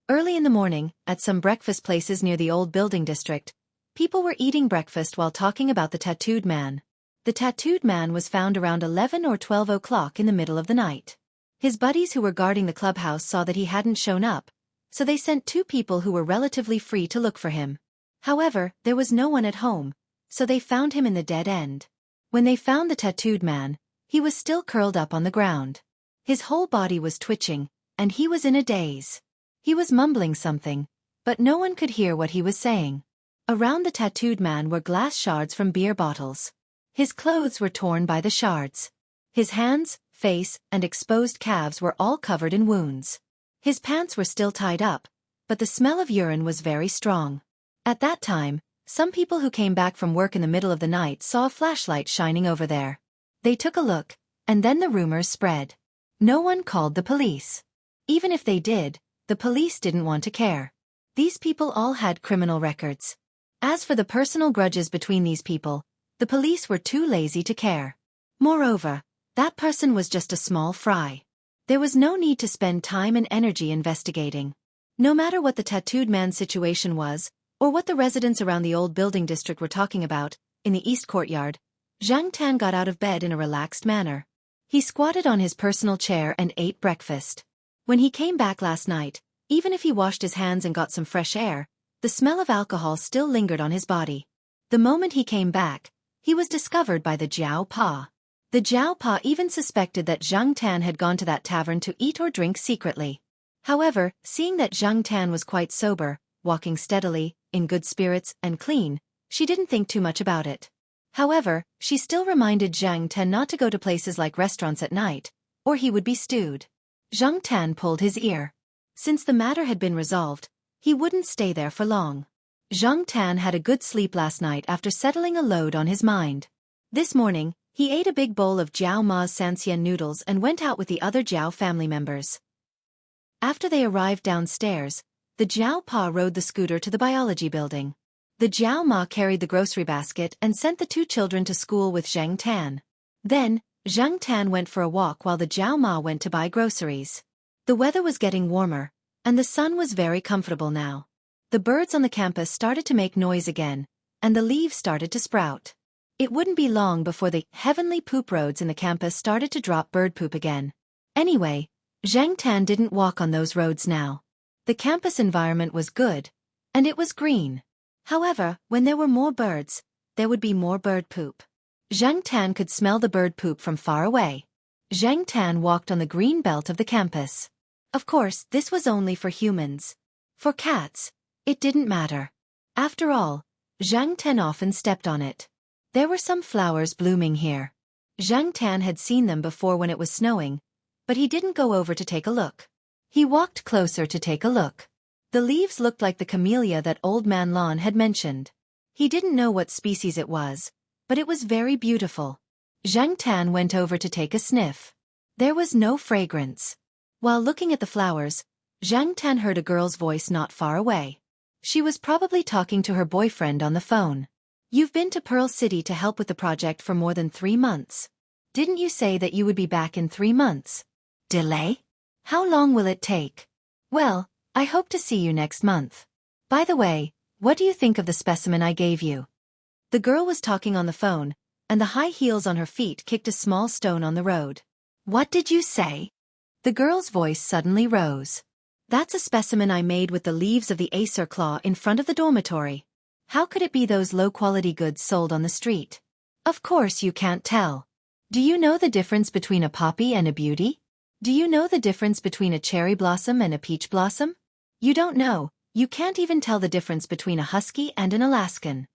Early in the morning, at some breakfast places near the old building district, people were eating breakfast while talking about the tattooed man. The tattooed man was found around 11 or 12 o'clock in the middle of the night. His buddies who were guarding the clubhouse saw that he hadn't shown up, so they sent 2 people who were relatively free to look for him. However, there was no one at home, so they found him in the dead end. When they found the tattooed man, he was still curled up on the ground. His whole body was twitching, and he was in a daze. He was mumbling something, but no one could hear what he was saying. Around the tattooed man were glass shards from beer bottles. His clothes were torn by the shards. His hands, face, and exposed calves were all covered in wounds. His pants were still tied up, but the smell of urine was very strong. At that time, some people who came back from work in the middle of the night saw a flashlight shining over there. They took a look, and then the rumors spread. No one called the police. Even if they did, the police didn't want to care. These people all had criminal records. As for the personal grudges between these people, the police were too lazy to care. Moreover, that person was just a small fry. There was no need to spend time and energy investigating. No matter what the tattooed man's situation was, or what the residents around the old building district were talking about, in the east courtyard, Zhang Tan got out of bed in a relaxed manner. He squatted on his personal chair and ate breakfast. When he came back last night, even if he washed his hands and got some fresh air, the smell of alcohol still lingered on his body. The moment he came back, he was discovered by the Jiao Pa. The Jiao Pa even suspected that Zhang Tan had gone to that tavern to eat or drink secretly. However, seeing that Zhang Tan was quite sober, walking steadily, in good spirits, and clean, she didn't think too much about it. However, she still reminded Zhang Tan not to go to places like restaurants at night, or he would be stewed. Zhang Tan pulled his ear. Since the matter had been resolved, he wouldn't stay there for long. Zhang Tan had a good sleep last night after settling a load on his mind. This morning, he ate a big bowl of Jiao Ma's Sanxian noodles and went out with the other Jiao family members. After they arrived downstairs, the Jiao Pa rode the scooter to the biology building. The Jiao Ma carried the grocery basket and sent the two children to school with Zhang Tan. Then, Zhang Tan went for a walk while the Jiao Ma went to buy groceries. The weather was getting warmer, and the sun was very comfortable now. The birds on the campus started to make noise again, and the leaves started to sprout. It wouldn't be long before the heavenly poop roads in the campus started to drop bird poop again. Anyway, Zhang Tan didn't walk on those roads now. The campus environment was good, and it was green. However, when there were more birds, there would be more bird poop. Zhang Tan could smell the bird poop from far away. Zhang Tan walked on the green belt of the campus. Of course, this was only for humans. For cats, it didn't matter. After all, Zhang Tan often stepped on it. There were some flowers blooming here. Zhang Tan had seen them before when it was snowing, but he didn't go over to take a look. He walked closer to take a look. The leaves looked like the camellia that Old Man Lon had mentioned. He didn't know what species it was, but it was very beautiful. Zhang Tan went over to take a sniff. There was no fragrance. While looking at the flowers, Zhang Tan heard a girl's voice not far away. She was probably talking to her boyfriend on the phone. "You've been to Pearl City to help with the project for more than 3 months. Didn't you say that you would be back in 3 months? Delay? How long will it take? Well, I hope to see you next month. By the way, what do you think of the specimen I gave you?" The girl was talking on the phone, and the high heels on her feet kicked a small stone on the road. "What did you say?" The girl's voice suddenly rose. "That's a specimen I made with the leaves of the acer claw in front of the dormitory. How could it be those low-quality goods sold on the street? Of course you can't tell. Do you know the difference between a poppy and a beauty? Do you know the difference between a cherry blossom and a peach blossom? You don't know, you can't even tell the difference between a husky and an Alaskan."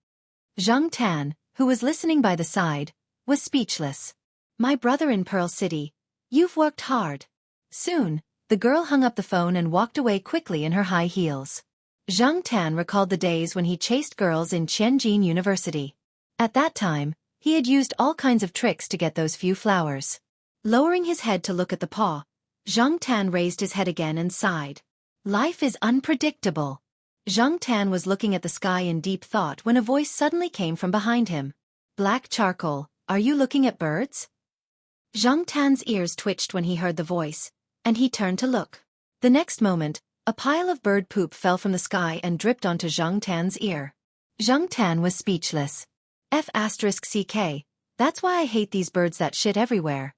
Zhang Tan, who was listening by the side, was speechless. "My brother in Pearl City, you've worked hard." Soon, the girl hung up the phone and walked away quickly in her high heels. Zhang Tan recalled the days when he chased girls in Tianjin University. At that time, he had used all kinds of tricks to get those few flowers. Lowering his head to look at the paw, Zhang Tan raised his head again and sighed. Life is unpredictable. Zhang Tan was looking at the sky in deep thought when a voice suddenly came from behind him. "Black charcoal, are you looking at birds?" Zhang Tan's ears twitched when he heard the voice, and he turned to look. The next moment, a pile of bird poop fell from the sky and dripped onto Zhang Tan's ear. Zhang Tan was speechless. F***ck, that's why I hate these birds that shit everywhere.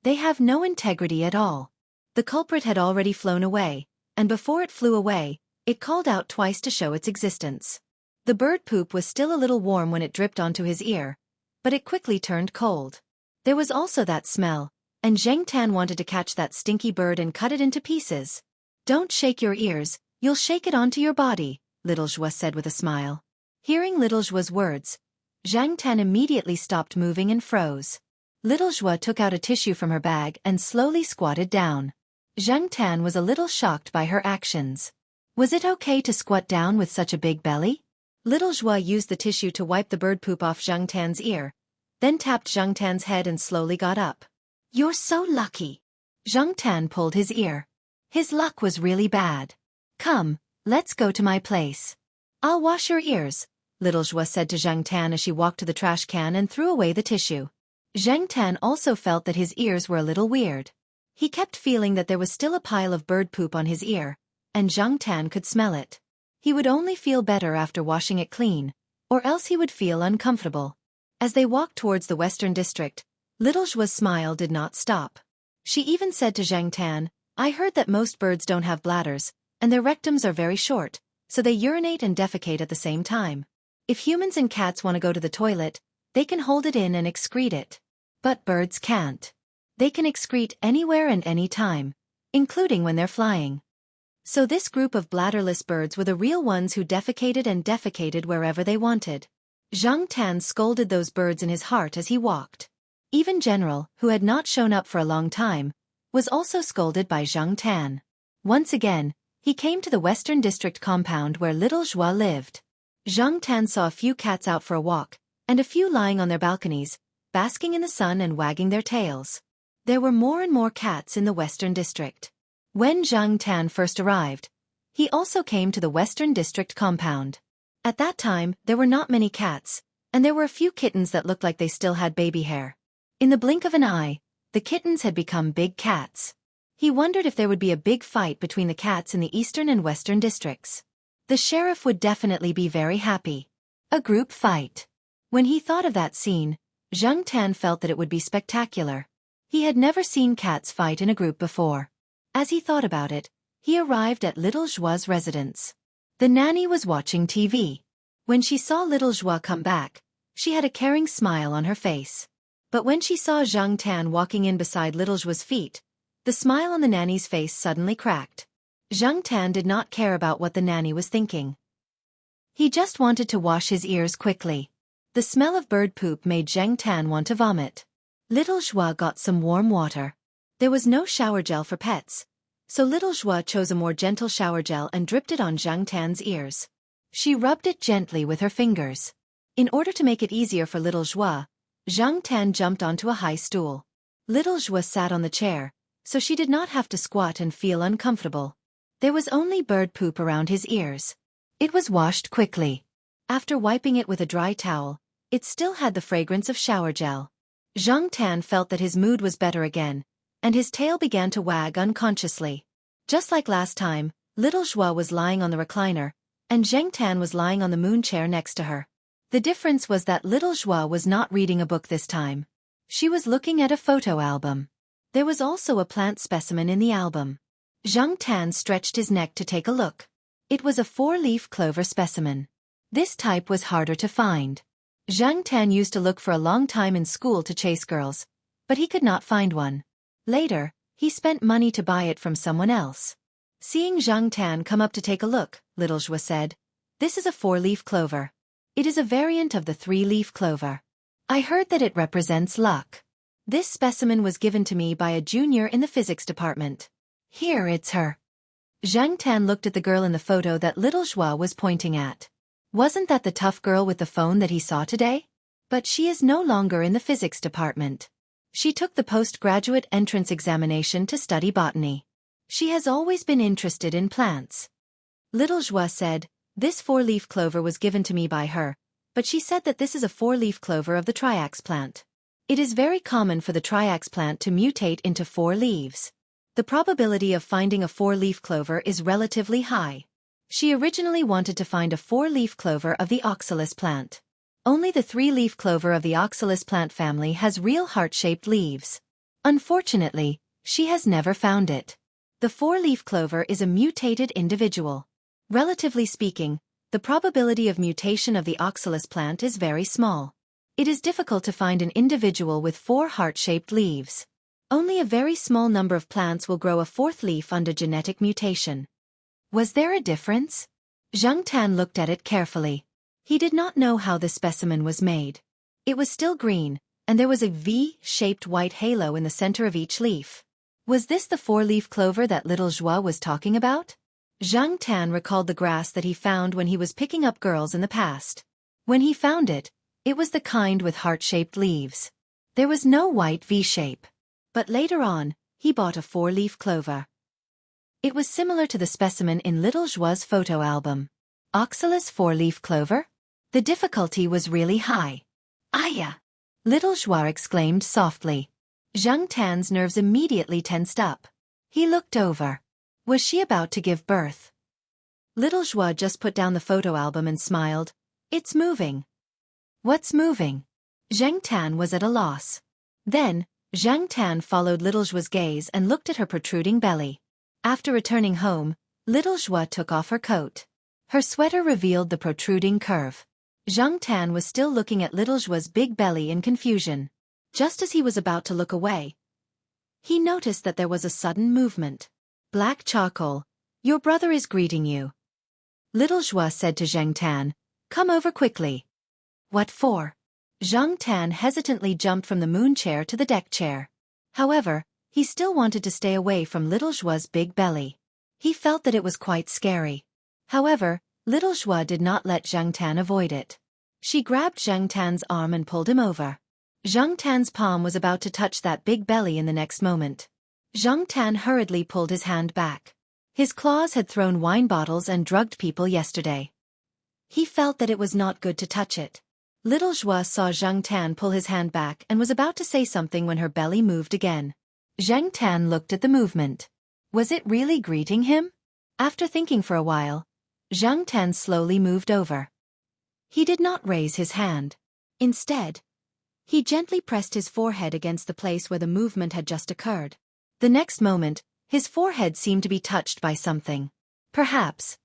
They have no integrity at all. The culprit had already flown away, and before it flew away, it called out twice to show its existence. The bird poop was still a little warm when it dripped onto his ear, but it quickly turned cold. There was also that smell, and Zhang Tan wanted to catch that stinky bird and cut it into pieces. "Don't shake your ears, you'll shake it onto your body," Little Zhua said with a smile. Hearing Little Zhua's words, Zhang Tan immediately stopped moving and froze. Little Zhua took out a tissue from her bag and slowly squatted down. Zhang Tan was a little shocked by her actions. Was it okay to squat down with such a big belly? Little Zhua used the tissue to wipe the bird poop off Zhang Tan's ear, then tapped Zhang Tan's head and slowly got up. "You're so lucky." Zhang Tan pulled his ear. His luck was really bad. "Come, let's go to my place. I'll wash your ears," Little Zhua said to Zhang Tan as she walked to the trash can and threw away the tissue. Zhang Tan also felt that his ears were a little weird. He kept feeling that there was still a pile of bird poop on his ear, and Zhang Tan could smell it. He would only feel better after washing it clean, or else he would feel uncomfortable. As they walked towards the Western District, Little Zhua's smile did not stop. She even said to Zhang Tan, "I heard that most birds don't have bladders, and their rectums are very short, so they urinate and defecate at the same time. If humans and cats want to go to the toilet, they can hold it in and excrete it. But birds can't. They can excrete anywhere and any time, including when they're flying." So this group of bladderless birds were the real ones who defecated and defecated wherever they wanted. Zhang Tan scolded those birds in his heart as he walked. Even General, who had not shown up for a long time, was also scolded by Zhang Tan. Once again, he came to the Western District compound where little Zhua lived. Zhang Tan saw a few cats out for a walk, and a few lying on their balconies, basking in the sun and wagging their tails. There were more and more cats in the Western District. When Zhang Tan first arrived, he also came to the Western District compound. At that time, there were not many cats, and there were a few kittens that looked like they still had baby hair. In the blink of an eye, the kittens had become big cats. He wondered if there would be a big fight between the cats in the Eastern and Western districts. The sheriff would definitely be very happy. A group fight. When he thought of that scene, Zhang Tan felt that it would be spectacular. He had never seen cats fight in a group before. As he thought about it, he arrived at little Zhua's residence. The nanny was watching TV. When she saw little Zhua come back, she had a caring smile on her face. But when she saw Zhang Tan walking in beside little Zhua's feet, the smile on the nanny's face suddenly cracked. Zhang Tan did not care about what the nanny was thinking. He just wanted to wash his ears quickly. The smell of bird poop made Zhang Tan want to vomit. Little Zhua got some warm water. There was no shower gel for pets, so little Zhua chose a more gentle shower gel and dripped it on Zhang Tan's ears. She rubbed it gently with her fingers. In order to make it easier for little Zhua, Zhang Tan jumped onto a high stool. Little Zhua sat on the chair, so she did not have to squat and feel uncomfortable. There was only bird poop around his ears. It was washed quickly. After wiping it with a dry towel, it still had the fragrance of shower gel. Zhang Tan felt that his mood was better again, and his tail began to wag unconsciously. Just like last time, little Zhua was lying on the recliner, and Zhang Tan was lying on the moon chair next to her. The difference was that little Zhua was not reading a book this time. She was looking at a photo album. There was also a plant specimen in the album. Zhang Tan stretched his neck to take a look. It was a 4-leaf clover specimen. This type was harder to find. Zhang Tan used to look for a long time in school to chase girls, but he could not find one. Later, he spent money to buy it from someone else. Seeing Zhang Tan come up to take a look, little Zhua said, "This is a 4-leaf clover. It is a variant of the 3-leaf clover. I heard that it represents luck. This specimen was given to me by a junior in the physics department. Here it's her." Zhang Tan looked at the girl in the photo that little Zhua was pointing at. Wasn't that the tough girl with the phone that he saw today? But she is no longer in the physics department. She took the postgraduate entrance examination to study botany. She has always been interested in plants. Little Zhua said, "This 4-leaf clover was given to me by her, but she said that this is a 4-leaf clover of the triax plant. It is very common for the triax plant to mutate into 4 leaves. The probability of finding a 4-leaf clover is relatively high. She originally wanted to find a 4-leaf clover of the oxalis plant. Only the 3-leaf clover of the oxalis plant family has real heart-shaped leaves. Unfortunately, she has never found it. The 4-leaf clover is a mutated individual. Relatively speaking, the probability of mutation of the oxalis plant is very small. It is difficult to find an individual with 4 heart-shaped leaves. Only a very small number of plants will grow a 4th leaf under genetic mutation." Was there a difference? Zhang Tan looked at it carefully. He did not know how the specimen was made. It was still green, and there was a V-shaped white halo in the center of each leaf. Was this the 4-leaf clover that little Zhua was talking about? Zhang Tan recalled the grass that he found when he was picking up girls in the past. When he found it, it was the kind with heart-shaped leaves. There was no white V-shape. But later on, he bought a 4-leaf clover. It was similar to the specimen in little Zhua's photo album. Oxalis 4-leaf clover? The difficulty was really high. "Aya!" Little Zhua exclaimed softly. Zhang Tan's nerves immediately tensed up. He looked over. Was she about to give birth? Little Zhua just put down the photo album and smiled. "It's moving." "What's moving?" Zhang Tan was at a loss. Then, Zhang Tan followed little Zhua's gaze and looked at her protruding belly. After returning home, little Zhua took off her coat. Her sweater revealed the protruding curve. Zhang Tan was still looking at little Zhua's big belly in confusion. Just as he was about to look away, he noticed that there was a sudden movement. "Black charcoal, your brother is greeting you." Little Zhua said to Zhang Tan, "Come over quickly." What for? Zhang Tan hesitantly jumped from the moon chair to the deck chair. However, he still wanted to stay away from little Zhua's big belly. He felt that it was quite scary. However, little Zhua did not let Zhang Tan avoid it. She grabbed Zhang Tan's arm and pulled him over. Zhang Tan's palm was about to touch that big belly in the next moment. Zhang Tan hurriedly pulled his hand back. His claws had thrown wine bottles and drugged people yesterday. He felt that it was not good to touch it. Little Zhua saw Zhang Tan pull his hand back and was about to say something when her belly moved again. Zhang Tan looked at the movement. Was it really greeting him? After thinking for a while, Zhang Tan slowly moved over. He did not raise his hand. Instead, he gently pressed his forehead against the place where the movement had just occurred. The next moment, his forehead seemed to be touched by something. Perhaps.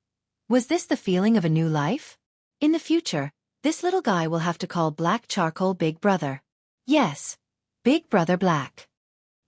Was this the feeling of a new life? In the future, this little guy will have to call Black Charcoal Big Brother. Yes, Big Brother Black.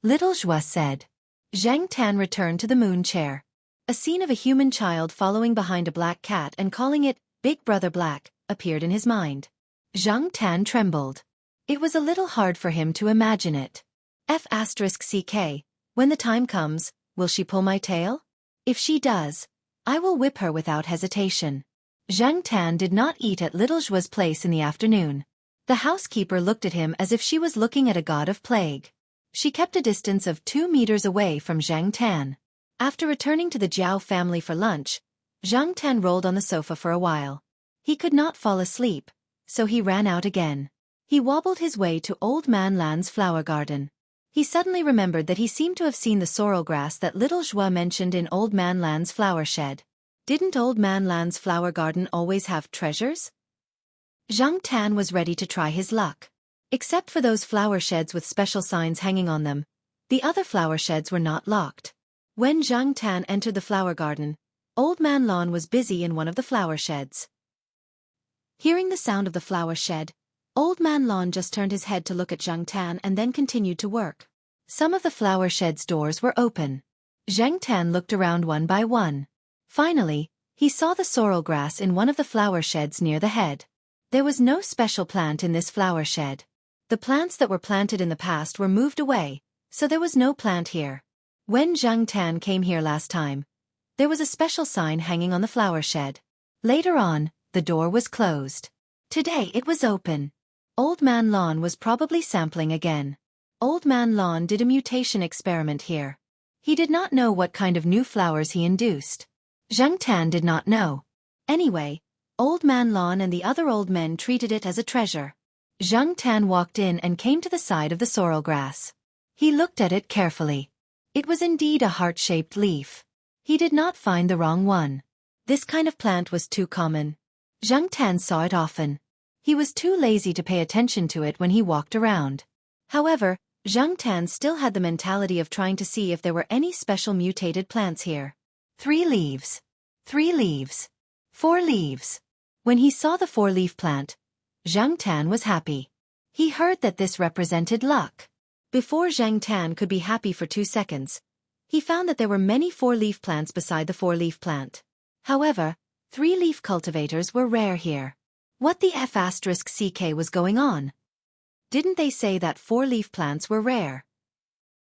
Little Zhua said. Zhang Tan returned to the moon chair. A scene of a human child following behind a black cat and calling it Big Brother Black appeared in his mind. Zhang Tan trembled. It was a little hard for him to imagine it. F***ck, when the time comes, will she pull my tail? If she does, I will whip her without hesitation. Zhang Tan did not eat at little Zhua's place in the afternoon. The housekeeper looked at him as if she was looking at a god of plague. She kept a distance of 2 meters away from Zhang Tan. After returning to the Jiao family for lunch, Zhang Tan rolled on the sofa for a while. He could not fall asleep, so he ran out again. He wobbled his way to Old Man Lan's flower garden. He suddenly remembered that he seemed to have seen the sorrel grass that little Zhua mentioned in Old Man Lan's flower shed. Didn't Old Man Lan's flower garden always have treasures? Zhang Tan was ready to try his luck. Except for those flower sheds with special signs hanging on them, the other flower sheds were not locked. When Zhang Tan entered the flower garden, Old Man Lan was busy in one of the flower sheds. Hearing the sound of the flower shed, Old Man Lan just turned his head to look at Zhang Tan and then continued to work. Some of the flower shed's doors were open. Zhang Tan looked around one by one. Finally, he saw the sorrel grass in one of the flower sheds near the head. There was no special plant in this flower shed. The plants that were planted in the past were moved away, so there was no plant here. When Zhang Tan came here last time, there was a special sign hanging on the flower shed. Later on, the door was closed. Today it was open. Old Man Lan was probably sampling again. Old Man Lan did a mutation experiment here. He did not know what kind of new flowers he induced. Zhang Tan did not know. Anyway, Old Man Lan and the other old men treated it as a treasure. Zhang Tan walked in and came to the side of the sorrel grass. He looked at it carefully. It was indeed a heart-shaped leaf. He did not find the wrong one. This kind of plant was too common. Zhang Tan saw it often. He was too lazy to pay attention to it when he walked around. However, Zhang Tan still had the mentality of trying to see if there were any special mutated plants here. 3 leaves. 3 leaves. 4 leaves. When he saw the 4-leaf plant, Zhang Tan was happy. He heard that this represented luck. Before Zhang Tan could be happy for 2 seconds, he found that there were many 4-leaf plants beside the 4-leaf plant. However, 3-leaf cultivators were rare here. What the F***ck was going on? Didn't they say that 4-leaf plants were rare?